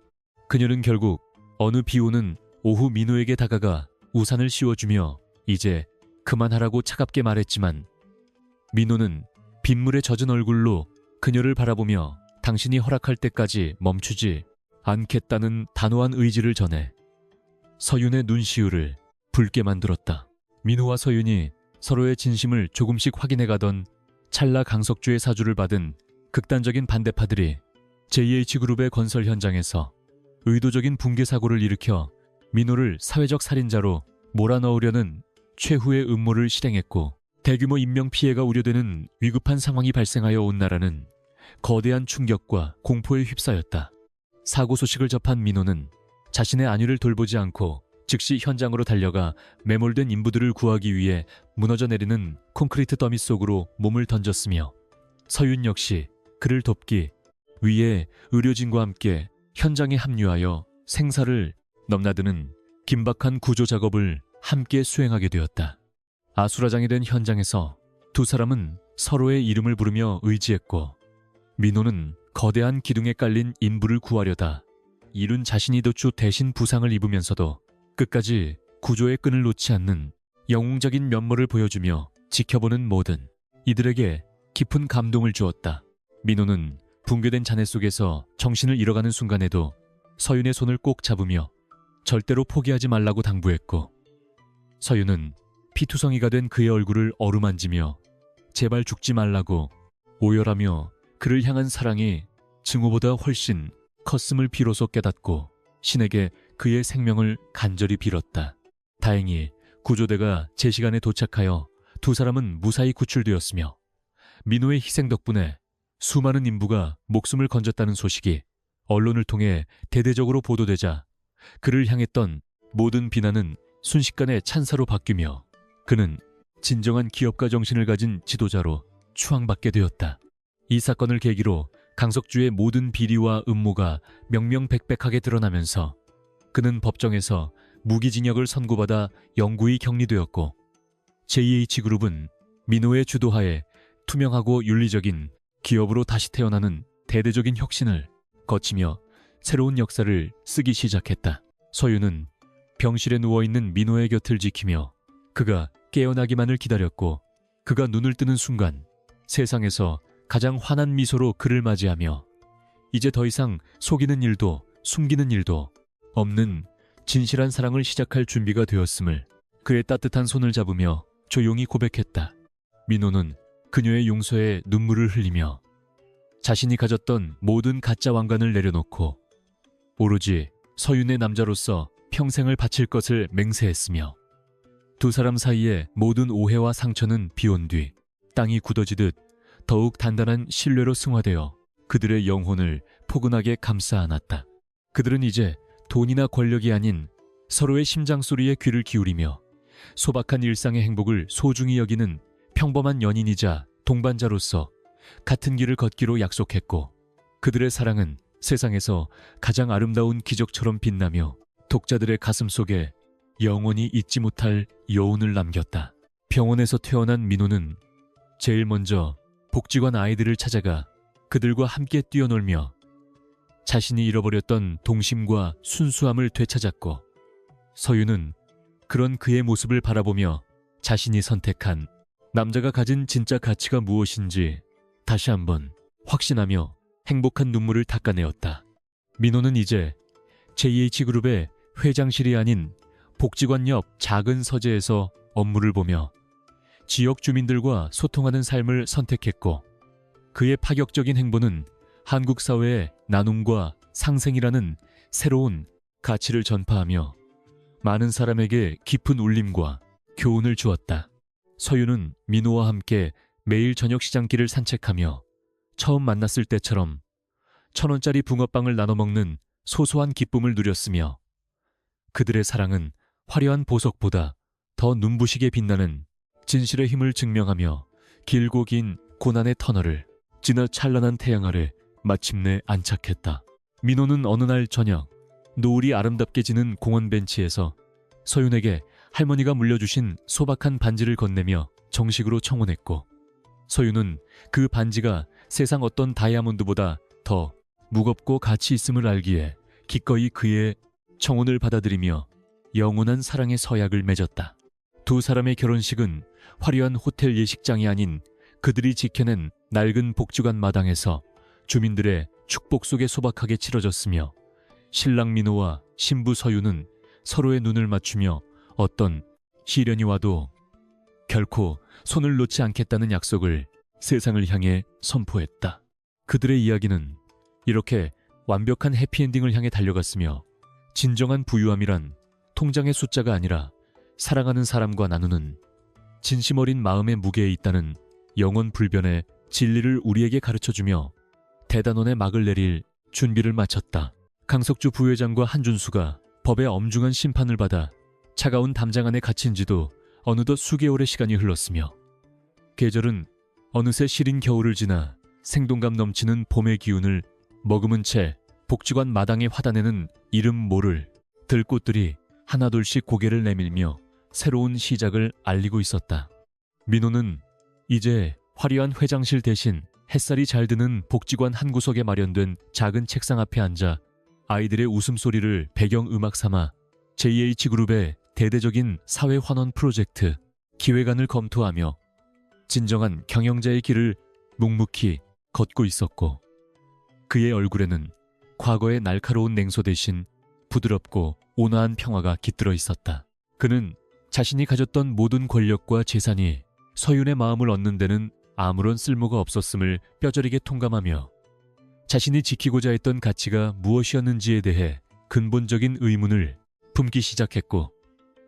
그녀는 결국 어느 비 오는 오후 민호에게 다가가 우산을 씌워주며 이제 그만하라고 차갑게 말했지만 민호는 빗물에 젖은 얼굴로 그녀를 바라보며 당신이 허락할 때까지 멈추지 않겠다는 단호한 의지를 전해 서윤의 눈시울을 붉게 만들었다. 민호와 서윤이 서로의 진심을 조금씩 확인해가던 찰나 강석주의 사주를 받은 극단적인 반대파들이 JH그룹의 건설 현장에서 의도적인 붕괴 사고를 일으켜 민호를 사회적 살인자로 몰아넣으려는 최후의 음모를 실행했고 대규모 인명피해가 우려되는 위급한 상황이 발생하여 온 나라는 거대한 충격과 공포에 휩싸였다. 사고 소식을 접한 민호는 자신의 안위를 돌보지 않고 즉시 현장으로 달려가 매몰된 인부들을 구하기 위해 무너져 내리는 콘크리트 더미 속으로 몸을 던졌으며 서윤 역시 그를 돕기 위해 의료진과 함께 현장에 합류하여 생사를 넘나드는 긴박한 구조 작업을 함께 수행하게 되었다. 아수라장이 된 현장에서 두 사람은 서로의 이름을 부르며 의지했고 민호는 거대한 기둥에 깔린 인부를 구하려다 이룬 자신이 도주 대신 부상을 입으면서도 끝까지 구조의 끈을 놓지 않는 영웅적인 면모를 보여주며 지켜보는 모든 이들에게 깊은 감동을 주었다. 민호는 붕괴된 잔해 속에서 정신을 잃어가는 순간에도 서윤의 손을 꼭 잡으며 절대로 포기하지 말라고 당부했고 서윤은 피투성이가 된 그의 얼굴을 어루만지며 제발 죽지 말라고 오열하며 그를 향한 사랑이 증오보다 훨씬 컸음을 비로소 깨닫고 신에게 그의 생명을 간절히 빌었다. 다행히 구조대가 제 시간에 도착하여 두 사람은 무사히 구출되었으며 민호의 희생 덕분에 수많은 인부가 목숨을 건졌다는 소식이 언론을 통해 대대적으로 보도되자 그를 향했던 모든 비난은 순식간에 찬사로 바뀌며 그는 진정한 기업가 정신을 가진 지도자로 추앙받게 되었다. 이 사건을 계기로 강석주의 모든 비리와 음모가 명명백백하게 드러나면서 그는 법정에서 무기징역을 선고받아 영구히 격리되었고 JH그룹은 민호의 주도하에 투명하고 윤리적인 기업으로 다시 태어나는 대대적인 혁신을 거치며 새로운 역사를 쓰기 시작했다. 서윤은 병실에 누워있는 민호의 곁을 지키며 그가 깨어나기만을 기다렸고 그가 눈을 뜨는 순간 세상에서 가장 환한 미소로 그를 맞이하며 이제 더 이상 속이는 일도 숨기는 일도 없는 진실한 사랑을 시작할 준비가 되었음을 그의 따뜻한 손을 잡으며 조용히 고백했다. 민호는 그녀의 용서에 눈물을 흘리며 자신이 가졌던 모든 가짜 왕관을 내려놓고 오로지 서윤의 남자로서 평생을 바칠 것을 맹세했으며 두 사람 사이의 모든 오해와 상처는 비온 뒤 땅이 굳어지듯 더욱 단단한 신뢰로 승화되어 그들의 영혼을 포근하게 감싸 안았다. 그들은 이제 돈이나 권력이 아닌 서로의 심장 소리에 귀를 기울이며 소박한 일상의 행복을 소중히 여기는 평범한 연인이자 동반자로서 같은 길을 걷기로 약속했고 그들의 사랑은 세상에서 가장 아름다운 기적처럼 빛나며 독자들의 가슴 속에 영원히 잊지 못할 여운을 남겼다. 병원에서 퇴원한 민호는 제일 먼저 복지관 아이들을 찾아가 그들과 함께 뛰어놀며 자신이 잃어버렸던 동심과 순수함을 되찾았고 서윤은 그런 그의 모습을 바라보며 자신이 선택한 남자가 가진 진짜 가치가 무엇인지 다시 한번 확신하며 행복한 눈물을 닦아내었다. 민호는 이제 JH그룹의 회장실이 아닌 복지관 옆 작은 서재에서 업무를 보며 지역 주민들과 소통하는 삶을 선택했고, 그의 파격적인 행보는 한국 사회의 나눔과 상생이라는 새로운 가치를 전파하며 많은 사람에게 깊은 울림과 교훈을 주었다. 서유는 민호와 함께 매일 저녁 시장길을 산책하며 처음 만났을 때처럼 1,000원짜리 붕어빵을 나눠 먹는 소소한 기쁨을 누렸으며, 그들의 사랑은 화려한 보석보다 더 눈부시게 빛나는 진실의 힘을 증명하며 길고 긴 고난의 터널을 지나 찬란한 태양 아래 마침내 안착했다. 민호는 어느 날 저녁 노을이 아름답게 지는 공원 벤치에서 서윤에게 할머니가 물려주신 소박한 반지를 건네며 정식으로 청혼했고, 서윤은 그 반지가 세상 어떤 다이아몬드보다 더 무겁고 가치 있음을 알기에 기꺼이 그의 청혼을 받아들이며 영원한 사랑의 서약을 맺었다. 두 사람의 결혼식은 화려한 호텔 예식장이 아닌 그들이 지켜낸 낡은 복지관 마당에서 주민들의 축복 속에 소박하게 치러졌으며, 신랑 민호와 신부 서유는 서로의 눈을 맞추며 어떤 시련이 와도 결코 손을 놓지 않겠다는 약속을 세상을 향해 선포했다. 그들의 이야기는 이렇게 완벽한 해피엔딩을 향해 달려갔으며, 진정한 부유함이란 통장의 숫자가 아니라 사랑하는 사람과 나누는 진심 어린 마음의 무게에 있다는 영원 불변의 진리를 우리에게 가르쳐주며 대단원의 막을 내릴 준비를 마쳤다. 강석주 부회장과 한준수가 법의 엄중한 심판을 받아 차가운 담장 안에 갇힌 지도 어느덧 수개월의 시간이 흘렀으며, 계절은 어느새 시린 겨울을 지나 생동감 넘치는 봄의 기운을 머금은 채 복지관 마당에 화단에는 이름 모를 들꽃들이 하나둘씩 고개를 내밀며 새로운 시작을 알리고 있었다. 민호는 이제 화려한 회장실 대신 햇살이 잘 드는 복지관 한 구석에 마련된 작은 책상 앞에 앉아 아이들의 웃음소리를 배경음악 삼아 JH그룹의 대대적인 사회 환원 프로젝트 기획안을 검토하며 진정한 경영자의 길을 묵묵히 걷고 있었고, 그의 얼굴에는 과거의 날카로운 냉소 대신 부드럽고 온화한 평화가 깃들어 있었다. 그는 자신이 가졌던 모든 권력과 재산이 서윤의 마음을 얻는 데는 아무런 쓸모가 없었음을 뼈저리게 통감하며, 자신이 지키고자 했던 가치가 무엇이었는지에 대해 근본적인 의문을 품기 시작했고,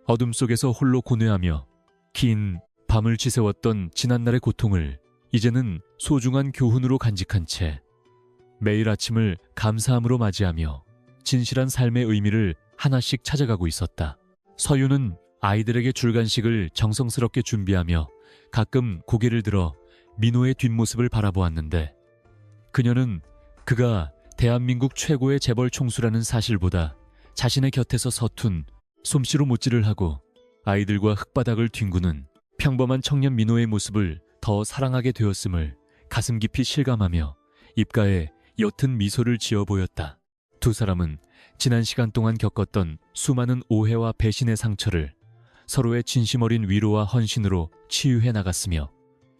어둠 속에서 홀로 고뇌하며 긴 밤을 지새웠던 지난날의 고통을 이제는 소중한 교훈으로 간직한 채 매일 아침을 감사함으로 맞이하며 진실한 삶의 의미를 하나씩 찾아가고 있었다. 서유는 아이들에게 줄 간식을 정성스럽게 준비하며 가끔 고개를 들어 민호의 뒷모습을 바라보았는데, 그녀는 그가 대한민국 최고의 재벌 총수라는 사실보다 자신의 곁에서 서툰 솜씨로 못질을 하고 아이들과 흙바닥을 뒹구는 평범한 청년 민호의 모습을 더 사랑하게 되었음을 가슴 깊이 실감하며 입가에 옅은 미소를 지어 보였다. 두 사람은 지난 시간 동안 겪었던 수많은 오해와 배신의 상처를 서로의 진심 어린 위로와 헌신으로 치유해 나갔으며,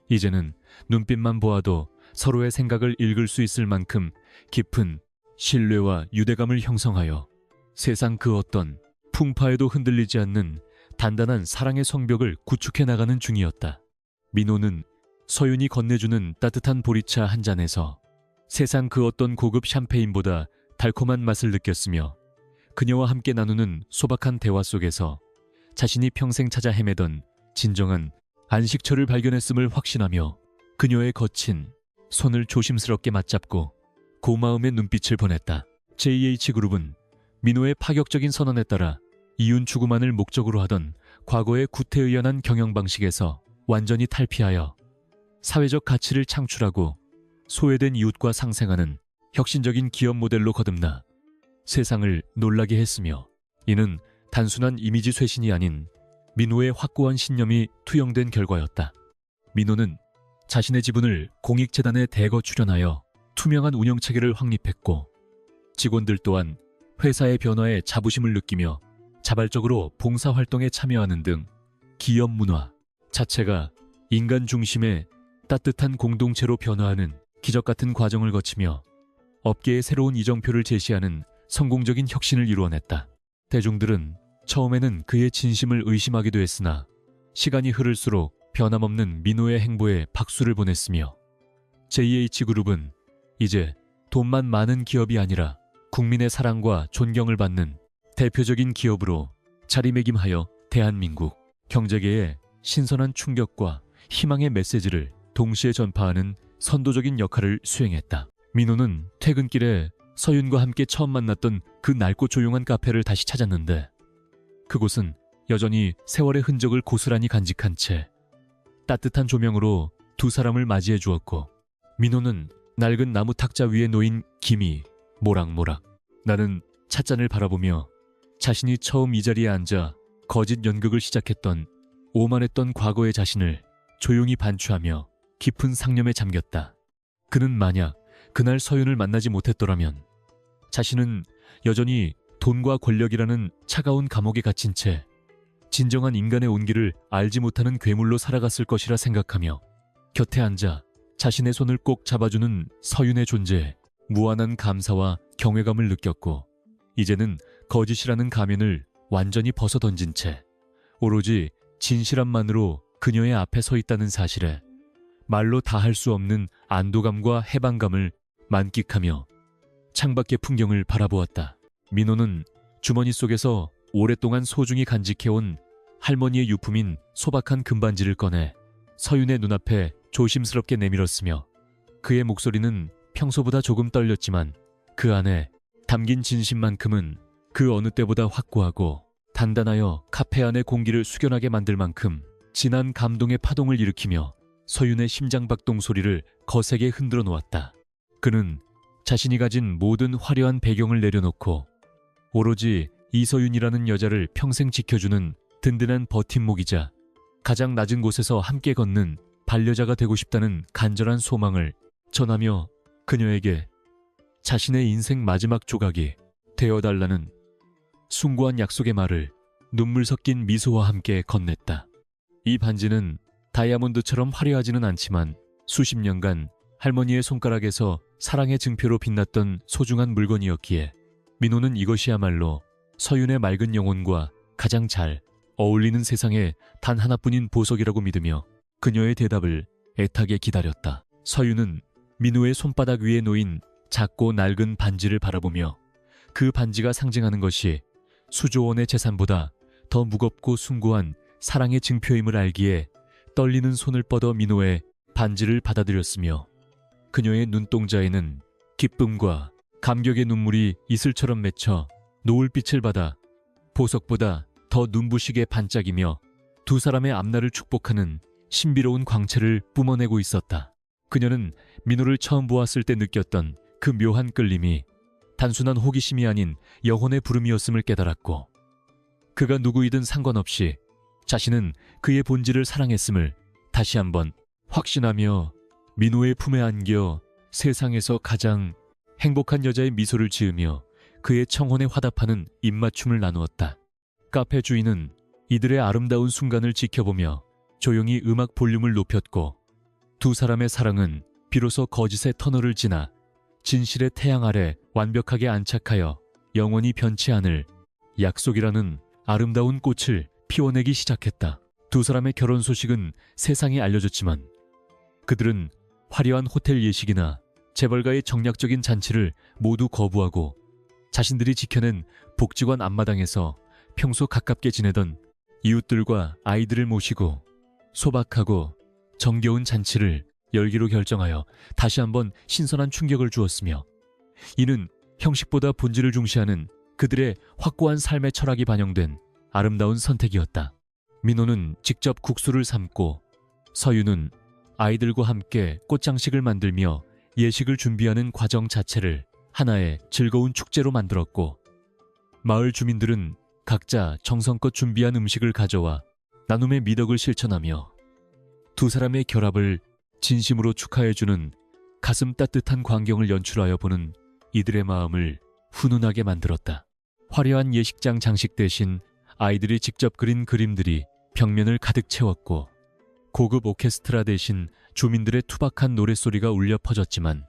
이제는 눈빛만 보아도 서로의 생각을 읽을 수 있을 만큼 깊은 신뢰와 유대감을 형성하여 세상 그 어떤 풍파에도 흔들리지 않는 단단한 사랑의 성벽을 구축해 나가는 중이었다. 민호는 서윤이 건네주는 따뜻한 보리차 한 잔에서 세상 그 어떤 고급 샴페인보다 달콤한 맛을 느꼈으며, 그녀와 함께 나누는 소박한 대화 속에서 자신이 평생 찾아 헤매던 진정한 안식처를 발견했음을 확신하며 그녀의 거친 손을 조심스럽게 맞잡고 고마움의 눈빛을 보냈다. JH그룹은 민호의 파격적인 선언에 따라 이윤 추구만을 목적으로 하던 과거의 구태의연한 경영 방식에서 완전히 탈피하여 사회적 가치를 창출하고 소외된 이웃과 상생하는 혁신적인 기업 모델로 거듭나 세상을 놀라게 했으며, 이는 단순한 이미지 쇄신이 아닌 민호의 확고한 신념이 투영된 결과였다. 민호는 자신의 지분을 공익재단에 대거 출연하여 투명한 운영체계를 확립했고, 직원들 또한 회사의 변화에 자부심을 느끼며 자발적으로 봉사활동에 참여하는 등 기업 문화 자체가 인간 중심의 따뜻한 공동체로 변화하는 기적 같은 과정을 거치며 업계의 새로운 이정표를 제시하는 성공적인 혁신을 이루어냈다. 대중들은 처음에는 그의 진심을 의심하기도 했으나 시간이 흐를수록 변함없는 민호의 행보에 박수를 보냈으며 JH그룹은 이제 돈만 많은 기업이 아니라 국민의 사랑과 존경을 받는 대표적인 기업으로 자리매김하여 대한민국 경제계에 신선한 충격과 희망의 메시지를 동시에 전파하는 선도적인 역할을 수행했다. 민호는 퇴근길에 서윤과 함께 처음 만났던 그 낡고 조용한 카페를 다시 찾았는데 그곳은 여전히 세월의 흔적을 고스란히 간직한 채 따뜻한 조명으로 두 사람을 맞이해 주었고 민호는 낡은 나무 탁자 위에 놓인 김이 모락모락 나는 찻잔을 바라보며 자신이 처음 이 자리에 앉아 거짓 연극을 시작했던 오만했던 과거의 자신을 조용히 반추하며 깊은 상념에 잠겼다. 그는 만약 그날 서윤을 만나지 못했더라면 자신은 여전히 돈과 권력이라는 차가운 감옥에 갇힌 채 진정한 인간의 온기를 알지 못하는 괴물로 살아갔을 것이라 생각하며 곁에 앉아 자신의 손을 꼭 잡아주는 서윤의 존재에 무한한 감사와 경외감을 느꼈고 이제는 거짓이라는 가면을 완전히 벗어던진 채 오로지 진실함만으로 그녀의 앞에 서 있다는 사실에 말로 다 할 수 없는 안도감과 해방감을 만끽하며 창밖의 풍경을 바라보았다. 민호는 주머니 속에서 오랫동안 소중히 간직해온 할머니의 유품인 소박한 금반지를 꺼내 서윤의 눈앞에 조심스럽게 내밀었으며 그의 목소리는 평소보다 조금 떨렸지만 그 안에 담긴 진심만큼은 그 어느 때보다 확고하고 단단하여 카페 안의 공기를 숙연하게 만들 만큼 진한 감동의 파동을 일으키며 서윤의 심장박동 소리를 거세게 흔들어 놓았다. 그는 자신이 가진 모든 화려한 배경을 내려놓고 오로지 이서윤이라는 여자를 평생 지켜주는 든든한 버팀목이자 가장 낮은 곳에서 함께 걷는 반려자가 되고 싶다는 간절한 소망을 전하며 그녀에게 자신의 인생 마지막 조각이 되어달라는 숭고한 약속의 말을 눈물 섞인 미소와 함께 건넸다. 이 반지는 다이아몬드처럼 화려하지는 않지만 수십 년간 할머니의 손가락에서 사랑의 증표로 빛났던 소중한 물건이었기에 민호는 이것이야말로 서윤의 맑은 영혼과 가장 잘 어울리는 세상에 단 하나뿐인 보석이라고 믿으며 그녀의 대답을 애타게 기다렸다. 서윤은 민호의 손바닥 위에 놓인 작고 낡은 반지를 바라보며 그 반지가 상징하는 것이 수조원의 재산보다 더 무겁고 숭고한 사랑의 증표임을 알기에 떨리는 손을 뻗어 민호의 반지를 받아들였으며 그녀의 눈동자에는 기쁨과 감격의 눈물이 이슬처럼 맺혀 노을빛을 받아 보석보다 더 눈부시게 반짝이며 두 사람의 앞날을 축복하는 신비로운 광채를 뿜어내고 있었다. 그녀는 민호를 처음 보았을 때 느꼈던 그 묘한 끌림이 단순한 호기심이 아닌 영혼의 부름이었음을 깨달았고 그가 누구이든 상관없이 자신은 그의 본질을 사랑했음을 다시 한번 확신하며 민호의 품에 안겨 세상에서 가장 행복한 여자의 미소를 지으며 그의 청혼에 화답하는 입맞춤을 나누었다. 카페 주인은 이들의 아름다운 순간을 지켜보며 조용히 음악 볼륨을 높였고 두 사람의 사랑은 비로소 거짓의 터널을 지나 진실의 태양 아래 완벽하게 안착하여 영원히 변치 않을 약속이라는 아름다운 꽃을 피워내기 시작했다. 두 사람의 결혼 소식은 세상에 알려졌지만 그들은 화려한 호텔 예식이나 재벌가의 정략적인 잔치를 모두 거부하고 자신들이 지켜낸 복지관 앞마당에서 평소 가깝게 지내던 이웃들과 아이들을 모시고 소박하고 정겨운 잔치를 열기로 결정하여 다시 한번 신선한 충격을 주었으며 이는 형식보다 본질을 중시하는 그들의 확고한 삶의 철학이 반영된 아름다운 선택이었다. 민호는 직접 국수를 삶고 서윤은 아이들과 함께 꽃장식을 만들며 예식을 준비하는 과정 자체를 하나의 즐거운 축제로 만들었고 마을 주민들은 각자 정성껏 준비한 음식을 가져와 나눔의 미덕을 실천하며 두 사람의 결합을 진심으로 축하해주는 가슴 따뜻한 광경을 연출하여 보는 이들의 마음을 훈훈하게 만들었다. 화려한 예식장 장식 대신 아이들이 직접 그린 그림들이 벽면을 가득 채웠고 고급 오케스트라 대신 주민들의 투박한 노랫소리가 울려 퍼졌지만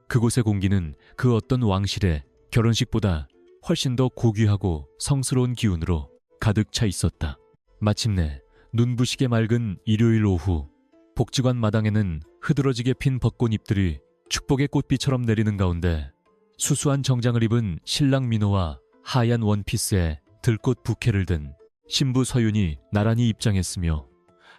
그곳의 공기는 그 어떤 왕실의 결혼식보다 훨씬 더 고귀하고 성스러운 기운으로 가득 차 있었다. 마침내 눈부시게 맑은 일요일 오후, 복지관 마당에는 흐드러지게 핀 벚꽃잎들이 축복의 꽃비처럼 내리는 가운데 수수한 정장을 입은 신랑 민호와 하얀 원피스에 들꽃 부케를 든 신부 서윤이 나란히 입장했으며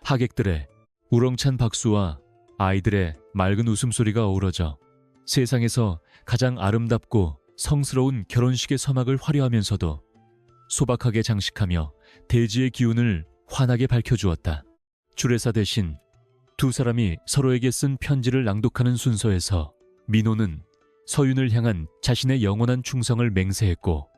하객들의 우렁찬 박수와 아이들의 맑은 웃음소리가 어우러져 세상에서 가장 아름답고 성스러운 결혼식의 서막을 화려하면서도 소박하게 장식하며 대지의 기운을 환하게 밝혀주었다. 주례사 대신 두 사람이 서로에게 쓴 편지를 낭독하는 순서에서 민호는 서윤을 향한 자신의 영원한 충성을 맹세했고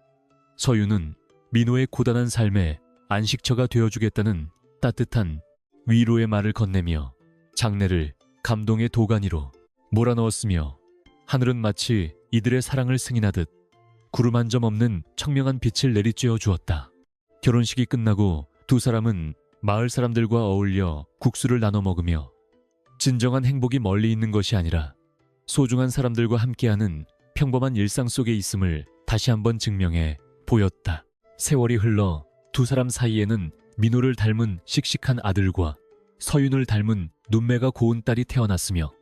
서윤은 민호의 고단한 삶에 안식처가 되어주겠다는 따뜻한 위로의 말을 건네며 장례를 감동의 도가니로 몰아넣었으며 하늘은 마치 이들의 사랑을 승인하듯 구름 한 점 없는 청명한 빛을 내리쬐어 주었다. 결혼식이 끝나고 두 사람은 마을 사람들과 어울려 국수를 나눠 먹으며 진정한 행복이 멀리 있는 것이 아니라 소중한 사람들과 함께하는 평범한 일상 속에 있음을 다시 한번 증명해 보였다. 세월이 흘러 두 사람 사이에는 민호를 닮은 씩씩한 아들과 서윤을 닮은 눈매가 고운 딸이 태어났으며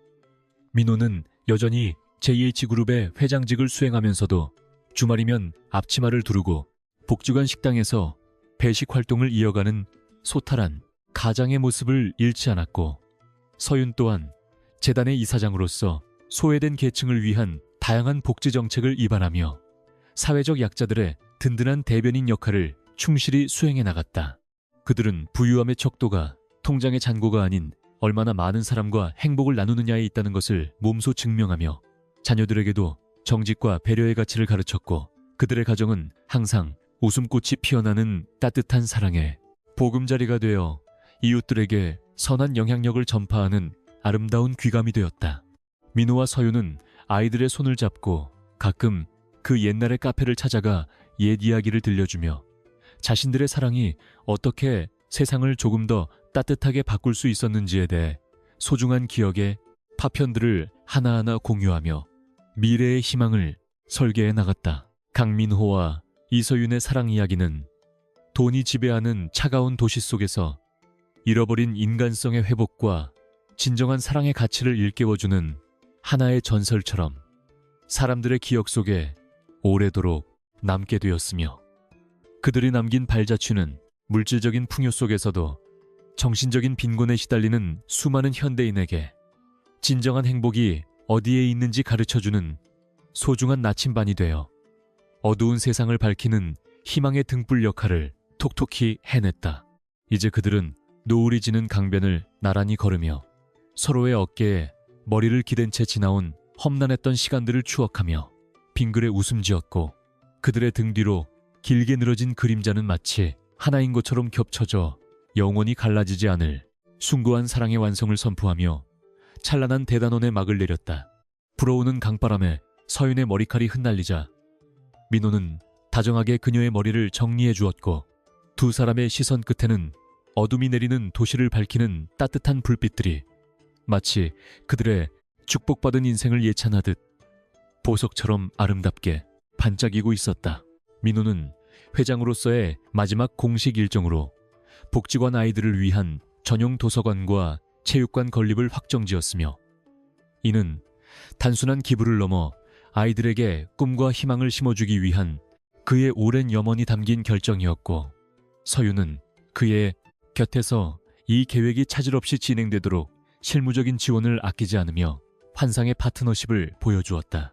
민호는 여전히 JH그룹의 회장직을 수행하면서도 주말이면 앞치마를 두르고 복지관 식당에서 배식 활동을 이어가는 소탈한 가장의 모습을 잃지 않았고 서윤 또한 재단의 이사장으로서 소외된 계층을 위한 다양한 복지 정책을 입안하며 사회적 약자들의 든든한 대변인 역할을 충실히 수행해 나갔다. 그들은 부유함의 척도가 통장의 잔고가 아닌 얼마나 많은 사람과 행복을 나누느냐에 있다는 것을 몸소 증명하며 자녀들에게도 정직과 배려의 가치를 가르쳤고 그들의 가정은 항상 웃음꽃이 피어나는 따뜻한 사랑의 보금자리가 되어 이웃들에게 선한 영향력을 전파하는 아름다운 귀감이 되었다. 민호와 서윤은 아이들의 손을 잡고 가끔 그 옛날의 카페를 찾아가 옛 이야기를 들려주며 자신들의 사랑이 어떻게 세상을 조금 더 따뜻하게 바꿀 수 있었는지에 대해 소중한 기억의 파편들을 하나하나 공유하며 미래의 희망을 설계해 나갔다. 강민호와 이서윤의 사랑 이야기는 돈이 지배하는 차가운 도시 속에서 잃어버린 인간성의 회복과 진정한 사랑의 가치를 일깨워주는 하나의 전설처럼 사람들의 기억 속에 오래도록 남게 되었으며 그들이 남긴 발자취는 물질적인 풍요 속에서도 정신적인 빈곤에 시달리는 수많은 현대인에게 진정한 행복이 어디에 있는지 가르쳐주는 소중한 나침반이 되어 어두운 세상을 밝히는 희망의 등불 역할을 톡톡히 해냈다. 이제 그들은 노을이 지는 강변을 나란히 걸으며 서로의 어깨에 머리를 기댄 채 지나온 험난했던 시간들을 추억하며 빙그레 웃음 지었고 그들의 등 뒤로 길게 늘어진 그림자는 마치 하나인 것처럼 겹쳐져 영원히 갈라지지 않을 숭고한 사랑의 완성을 선포하며 찬란한 대단원의 막을 내렸다. 불어오는 강바람에 서윤의 머리칼이 흩날리자 민호는 다정하게 그녀의 머리를 정리해 주었고 두 사람의 시선 끝에는 어둠이 내리는 도시를 밝히는 따뜻한 불빛들이 마치 그들의 축복받은 인생을 예찬하듯 보석처럼 아름답게 반짝이고 있었다. 민호는 회장으로서의 마지막 공식 일정으로 복지관 아이들을 위한 전용 도서관과 체육관 건립을 확정지었으며 이는 단순한 기부를 넘어 아이들에게 꿈과 희망을 심어주기 위한 그의 오랜 염원이 담긴 결정이었고 서윤은 그의 곁에서 이 계획이 차질 없이 진행되도록 실무적인 지원을 아끼지 않으며 환상의 파트너십을 보여주었다.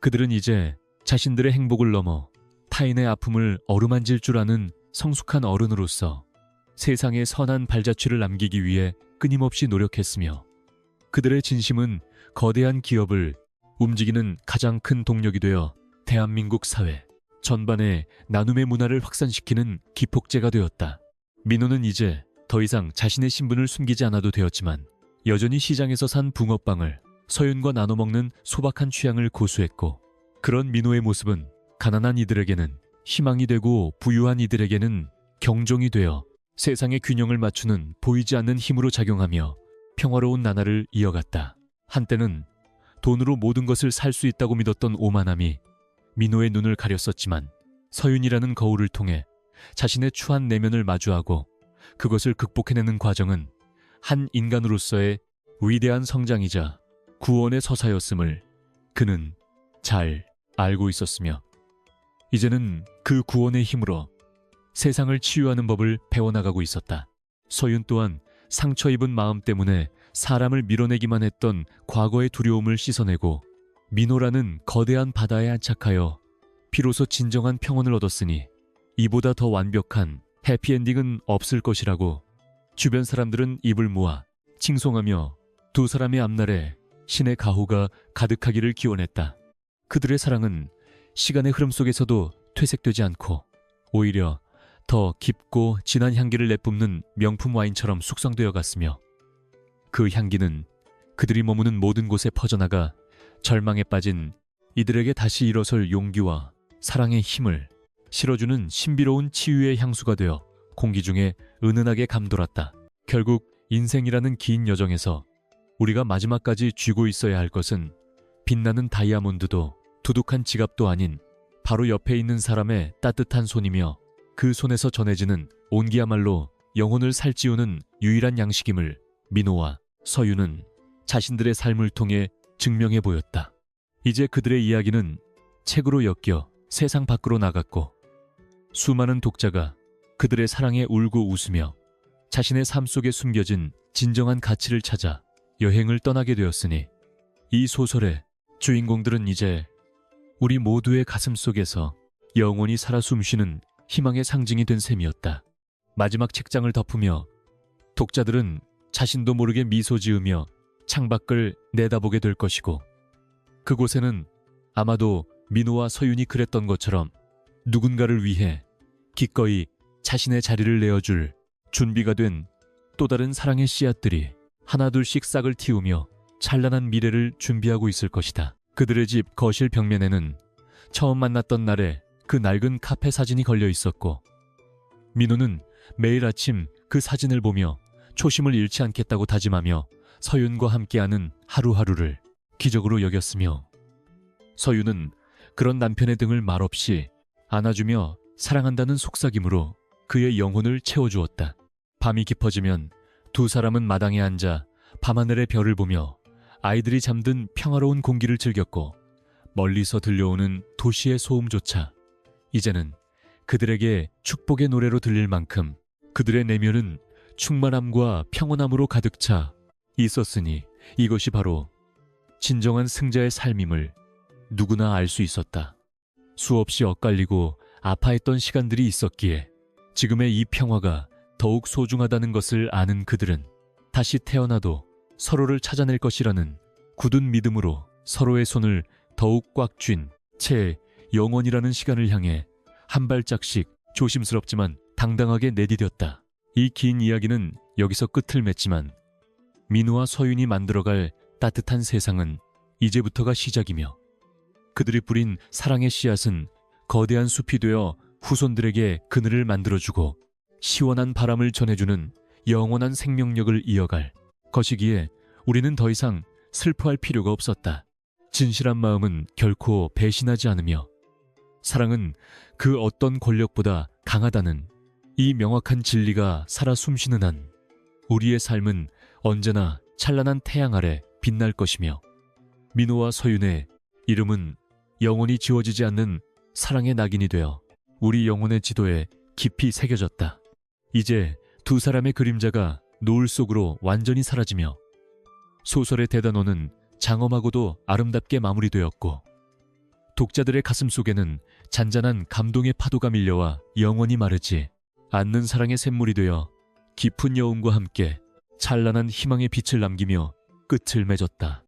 그들은 이제 자신들의 행복을 넘어 타인의 아픔을 어루만질 줄 아는 성숙한 어른으로서 세상에 선한 발자취를 남기기 위해 끊임없이 노력했으며 그들의 진심은 거대한 기업을 움직이는 가장 큰 동력이 되어 대한민국 사회 전반에 나눔의 문화를 확산시키는 기폭제가 되었다. 민호는 이제 더 이상 자신의 신분을 숨기지 않아도 되었지만 여전히 시장에서 산 붕어빵을 서윤과 나눠 먹는 소박한 취향을 고수했고 그런 민호의 모습은 가난한 이들에게는 희망이 되고 부유한 이들에게는 경종이 되어 세상의 균형을 맞추는 보이지 않는 힘으로 작용하며 평화로운 나날을 이어갔다. 한때는 돈으로 모든 것을 살 수 있다고 믿었던 오만함이 민호의 눈을 가렸었지만 서윤이라는 거울을 통해 자신의 추한 내면을 마주하고 그것을 극복해내는 과정은 한 인간으로서의 위대한 성장이자 구원의 서사였음을 그는 잘 알고 있었으며 이제는 그 구원의 힘으로 세상을 치유하는 법을 배워나가고 있었다. 서윤 또한 상처 입은 마음 때문에 사람을 밀어내기만 했던 과거의 두려움을 씻어내고 민호라는 거대한 바다에 안착하여 비로소 진정한 평온을 얻었으니 이보다 더 완벽한 해피엔딩은 없을 것이라고 주변 사람들은 입을 모아 칭송하며 두 사람의 앞날에 신의 가호가 가득하기를 기원했다. 그들의 사랑은 시간의 흐름 속에서도 퇴색되지 않고 오히려 더 깊고 진한 향기를 내뿜는 명품 와인처럼 숙성되어 갔으며 그 향기는 그들이 머무는 모든 곳에 퍼져나가 절망에 빠진 이들에게 다시 일어설 용기와 사랑의 힘을 실어주는 신비로운 치유의 향수가 되어 공기 중에 은은하게 감돌았다. 결국 인생이라는 긴 여정에서 우리가 마지막까지 쥐고 있어야 할 것은 빛나는 다이아몬드도 두둑한 지갑도 아닌 바로 옆에 있는 사람의 따뜻한 손이며 그 손에서 전해지는 온기야말로 영혼을 살찌우는 유일한 양식임을 민호와 서윤은 자신들의 삶을 통해 증명해 보였다. 이제 그들의 이야기는 책으로 엮여 세상 밖으로 나갔고 수많은 독자가 그들의 사랑에 울고 웃으며 자신의 삶 속에 숨겨진 진정한 가치를 찾아 여행을 떠나게 되었으니 이 소설의 주인공들은 이제 우리 모두의 가슴 속에서 영원히 살아 숨쉬는 희망의 상징이 된 셈이었다. 마지막 책장을 덮으며 독자들은 자신도 모르게 미소 지으며 창밖을 내다보게 될 것이고 그곳에는 아마도 민호와 서윤이 그랬던 것처럼 누군가를 위해 기꺼이 자신의 자리를 내어줄 준비가 된 또 다른 사랑의 씨앗들이 하나둘씩 싹을 틔우며 찬란한 미래를 준비하고 있을 것이다. 그들의 집 거실 벽면에는 처음 만났던 날의 그 낡은 카페 사진이 걸려 있었고 민호는 매일 아침 그 사진을 보며 초심을 잃지 않겠다고 다짐하며 서윤과 함께하는 하루하루를 기적으로 여겼으며 서윤은 그런 남편의 등을 말없이 안아주며 사랑한다는 속삭임으로 그의 영혼을 채워주었다. 밤이 깊어지면 두 사람은 마당에 앉아 밤하늘의 별을 보며 아이들이 잠든 평화로운 공기를 즐겼고 멀리서 들려오는 도시의 소음조차 이제는 그들에게 축복의 노래로 들릴 만큼 그들의 내면은 충만함과 평온함으로 가득 차 있었으니 이것이 바로 진정한 승자의 삶임을 누구나 알 수 있었다. 수없이 엇갈리고 아파했던 시간들이 있었기에 지금의 이 평화가 더욱 소중하다는 것을 아는 그들은 다시 태어나도 서로를 찾아낼 것이라는 굳은 믿음으로 서로의 손을 더욱 꽉 쥔 채 영원이라는 시간을 향해 한 발짝씩 조심스럽지만 당당하게 내디뎠다. 이 긴 이야기는 여기서 끝을 맺지만 민호와 서윤이 만들어갈 따뜻한 세상은 이제부터가 시작이며 그들이 뿌린 사랑의 씨앗은 거대한 숲이 되어 후손들에게 그늘을 만들어주고 시원한 바람을 전해주는 영원한 생명력을 이어갈 것이기에 우리는 더 이상 슬퍼할 필요가 없었다. 진실한 마음은 결코 배신하지 않으며 사랑은 그 어떤 권력보다 강하다는 이 명확한 진리가 살아 숨쉬는 한 우리의 삶은 언제나 찬란한 태양 아래 빛날 것이며 민호와 서윤의 이름은 영원히 지워지지 않는 사랑의 낙인이 되어 우리 영혼의 지도에 깊이 새겨졌다. 이제 두 사람의 그림자가 노을 속으로 완전히 사라지며 소설의 대단원은 장엄하고도 아름답게 마무리되었고 독자들의 가슴 속에는 잔잔한 감동의 파도가 밀려와 영원히 마르지 않는 사랑의 샘물이 되어 깊은 여운과 함께 찬란한 희망의 빛을 남기며 끝을 맺었다.